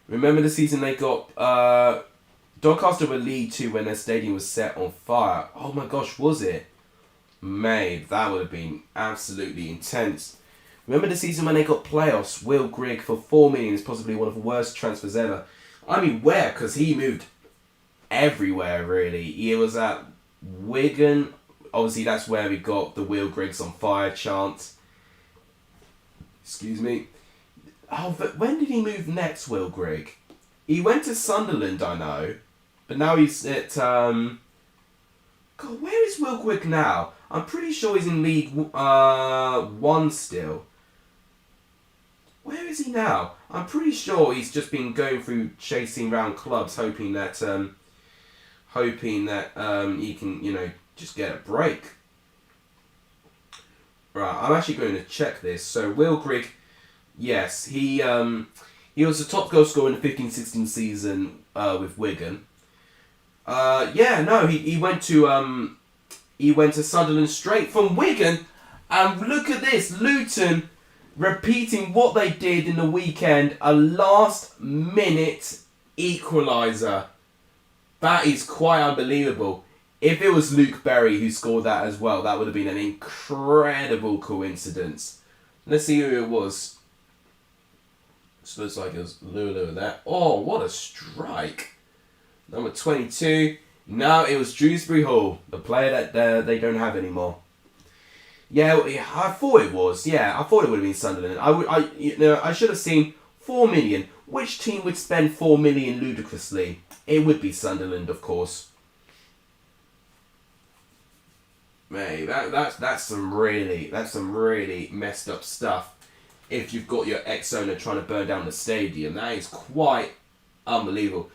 S1: Remember the season they got... Doncaster were League 2 when their stadium was set on fire. Oh my gosh, was it? Mate, that would have been absolutely intense. Remember the season when they got playoffs? Will Grigg for $4 million is possibly one of the worst transfers ever. I mean, where? Because he moved everywhere, really. He was at Wigan. Obviously, that's where we got the Will Grigg's on fire chant. Excuse me. Oh, but when did he move next, Will Grigg? He went to Sunderland, I know. But now he's at... God, where is Will Grigg now? I'm pretty sure he's in League 1 still. Where is he now? I'm pretty sure he's just been going through chasing around clubs, hoping that he can, just get a break. Right, I'm actually going to check this. So Will Grigg, yes, he was the top goal scorer in the 15-16 season with Wigan. He went to Sunderland straight from Wigan, and look at this, Luton repeating what they did in the weekend, a last-minute equaliser. That is quite unbelievable. If it was Luke Berry who scored that as well, that would have been an incredible coincidence. Let's see who it was. So looks like it was Lulu there. Oh, what a strike. Number 22. No, it was Dewsbury Hall, the player that they don't have anymore. Yeah, I thought it was. Yeah, I thought it would have been Sunderland. I should have seen 4 million. Which team would spend 4 million ludicrously? It would be Sunderland, of course. Mate, that's some really messed up stuff. If you've got your ex-owner trying to burn down the stadium, that is quite unbelievable.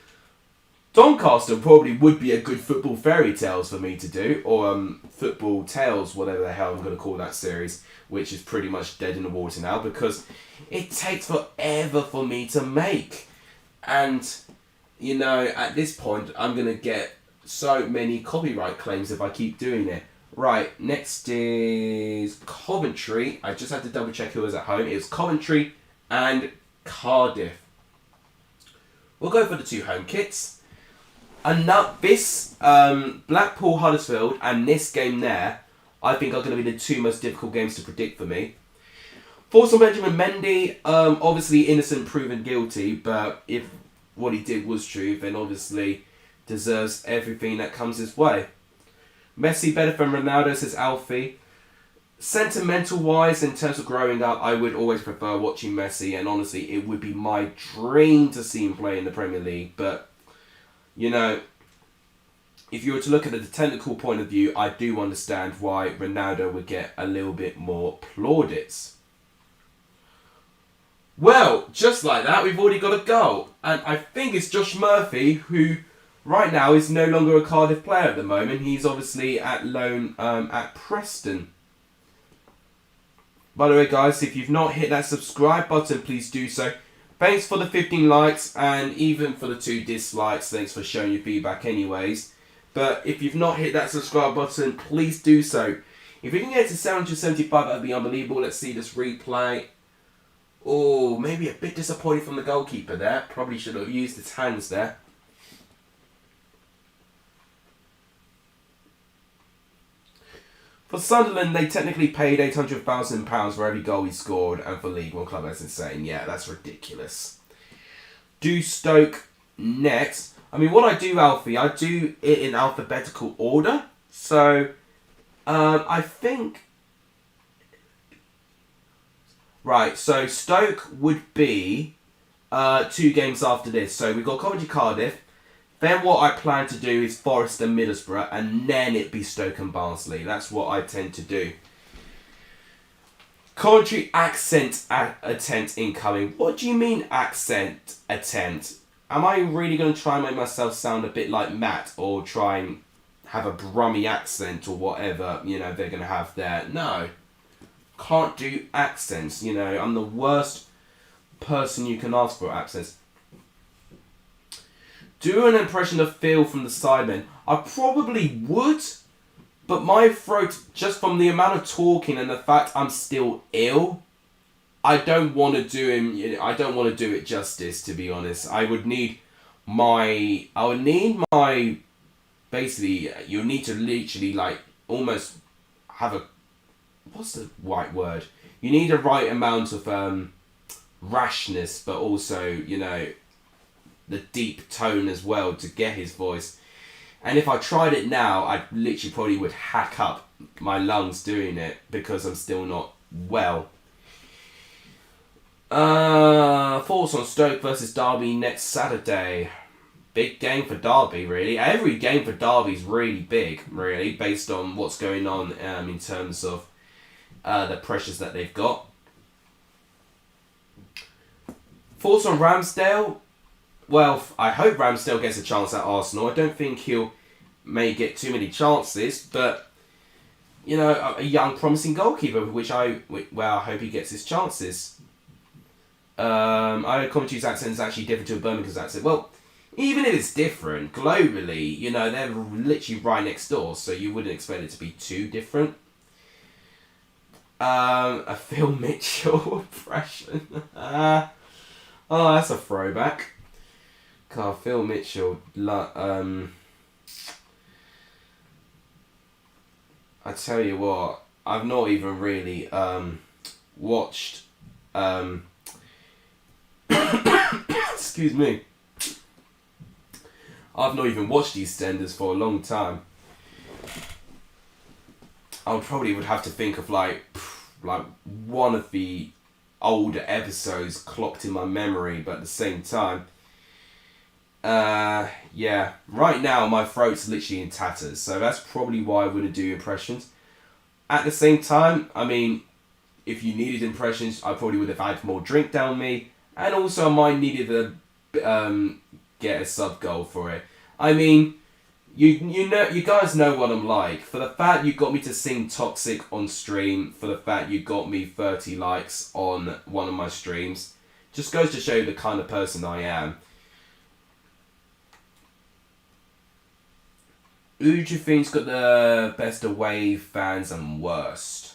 S1: Doncaster probably would be a good football fairy tales for me to do, or football tales, whatever the hell I'm going to call that series, which is pretty much dead in the water now because it takes forever for me to make. And, you know, at this point, I'm going to get so many copyright claims if I keep doing it. Right, next is Coventry. I just had to double check who was at home. It was Coventry and Cardiff. We'll go for the 2 home kits. And now this Blackpool Huddersfield and this game there, I think are going to be the 2 most difficult games to predict for me. Thoughts on Benjamin Mendy? Obviously innocent, proven guilty, but if what he did was true, then obviously deserves everything that comes his way. Messi better than Ronaldo, says Alfie. Sentimental wise, in terms of growing up, I would always prefer watching Messi, and honestly, it would be my dream to see him play in the Premier League. But, you know, if you were to look at it at the technical point of view, I do understand why Ronaldo would get a little bit more plaudits. Well, just like that, we've already got a goal. And I think it's Josh Murphy, who right now is no longer a Cardiff player at the moment. He's obviously at loan at Preston. By the way, guys, if you've not hit that subscribe button, please do so. Thanks for the 15 likes and even for the 2 dislikes. Thanks for showing your feedback anyways. But if you've not hit that subscribe button, please do so. If we can get to 775, that would be unbelievable. Let's see this replay. Oh, maybe a bit disappointed from the goalkeeper there. Probably should have used his hands there. For Sunderland, they technically paid £800,000 for every goal he scored, and for League One club, that's insane. Yeah, that's ridiculous. Do Stoke next. I mean, what I do, Alfie, I do it in alphabetical order. So, I think... Right, so Stoke would be 2 games after this. So we've got Coventry, Cardiff. Then what I plan to do is Forest and Middlesbrough, and then it be Stoke and Barnsley. That's what I tend to do. Coventry accent attempt incoming. What do you mean accent attempt? Am I really going to try and make myself sound a bit like Matt, or try and have a Brummy accent or whatever, you know, they're going to have there? No. Can't do accents, you know. I'm the worst person you can ask for accents. Do an impression of Phil from the Sidemen. I probably would, but my throat, just from the amount of talking and the fact I'm still ill, I don't want to do him. I don't want to do it justice, to be honest. I would need my. Basically, you need to literally like almost have a. What's the right word? You need a right amount of rashness, but also, you know, the deep tone as well to get his voice. And if I tried it now, I literally probably would hack up my lungs doing it because I'm still not well. Thoughts on Stoke versus Derby next Saturday? Big game for Derby, really. Every game for Derby is really big, really, based on what's going on in terms of the pressures that they've got. Thoughts on Ramsdale? Well, I hope Ramsdale gets a chance at Arsenal. I don't think may get too many chances, but, you know, a young promising goalkeeper, I hope he gets his chances. I know Coventry's accent is actually different to Birmingham's accent. Well, even if it's different, globally, you know, they're literally right next door, so you wouldn't expect it to be too different. A Phil Mitchell impression. Oh, that's a throwback. God, Phil Mitchell. I tell you what, I've not even really watched. Excuse me. I've not even watched EastEnders for a long time. I would have to think of like one of the older episodes clocked in my memory, but at the same time, yeah, right now my throat's literally in tatters, so that's probably why I wouldn't do impressions. At the same time, I mean, if you needed impressions, I probably would have had more drink down me, and also I might needed to get a sub goal for it. I mean, you guys know what I'm like. For the fact you got me to sing Toxic on stream, for the fact you got me 30 likes on one of my streams, just goes to show the kind of person I am. Who do you think's got the best away fans and worst?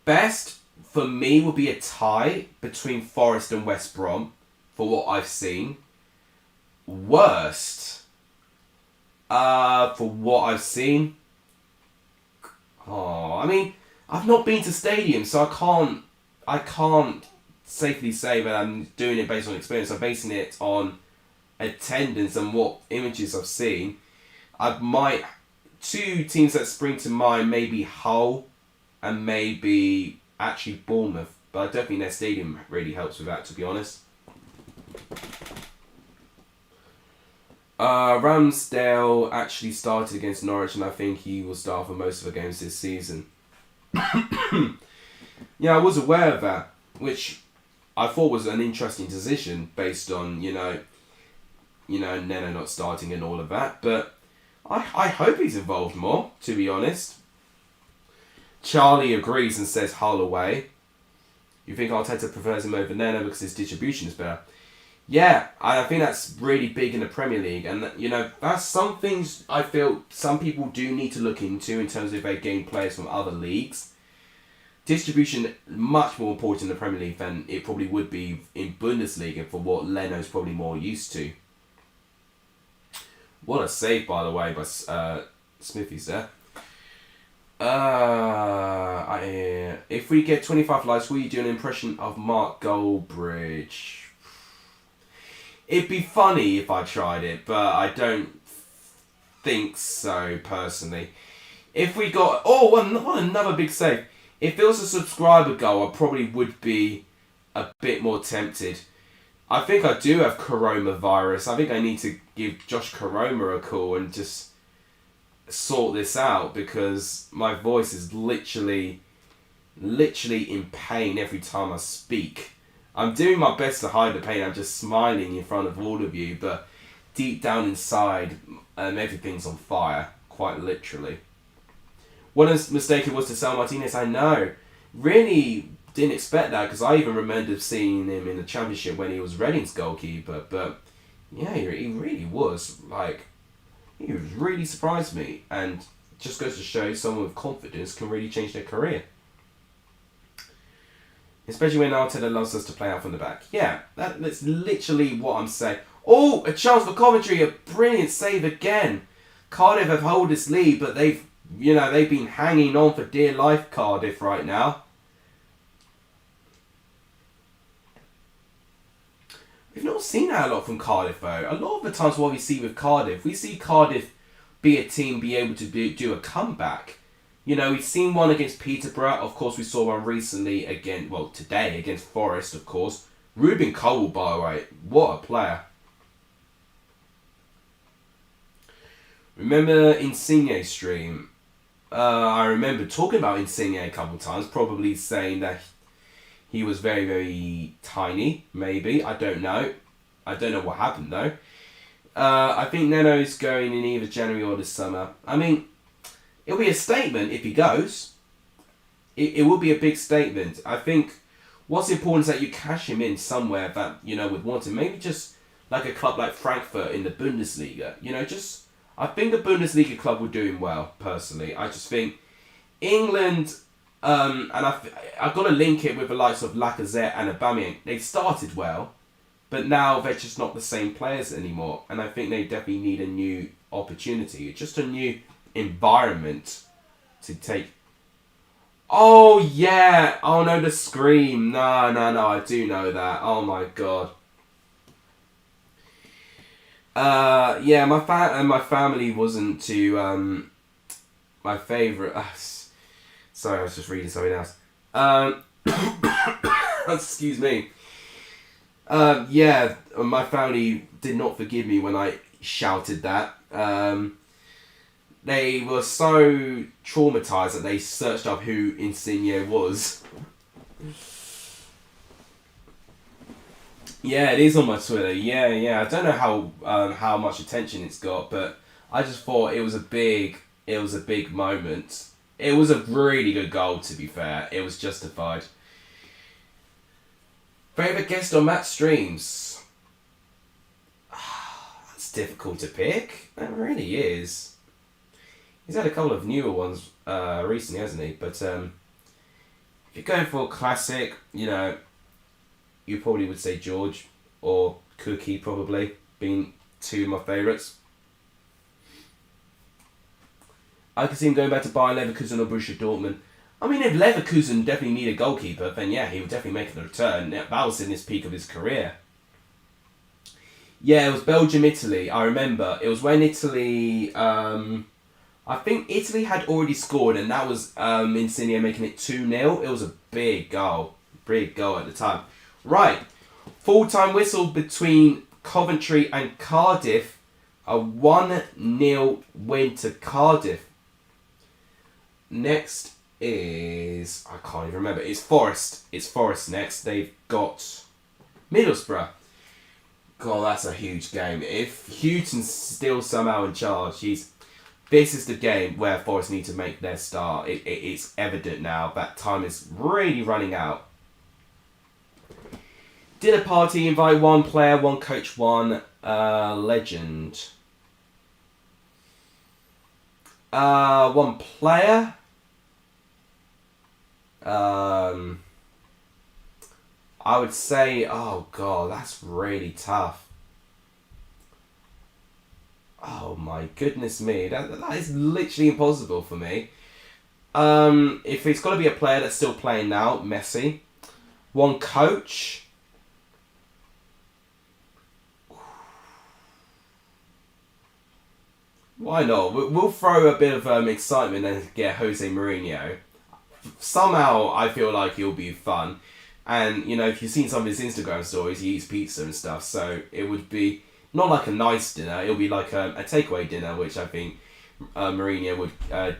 S1: Best for me would be a tie between Forest and West Brom, for what I've seen. Worst, for what I've seen. Oh, I mean, I've not been to stadiums, so I can't safely say that I'm doing it based on experience. I'm basing it on attendance and what images I've seen. Two teams that spring to mind, maybe Hull and maybe actually Bournemouth, but I don't think their stadium really helps with that, to be honest. Ramsdale actually started against Norwich, and I think he will start for most of the games this season. Yeah, I was aware of that, which I thought was an interesting decision based on, Neno not starting and all of that, but I hope he's involved more, to be honest. Charlie agrees and says Hull away. You think Arteta prefers him over Neno because his distribution is better? Yeah, I think that's really big in the Premier League, and that's some things I feel some people do need to look into in terms of if they gain players from other leagues. Distribution much more important in the Premier League than it probably would be in Bundesliga for what Leno's probably more used to. What a save, by the way, by Smithies there. If we get 25 likes, will you do an impression of Mark Goldbridge? It'd be funny if I tried it, but I don't think so, personally. If we got... Oh, another big save. If it was a subscriber goal, I probably would be a bit more tempted. I think I do have coronavirus. I think I need to give Josh Coroma a call and just sort this out, because my voice is literally in pain every time I speak. I'm doing my best to hide the pain. I'm just smiling in front of all of you, but deep down inside, everything's on fire, quite literally. What a mistake it was to sell Martinez, I know. Really didn't expect that, because I even remembered seeing him in the Championship when he was Reading's goalkeeper, but yeah, he really was. He really surprised me, and just goes to show someone with confidence can really change their career. Especially when Arteta loves us to play out from the back. Yeah, that's literally what I'm saying. Oh, a chance for commentary, a brilliant save again. Cardiff have held this lead, but they've been hanging on for dear life, Cardiff, right now. We've not seen that a lot from Cardiff, though. A lot of the times what we see with Cardiff, we see Cardiff be a team be able to do a comeback. We've seen one against Peterborough. Of course, we saw one recently today against Forest, of course. Ruben Cole, by the way, what a player. Remember Insigne's stream? I remember talking about Insigne a couple of times, probably saying that he was very, very tiny, maybe. I don't know. I don't know what happened, though. I think Neno's going in either January or this summer. I mean, it'll be a statement if he goes. It will be a big statement. I think what's important is that you cash him in somewhere that, would want him. Maybe just like a club like Frankfurt in the Bundesliga. I think a Bundesliga club would do him well, personally. I just think England, and I've got to link it with the likes of Lacazette and Aubameyang. They started well, but now they're just not the same players anymore. And I think they definitely need a new opportunity. Just a new environment to take. Oh yeah. Oh no, the scream. No, no, no. I do know that. Oh my god. Yeah. My family wasn't too my favorite. Sorry, I was just reading something else. Excuse me. Yeah, my family did not forgive me when I shouted that. They were so traumatized that they searched up who Insigne was. Yeah, it is on my Twitter. Yeah, yeah. I don't know how much attention it's got, but I just thought it was a big moment. It was a really good goal, to be fair. It was justified. Favorite guest on Matt streams? That's difficult to pick. That really is. He's had a couple of newer ones recently, hasn't he? But if you're going for a classic, you know, you probably would say George or Cookie, probably being two of my favourites. I could see him going back to Bayern Leverkusen or Borussia Dortmund. I mean, if Leverkusen definitely need a goalkeeper, then yeah, he would definitely make a return. That was in his peak of his career. Yeah, it was Belgium, Italy. I remember. It was when Italy... I think Italy had already scored, and that was Insigne making it 2-0. It was a big goal. Big goal at the time. Right. Full-time whistle between Coventry and Cardiff. A 1-0 win to Cardiff. Next is... I can't even remember. It's Forest. It's Forest next. They've got Middlesbrough. God, that's a huge game. If Houghton's still somehow in charge, this is the game where Forest need to make their start. It's evident now that time is really running out. Dinner party, invite one player, one coach, one legend. One player. I would say, oh god, that's really tough. Oh my goodness me, that is literally impossible for me. If it's got to be a player that's still playing now, Messi. One coach. Why not? We'll throw a bit of excitement and get Jose Mourinho. Somehow I feel like he'll be fun. And, you know, if you've seen some of his Instagram stories, he eats pizza and stuff. So it would be not like a nice dinner. It'll be like a takeaway dinner, which I think Mourinho would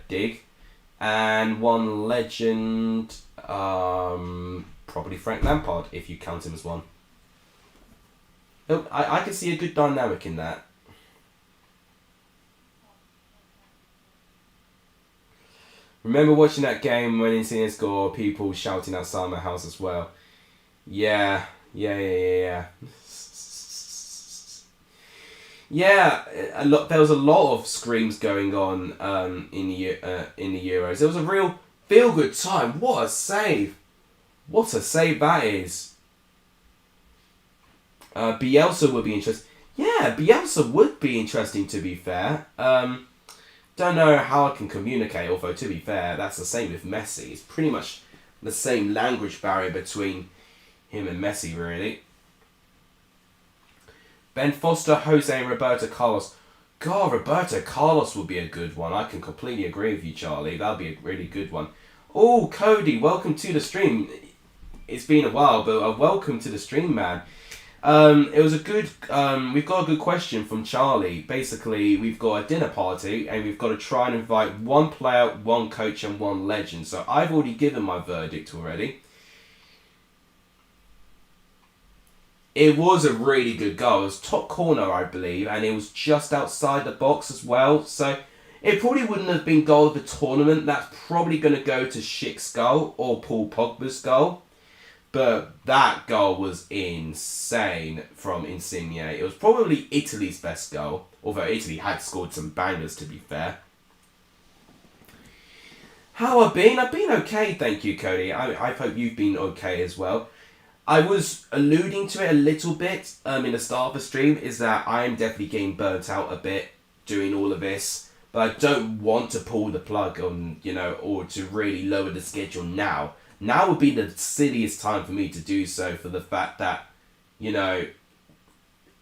S1: dig. And one legend, probably Frank Lampard, if you count him as one. I can see a good dynamic in that. Remember watching that game when Insigne scored, people shouting outside my house as well. Yeah. Yeah, there was a lot of screams going on in the Euros. It was a real feel-good time. What a save. What a save that is. Bielsa would be interesting. Yeah, Bielsa would be interesting, to be fair. Don't know how I can communicate, although to be fair, that's the same with Messi. It's pretty much the same language barrier between him and Messi, really. Ben Foster, Jose and Roberto Carlos. God, Roberto Carlos would be a good one. I can completely agree with you, Charlie. That would be a really good one. Oh, Cody, welcome to the stream. It's been a while, but welcome to the stream, man. It was a good, we've got a good question from Charlie. Basically, we've got a dinner party and we've got to try and invite one player, one coach and one legend. So I've already given my verdict already. It was a really good goal. It was top corner, I believe, and it was just outside the box as well. So it probably wouldn't have been goal of the tournament. That's probably going to go to Schick's goal or Paul Pogba's goal. But that goal was insane from Insigne. It was probably Italy's best goal, although Italy had scored some bangers, to be fair. How I've been? I've been okay, thank you, Cody. I hope you've been okay as well. I was alluding to it a little bit in the start of the stream, is that I am definitely getting burnt out a bit doing all of this. but I don't want to pull the plug on, or to really lower the schedule now. Now would be the silliest time for me to do so, for the fact that,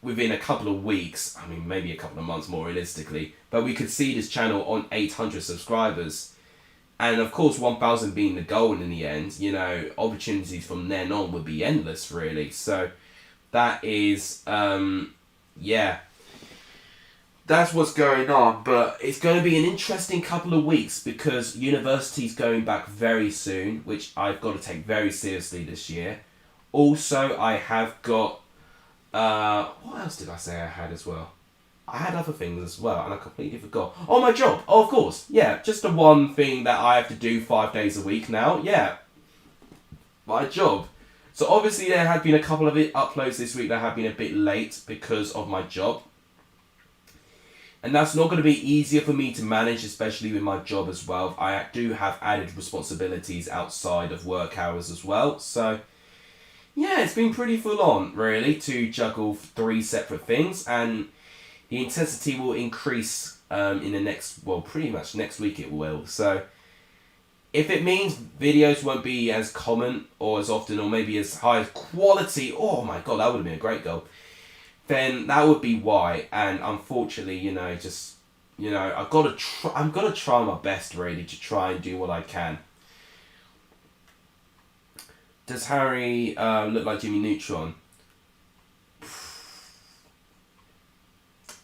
S1: within a couple of weeks, I mean, maybe a couple of months more realistically, but we could see this channel on 800 subscribers. And of course, 1,000 being the goal in the end, opportunities from then on would be endless, really. So that is, that's what's going on. But it's going to be an interesting couple of weeks, because university's going back very soon, which I've got to take very seriously this year. Also, I have got, what else did I say I had as well? I had other things as well, and I completely forgot. Oh, my job. Oh, of course. Yeah, just the one thing that I have to do 5 days a week now. Yeah, my job. So obviously there had been a couple of uploads this week that have been a bit late because of my job. And that's not going to be easier for me to manage, especially with my job as well. I do have added responsibilities outside of work hours as well. So, yeah, it's been pretty full on, really, to juggle 3 separate things. And the intensity will increase in the next, pretty much next week it will. So, if it means videos won't be as common or as often or maybe as high quality, oh my god, that would have been a great goal, then that would be why. And unfortunately, I've got to try. I'm gonna try my best, really, to try and do what I can. Does Harry look like Jimmy Neutron?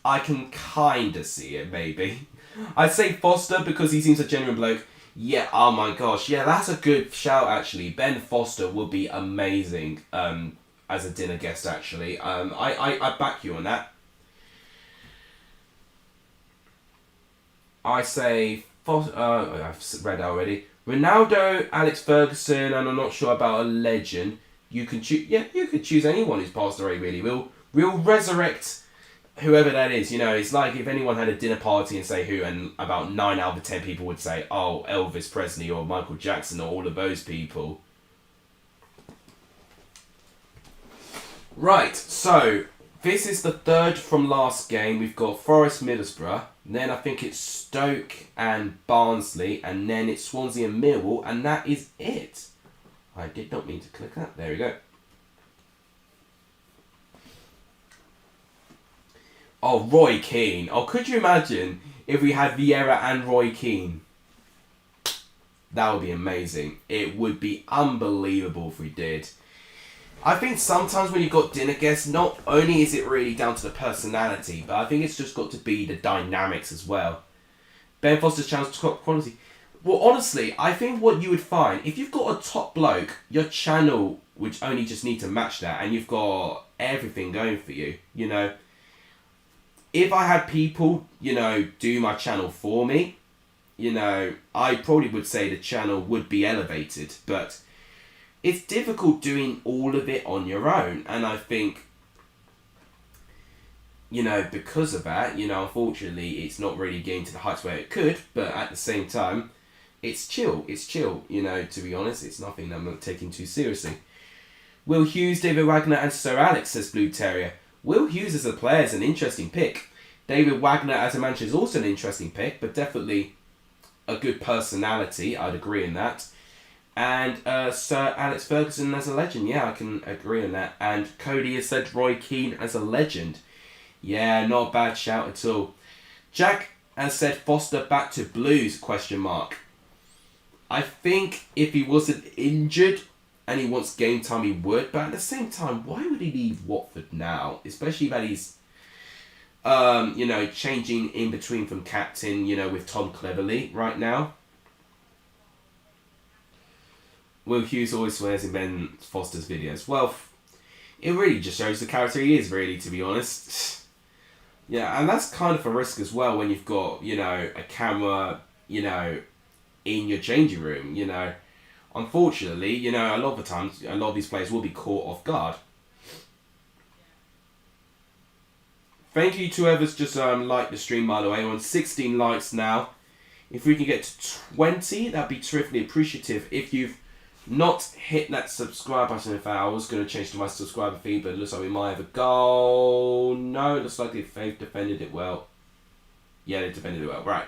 S1: I can kinda see it, maybe. I'd say Foster, because he seems a genuine bloke. Yeah, oh my gosh, yeah, that's a good shout, actually. Ben Foster would be amazing as a dinner guest, actually. I back you on that. I say, I've read already. Ronaldo, Alex Ferguson, and I'm not sure about a legend. You can choose. Yeah, you could choose anyone who's passed away. Really, we'll resurrect whoever that is. It's like if anyone had a dinner party and say who, and about 9 out of 10 people would say, oh, Elvis Presley or Michael Jackson or all of those people. Right, so this is the third from last game. We've got Forest Middlesbrough, then I think it's Stoke and Barnsley, and then it's Swansea and Millwall, and that is it. I did not mean to click that. There we go. Oh, Roy Keane. Oh, could you imagine if we had Vieira and Roy Keane? That would be amazing. It would be unbelievable if we did. I think sometimes when you've got dinner guests, not only is it really down to the personality, but I think it's just got to be the dynamics as well. Ben Foster's channel's top quality. Well, honestly, I think what you would find, if you've got a top bloke, your channel would only just need to match that, and you've got everything going for you, If I had people, do my channel for me, I probably would say the channel would be elevated, but it's difficult doing all of it on your own. And I think, because of that, unfortunately, it's not really getting to the heights where it could, but at the same time, it's chill, to be honest. It's nothing that I'm not taking too seriously. Will Hughes, David Wagner, and Sir Alex, says Blue Terrier. Will Hughes as a player is an interesting pick. David Wagner as a manager is also an interesting pick, but definitely a good personality. I'd agree in that. And Sir Alex Ferguson as a legend. Yeah, I can agree on that. And Cody has said Roy Keane as a legend. Yeah, not a bad shout at all. Jack has said Foster back to Blues, ? I think if he wasn't injured and he wants game time, he would. But at the same time, why would he leave Watford now? Especially that he's, changing in between from captain, with Tom Cleverley right now. Will Hughes always swears in Ben Foster's videos. Well, it really just shows the character he is, really, to be honest. Yeah, and that's kind of a risk as well when you've got, a camera, in your changing room, Unfortunately, a lot of the times, a lot of these players will be caught off guard. Thank you to whoever's just liked the stream, by the way. We're on 16 likes now. If we can get to 20, that'd be terrifically appreciative. If you've not hit that subscribe button, in fact, I was going to change to my subscriber feed, but it looks like we might have a goal. No, it looks like they've defended it well. Yeah, they defended it well. Right.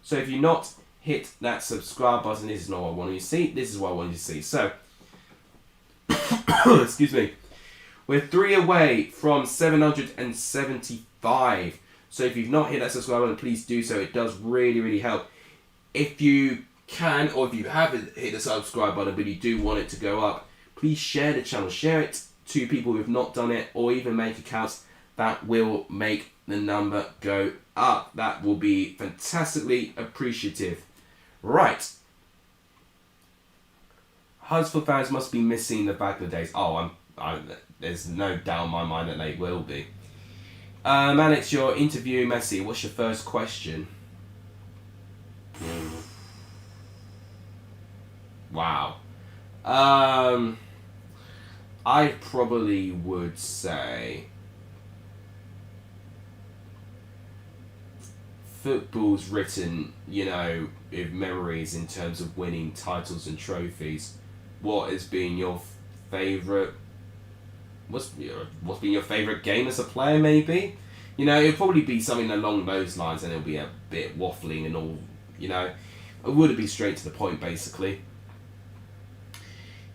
S1: So if you've not hit that subscribe button, this is not what I want you to see. This is what I want you to see. So, excuse me. We're 3 away from 775. So if you've not hit that subscribe button, please do so. It does really, really help. If you can, or if you haven't hit the subscribe button, but you do want it to go up, please share the channel. Share it to people who have not done it, or even make accounts. That will make the number go up. That will be fantastically appreciative. Right. Huddersfield fans must be missing the back of the days. Oh, there's no doubt in my mind that they will be. Man, it's your interview, Messi. What's your first question? Wow. I probably would say football's written, with memories in terms of winning titles and trophies. What has been your favourite? What's been your favourite game as a player? Maybe, it'll probably be something along those lines, and it'll be a bit waffling and all. It would be straight to the point, basically.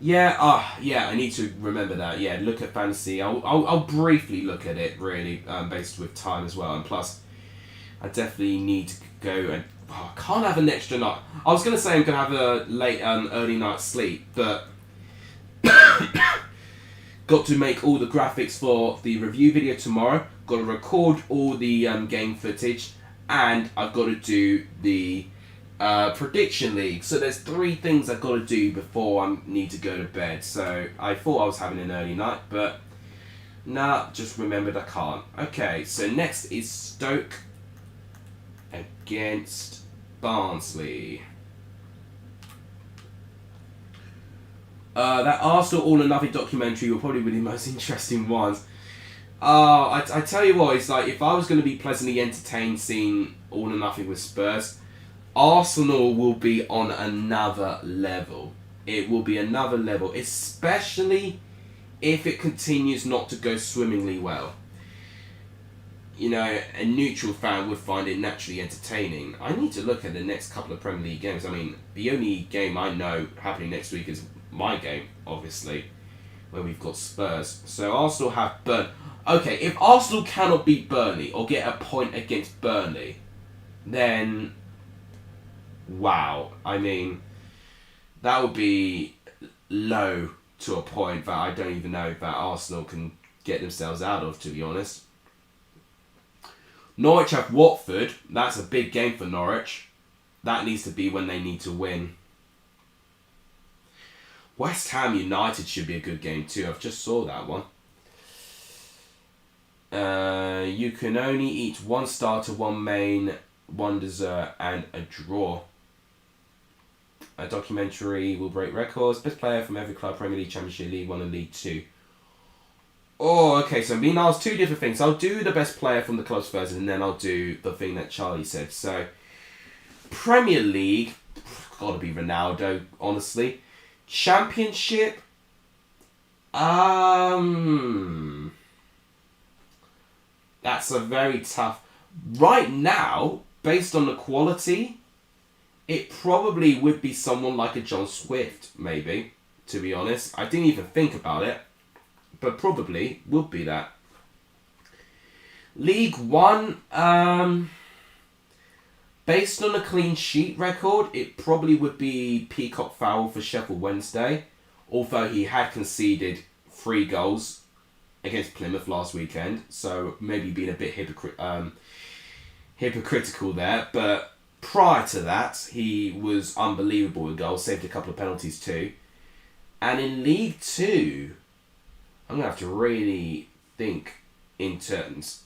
S1: Yeah, I need to remember that. Yeah, look at fantasy. I'll briefly look at it, really, based with time as well, and plus, I definitely need to go and I can't have an extra night. I was gonna say I'm gonna have a late, early night sleep, but got to make all the graphics for the review video tomorrow. Got to record all the game footage, and I've got to do the prediction league. So there's 3 things I've got to do before I need to go to bed. So I thought I was having an early night, but nah, just remembered I can't. Okay, so next is Stoke against Barnsley. That Arsenal All or Nothing documentary will probably be the most interesting ones. I tell you what, it's like if I was going to be pleasantly entertained seeing All or Nothing with Spurs, Arsenal will be on another level. It will be another level, especially if it continues not to go swimmingly well. A neutral fan would find it naturally entertaining. I need to look at the next couple of Premier League games. I mean, the only game I know happening next week is my game, obviously, where we've got Spurs. So Arsenal have Okay, if Arsenal cannot beat Burnley or get a point against Burnley, then wow. I mean, that would be low to a point that I don't even know that Arsenal can get themselves out of, to be honest. Norwich have Watford. That's a big game for Norwich. That needs to be when they need to win. West Ham United should be a good game too. I've just saw that one. You can only eat 1 starter, 1 main, 1 dessert, and a draw. A documentary will break records. Best player from every club, Premier League, Championship, League 1 and League 2. Oh, okay, so I'm being asked 2 different things. I'll do the best player from the clubs first, and then I'll do the thing that Charlie said. So, Premier League, gotta be Ronaldo, honestly. Championship, that's a very tough. Right now, based on the quality, it probably would be someone like a John Swift, maybe, to be honest. I didn't even think about it, but probably would be that. League 1, based on a clean sheet record, it probably would be Peacock Farrell for Sheffield Wednesday, although he had conceded 3 goals against Plymouth last weekend, so maybe being a bit hypocritical there, but prior to that, he was unbelievable with goals, saved a couple of penalties too. And in League 2, I'm going to have to really think in terms.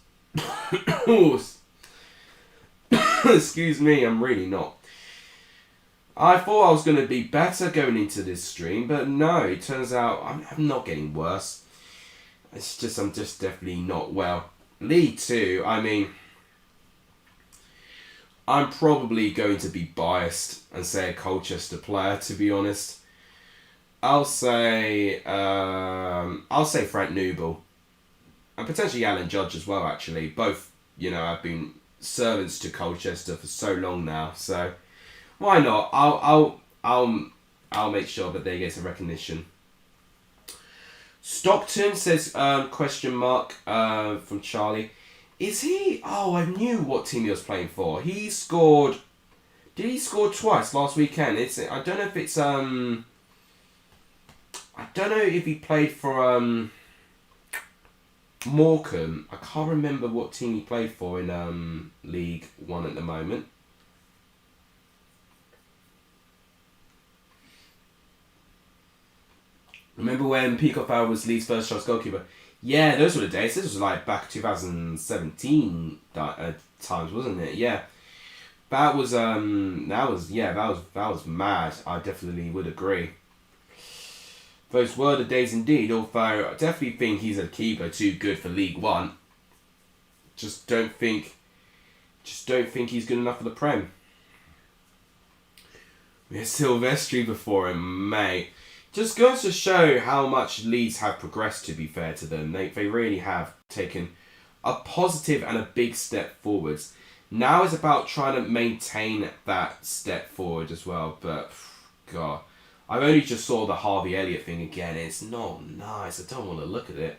S1: Excuse me, I'm really not. I thought I was going to be better going into this stream, but no, it turns out I'm not getting worse. It's just, I'm just definitely not well. League 2, I mean, I'm probably going to be biased and say a Colchester player, to be honest. I'll say Frank Nouble. And potentially Alan Judge as well, actually. Both, have been servants to Colchester for so long now. So why not? I'll make sure that they get some recognition. Stockton says question mark from Charlie. Is he? Oh, I knew what team he was playing for. He scored. Did he score twice last weekend? I don't know if it's I don't know if he played for Morecambe. I can't remember what team he played for in League One at the moment. Remember when Peacock Farrell was Leeds' first choice goalkeeper? Yeah, those were the days. This was like back 2017 times, wasn't it? Yeah. That was mad. I definitely would agree. Those were the days indeed, although I definitely think he's a keeper too good for League One. Just don't think he's good enough for the Prem. We had Silvestri before him, mate. Just goes to show how much Leeds have progressed, to be fair to them. They really have taken a positive and a big step forwards. Now it's about trying to maintain that step forward as well. But, God, I've only just saw the Harvey Elliott thing again. It's not nice. I don't want to look at it.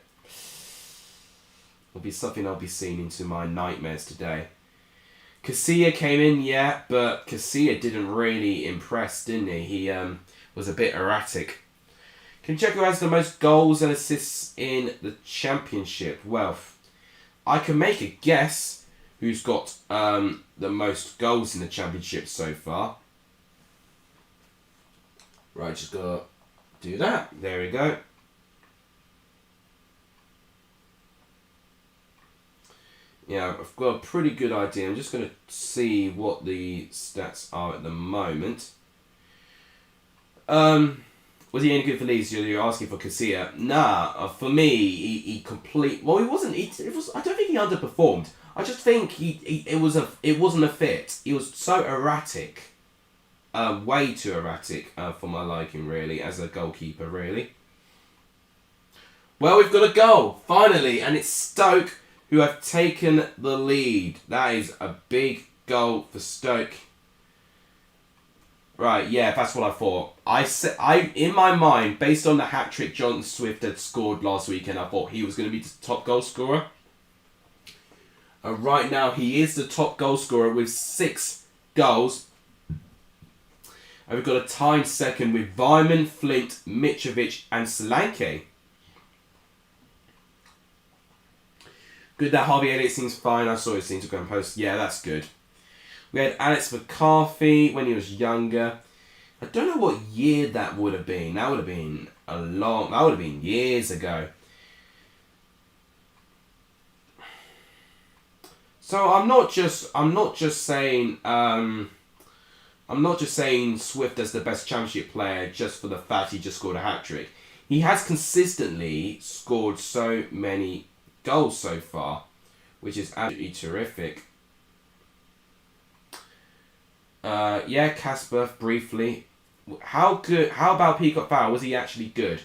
S1: It'll be something I'll be seeing into my nightmares today. Casilla came in, yeah, but Casilla didn't really impress, didn't he? He was a bit erratic. Can check who has the most goals and assists in the championship. Well, I can make a guess who's got the most goals in the championship so far. Right, just gotta do that. There we go. Yeah, I've got a pretty good idea. I'm just gonna see what the stats are at the moment. Was he any good for Leeds? You're asking for Casilla. Nah, for me, he well, he wasn't. I don't think he underperformed. I just think it wasn't a fit. He was so erratic, way too erratic for my liking, really, as a goalkeeper, really. Well, we've got a goal finally, and it's Stoke who have taken the lead. That is a big goal for Stoke. Right, yeah, that's what I thought. In my mind, based on the hat-trick John Swift had scored last weekend, I thought he was going to be the top goal scorer. And right now, he is the top goal scorer with 6 goals. And we've got a timed second with Vyman, Flint, Mitrovic and Solanke. Good that Harvey Elliott seems fine. I saw his Instagram post. Yeah, that's good. We had Alex McCarthy when he was younger. I don't know what year that would have been. That would have been that would have been years ago. So I'm not just saying Swift as the best championship player just for the fact he just scored a hat-trick. He has consistently scored so many goals so far, which is absolutely terrific. Yeah, Casper, briefly. How about Peacock Farrell? Was he actually good?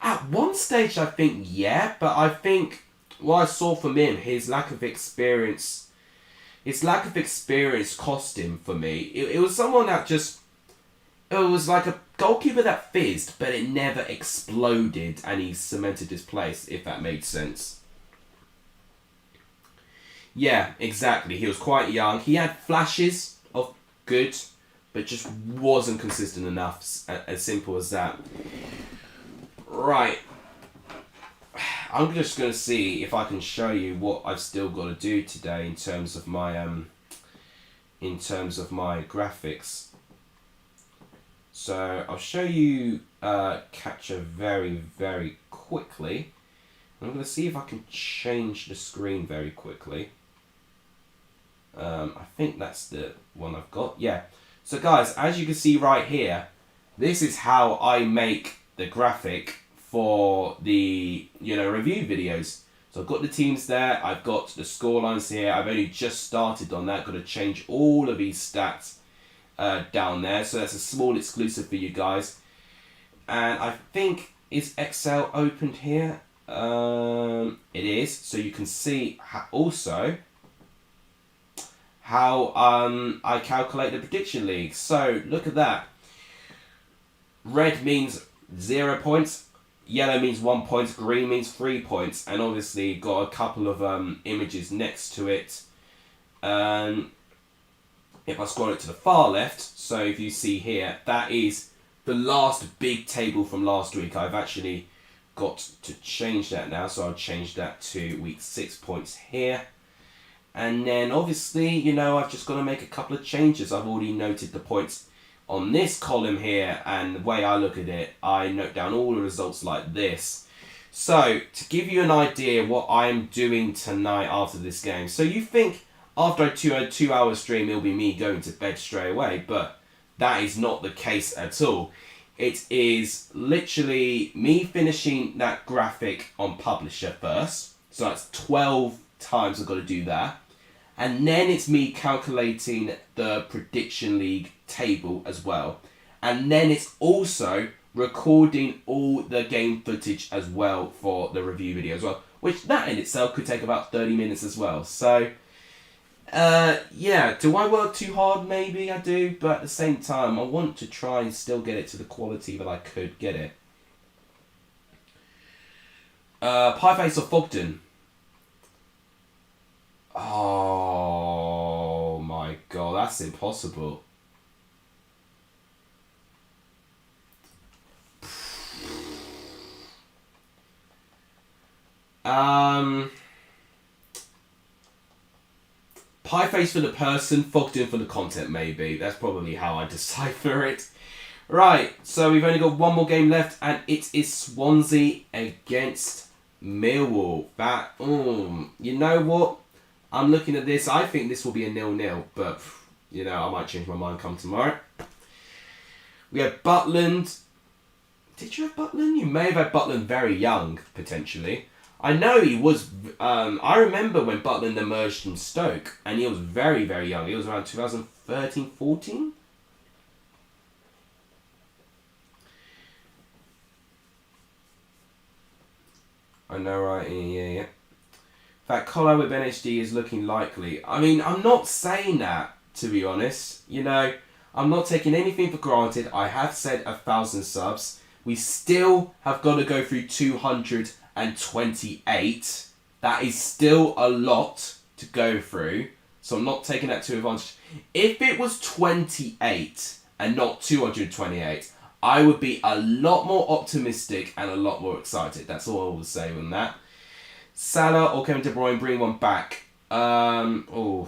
S1: At one stage, I think, yeah, but I think what I saw from him, his lack of experience cost him for me. It was someone that just, it was like a goalkeeper that fizzed, but it never exploded and he cemented his place, if that made sense. Yeah, exactly. He was quite young. He had flashes of good, but just wasn't consistent enough. As simple as that. Right. I'm just going to see if I can show you what I've still got to do today in terms of my graphics. So I'll show you Capture very, very quickly. I'm going to see if I can change the screen very quickly. I think that's the one I've got. Yeah. So guys, as you can see right here, this is how I make the graphic for the review videos. So I've got the teams there, I've got the score lines here. I've only just started on that. Got to change all of these stats down there. So that's a small exclusive for you guys. And I think, is Excel opened here? It is. So you can see also how I calculate the prediction league. So look at that. Red means 0 points, yellow means 1 point, green means 3 points, and obviously got a couple of images next to it. If I scroll it to the far left, so if you see here, that is the last big table from last week. I've actually got to change that now, so I'll change that to week 6 points here. And then obviously, you know, I've just got to make a couple of changes. I've already noted the points on this column here, and the way I look at it, I note down all the results like this. So, to give you an idea what I'm doing tonight after this game. So you think after a 2-hour stream, it'll be me going to bed straight away, but that is not the case at all. It is literally me finishing that graphic on Publisher first. So that's 12 times I've got to do that. And then it's me calculating the Prediction League table as well. And then it's also recording all the game footage as well for the review video as well. Which that in itself could take about 30 minutes as well. So, yeah, do I work too hard? Maybe I do. But at the same time, I want to try and still get it to the quality that I could get it. Pieface of Fogden. Oh my god, that's impossible. Pieface for the person, Fogden for the content maybe. That's probably how I decipher it. Right, so we've only got one more game left, and it is Swansea against Millwall. That, you know what? I'm looking at this. I think this will be a 0-0, but, you know, I might change my mind come tomorrow. We have Butland. Did you have Butland? You may have had Butland very young, potentially. I know he was... I remember when Butland emerged from Stoke, and he was very, very young. He was around 2013, 14? I know, right? Yeah. In fact, COLLAB with BENHD is looking likely. I mean, I'm not saying that, to be honest. You know, I'm not taking anything for granted. I have said 1,000 subs. We still have got to go through 228. That is still a lot to go through. So I'm not taking that to advantage. If it was 28 and not 228, I would be a lot more optimistic and a lot more excited. That's all I will say on that. Salah or Kevin De Bruyne, bring one back. To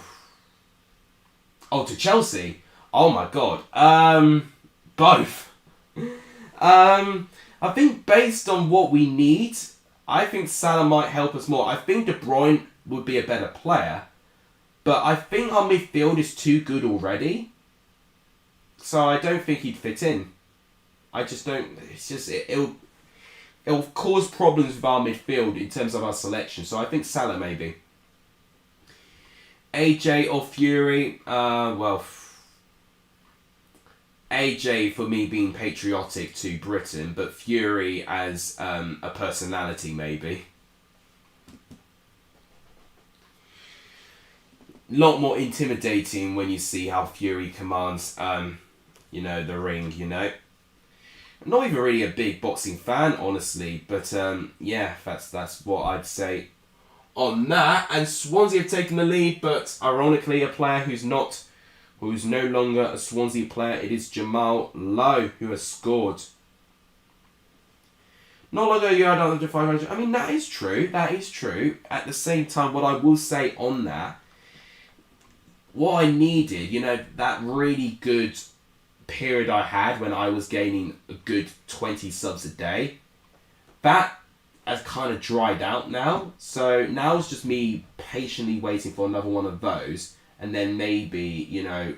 S1: Chelsea. Oh my god. Both. I think based on what we need, I think Salah might help us more. I think De Bruyne would be a better player, but I think our midfield is too good already. So I don't think he'd fit in. I just don't. It's just it'll cause problems with our midfield in terms of our selection. So I think Salah maybe. AJ or Fury? AJ for me being patriotic to Britain, but Fury as a personality maybe. Lot more intimidating when you see how Fury commands, the ring, you know. I'm not even really a big boxing fan, honestly, but yeah, that's what I'd say on that. And Swansea have taken the lead, but ironically, a player who's no longer a Swansea player, it is Jamal Lowe who has scored. Not long ago, you had under 500. I mean, that is true. That is true. At the same time, what I will say on that, what I needed, that really good period I had when I was gaining a good 20 subs a day, that has kind of dried out now. So now it's just me patiently waiting for another one of those, and then maybe, a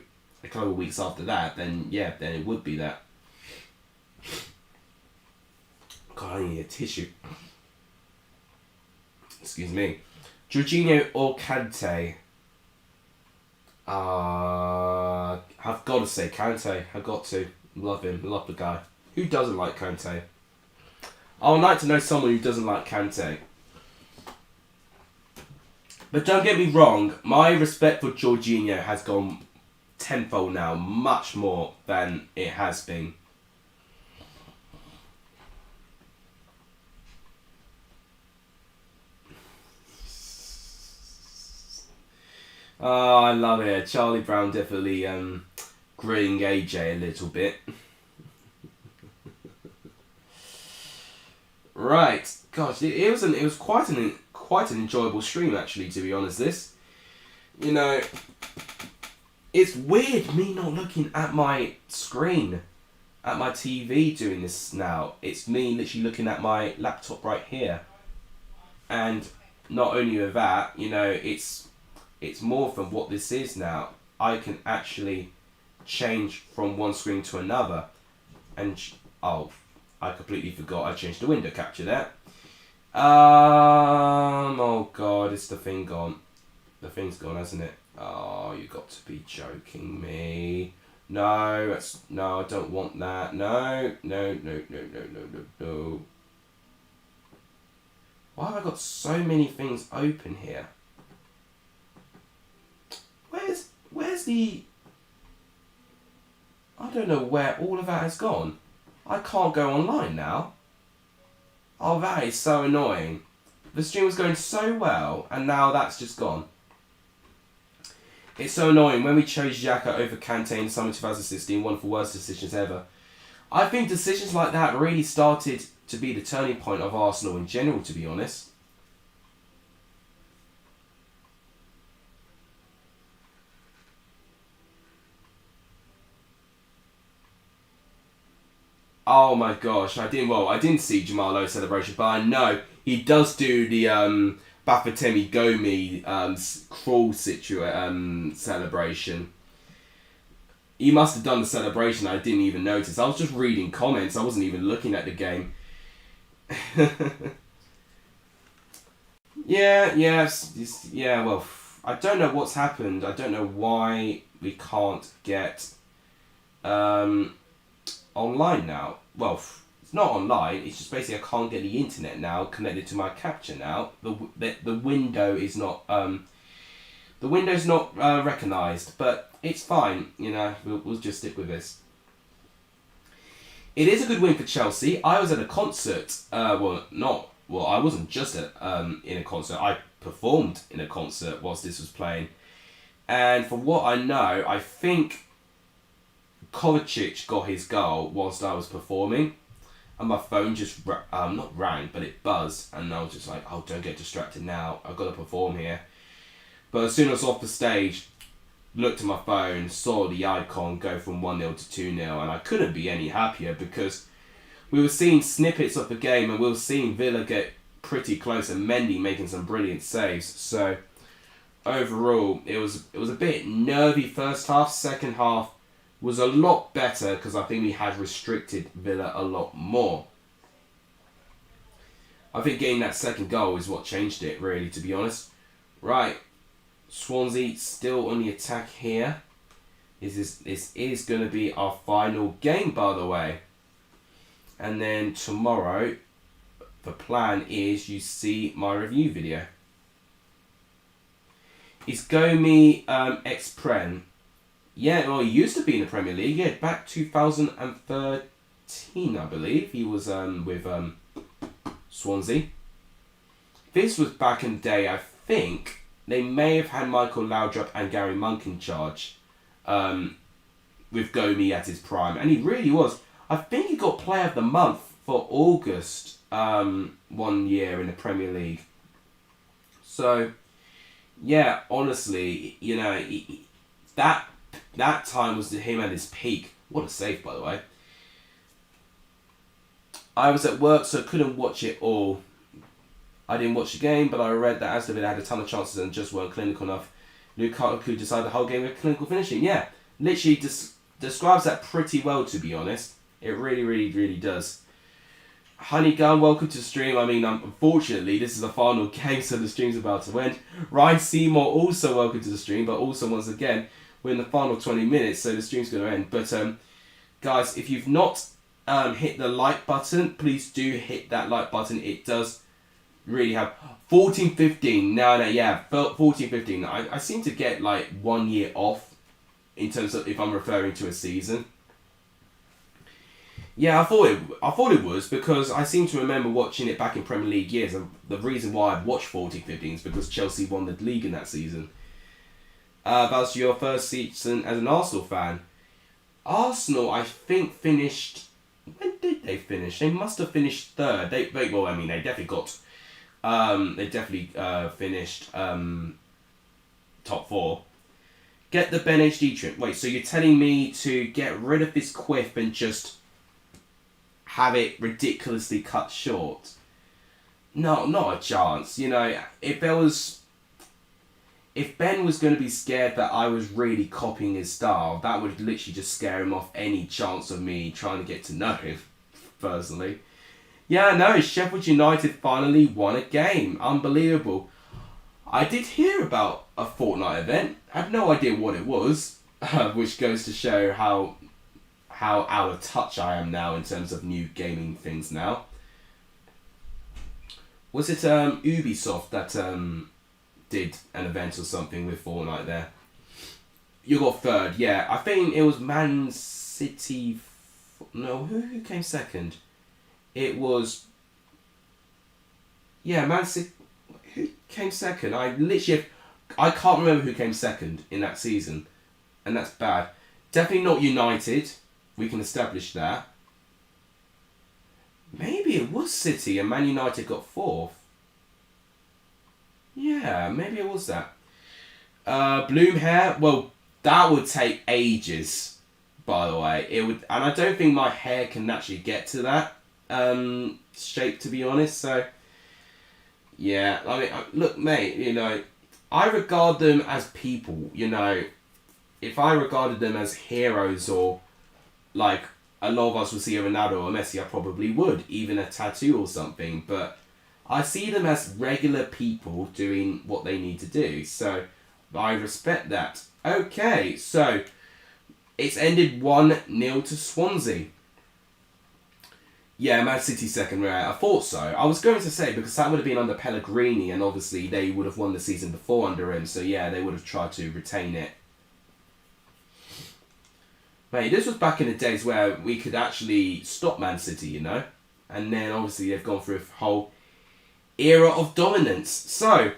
S1: couple of weeks after that, then it would be that. God, I need a tissue. Excuse me. Jorginho or Kante? I've got to say Kante. I've got to. Love him. Love the guy. Who doesn't like Kante? I would like to know someone who doesn't like Kante. But don't get me wrong, my respect for Jorginho has gone tenfold now, much more than it has been. Oh, I love it. Charlie Brown definitely grilling AJ a little bit. Right, gosh, it was quite an enjoyable stream actually, to be honest. This, you know, it's weird me not looking at my screen, at my TV doing this now. It's me literally looking at my laptop right here, and not only with that, you know, it's more from what this is now. I can actually change from one screen to another, and I completely forgot I changed the window capture there. Oh god, is the thing gone? The thing's gone, hasn't it? Oh, you got to be joking me. No, no, I don't want that. No. Why have I got so many things open here? Where's the... I don't know where all of that has gone. I can't go online now. Oh, that is so annoying. The stream was going so well, and now that's just gone. It's so annoying. When we chose Xhaka over Kante in summer 2016, one of the worst decisions ever. I think decisions like that really started to be the turning point of Arsenal in general, to be honest. Oh my gosh, I didn't see Jamal Lowe's celebration, but I know he does do the Bafetemi Gomi crawl celebration. He must have done the celebration, I didn't even notice. I was just reading comments, I wasn't even looking at the game. Yeah, well, I don't know what's happened. I don't know why we can't get online now. Well, it's not online, it's just basically I can't get the internet now connected to my capture now. The window is not recognised, but it's fine, you know, we'll just stick with this. It is a good win for Chelsea. I was at a concert, I wasn't just in a concert, I performed in a concert whilst this was playing. And from what I know, I think Kovacic got his goal whilst I was performing, and my phone just not rang, but it buzzed, and I was just like, oh, don't get distracted now, I've got to perform here. But as soon as I was off the stage, looked at my phone, saw the icon go from 1-0 to 2-0, and I couldn't be any happier, because we were seeing snippets of the game and we were seeing Villa get pretty close and Mendy making some brilliant saves. So overall, it was a bit nervy first half. Second half was a lot better because I think we had restricted Villa a lot more. I think getting that second goal is what changed it, really, to be honest. Right, Swansea still on the attack here. This is going to be our final game, by the way. And then tomorrow, the plan is you see my review video. Is Gomi ex-Prem? Yeah, well, he used to be in the Premier League. Yeah, back 2013, I believe. He was with Swansea. This was back in the day. I think they may have had Michael Laudrup and Gary Monk in charge with Gomi at his prime. And he really was. I think he got Player of the Month for August 1 year in the Premier League. So, yeah, honestly, you know, that time was him at his peak. What a save, by the way. I was at work, so I couldn't watch it all. I didn't watch the game, but I read that Aston Villa had a ton of chances and just weren't clinical enough. Lukaku decided the whole game with clinical finishing. Yeah, literally describes that pretty well, to be honest. It really, really, really does. Honeygun, welcome to the stream. I mean, unfortunately, this is the final game, so the stream's about to end. Ryan Seymour, also welcome to the stream, but also, once again, we're in the final 20 minutes, so the stream's going to end. But, guys, if you've not hit the like button, please do hit that like button. It does really have 14-15. No, yeah, 14-15. I seem to get like 1 year off in terms of if I'm referring to a season. Yeah, I thought it was because I seem to remember watching it back in Premier League years, and the reason why I'd watched 14-15 is because Chelsea won the league in that season. That was your first season as an Arsenal fan. Arsenal, I think, finished. When did they finish? They must have finished third. They definitely got. They definitely finished top 4. Get the BENHD trim. Wait, so you're telling me to get rid of this quiff and just have it ridiculously cut short? No, not a chance. You know, if Ben was going to be scared that I was really copying his style, that would literally just scare him off any chance of me trying to get to know him, personally. Yeah, no, Sheffield United finally won a game. Unbelievable. I did hear about a Fortnite event. I had no idea what it was, which goes to show how out of touch I am now in terms of new gaming things now. Was it Ubisoft that did an event or something with Fortnite there? You got third, yeah. I think it was Man City. No, who came second? It was. Yeah, Man City. Who came second? I can't remember who came second in that season, and that's bad. Definitely not United. We can establish that. Maybe it was City and Man United got 4th. Yeah, maybe it was that. Bloom hair. Well, that would take ages. By the way, it would, and I don't think my hair can naturally get to that shape, to be honest. So, yeah, I mean, look, mate. You know, I regard them as people. You know, if I regarded them as heroes or like a lot of us would see a Ronaldo or Messi, I probably would, even a tattoo or something. But I see them as regular people doing what they need to do. So I respect that. Okay, so it's ended 1-0 to Swansea. Yeah, Man City second, right? I thought so. I was going to say, because that would have been under Pellegrini, and obviously they would have won the season before under him. So yeah, they would have tried to retain it. Mate, this was back in the days where we could actually stop Man City, you know? And then obviously they've gone through a whole era of dominance. So,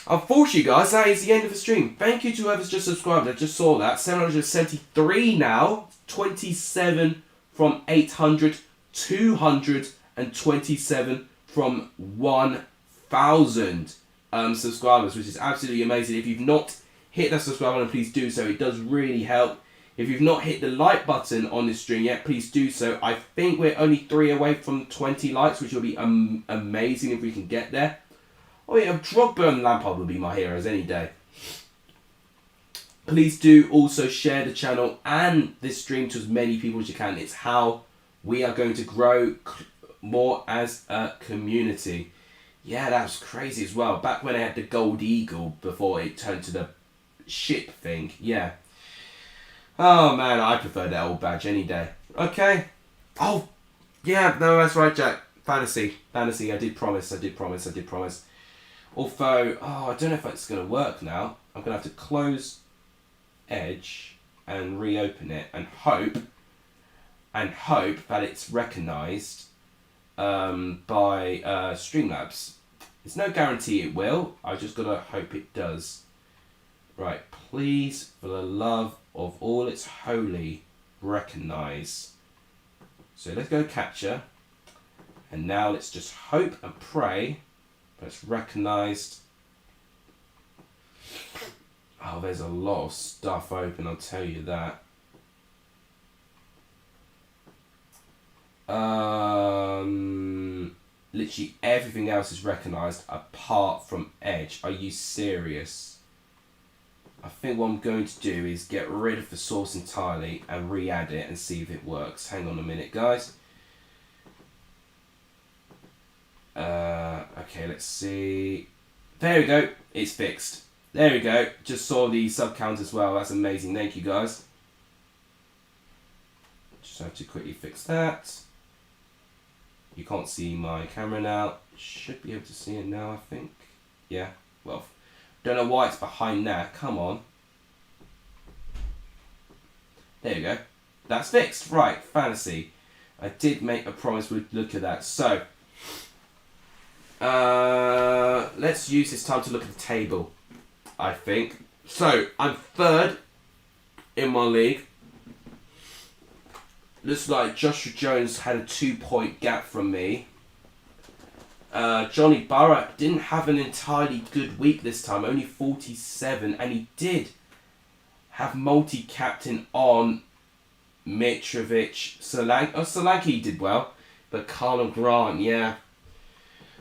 S1: unfortunately guys, that is the end of the stream. Thank you to whoever's just subscribed. I just saw that. 773 now. 27 from 800. 227 from 1,000 subscribers, which is absolutely amazing. If you've not hit that subscribe button, please do so. It does really help. If you've not hit the like button on this stream yet, please do so. I think we're only 3 away from 20 likes, which will be amazing if we can get there. Oh yeah, Drogba and Lampard will be my heroes any day. Please do also share the channel and this stream to as many people as you can. It's how we are going to grow more as a community. Yeah, that was crazy as well. Back when I had the gold eagle before it turned to the ship thing. Yeah. Oh man, I prefer that old badge any day. Okay. Oh, yeah, no, that's right, Jack. Fantasy. I did promise. Although, I don't know if it's going to work now. I'm going to have to close Edge and reopen it and hope that it's recognised by Streamlabs. There's no guarantee it will. I just got to hope it does. Right, please, for the love of all it's holy, recognise. So let's go capture. And now let's just hope and pray that it's recognised. Oh, there's a lot of stuff open, I'll tell you that. Literally everything else is recognised apart from Edge. Are you serious? I think what I'm going to do is get rid of the source entirely and re-add it and see if it works. Hang on a minute, guys. Okay, let's see. There we go. It's fixed. There we go. Just saw the sub count as well. That's amazing. Thank you, guys. Just have to quickly fix that. You can't see my camera now. Should be able to see it now, I think. Yeah, well, don't know why it's behind there. Come on. There you go. That's fixed. Right, fantasy. I did make a promise we'd look at that. So, let's use this time to look at the table, I think. So, I'm third in my league. Looks like Joshua Jones had a 2-point gap from me. Johnny Burrow didn't have an entirely good week this time, only 47, and he did have multi-captain on Mitrovic. Solanke did well, but Carlon Grant, yeah.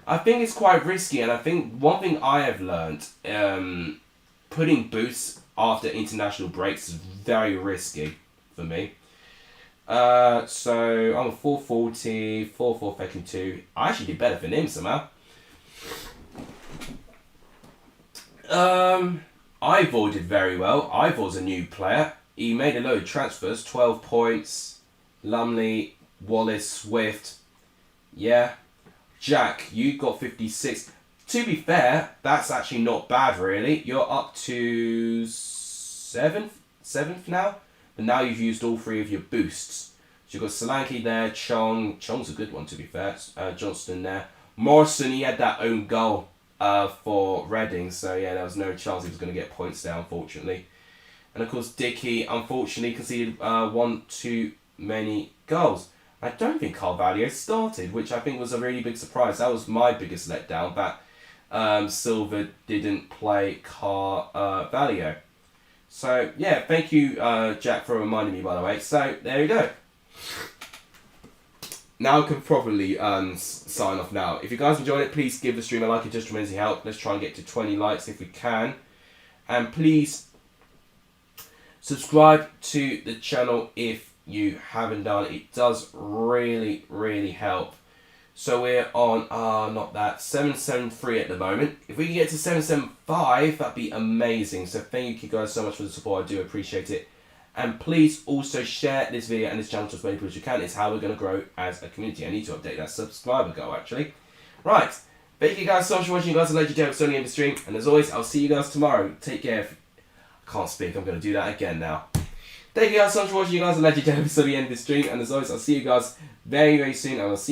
S1: I think it's quite risky, and I think one thing I have learned, putting boosts after international breaks is very risky for me. So I'm a 440, 4-4 fecking 2. I actually did better than him somehow. Ivor did very well. Ivor's a new player. He made a load of transfers, 12 points. Lumley, Wallace, Swift. Yeah. Jack, you got 56. To be fair, that's actually not bad really. You're up to 7th now. But now you've used all 3 of your boosts. So you've got Solanke there, Chong's a good one to be fair. Johnston there. Morrison, he had that own goal for Reading. So yeah, there was no chance he was going to get points there, unfortunately. And of course, Dickey, unfortunately, conceded 1 too many goals. I don't think Carvalho started, which I think was a really big surprise. That was my biggest letdown, that Silva didn't play Carvalho. So, yeah, thank you, Jack, for reminding me, by the way. So, there you go. Now I can probably sign off now. If you guys enjoyed it, please give the stream a like. It just tremendously help. Let's try and get to 20 likes if we can. And please subscribe to the channel if you haven't done it. It does really, really help. So we're on, not that, 773 at the moment. If we can get to 775, that'd be amazing. So thank you guys so much for the support. I do appreciate it. And please also share this video and this channel to as many people as you can. It's how we're going to grow as a community. I need to update that subscriber goal, actually. Right. Thank you guys so much for watching. You guys are legendary. It's only in the stream. And as always, I'll see you guys tomorrow. Take care. I can't speak. I'm going to do that again now. Thank you guys so much for watching. You guys are legendary. It's only in the stream. And as always, I'll see you guys very, very soon. And I'll see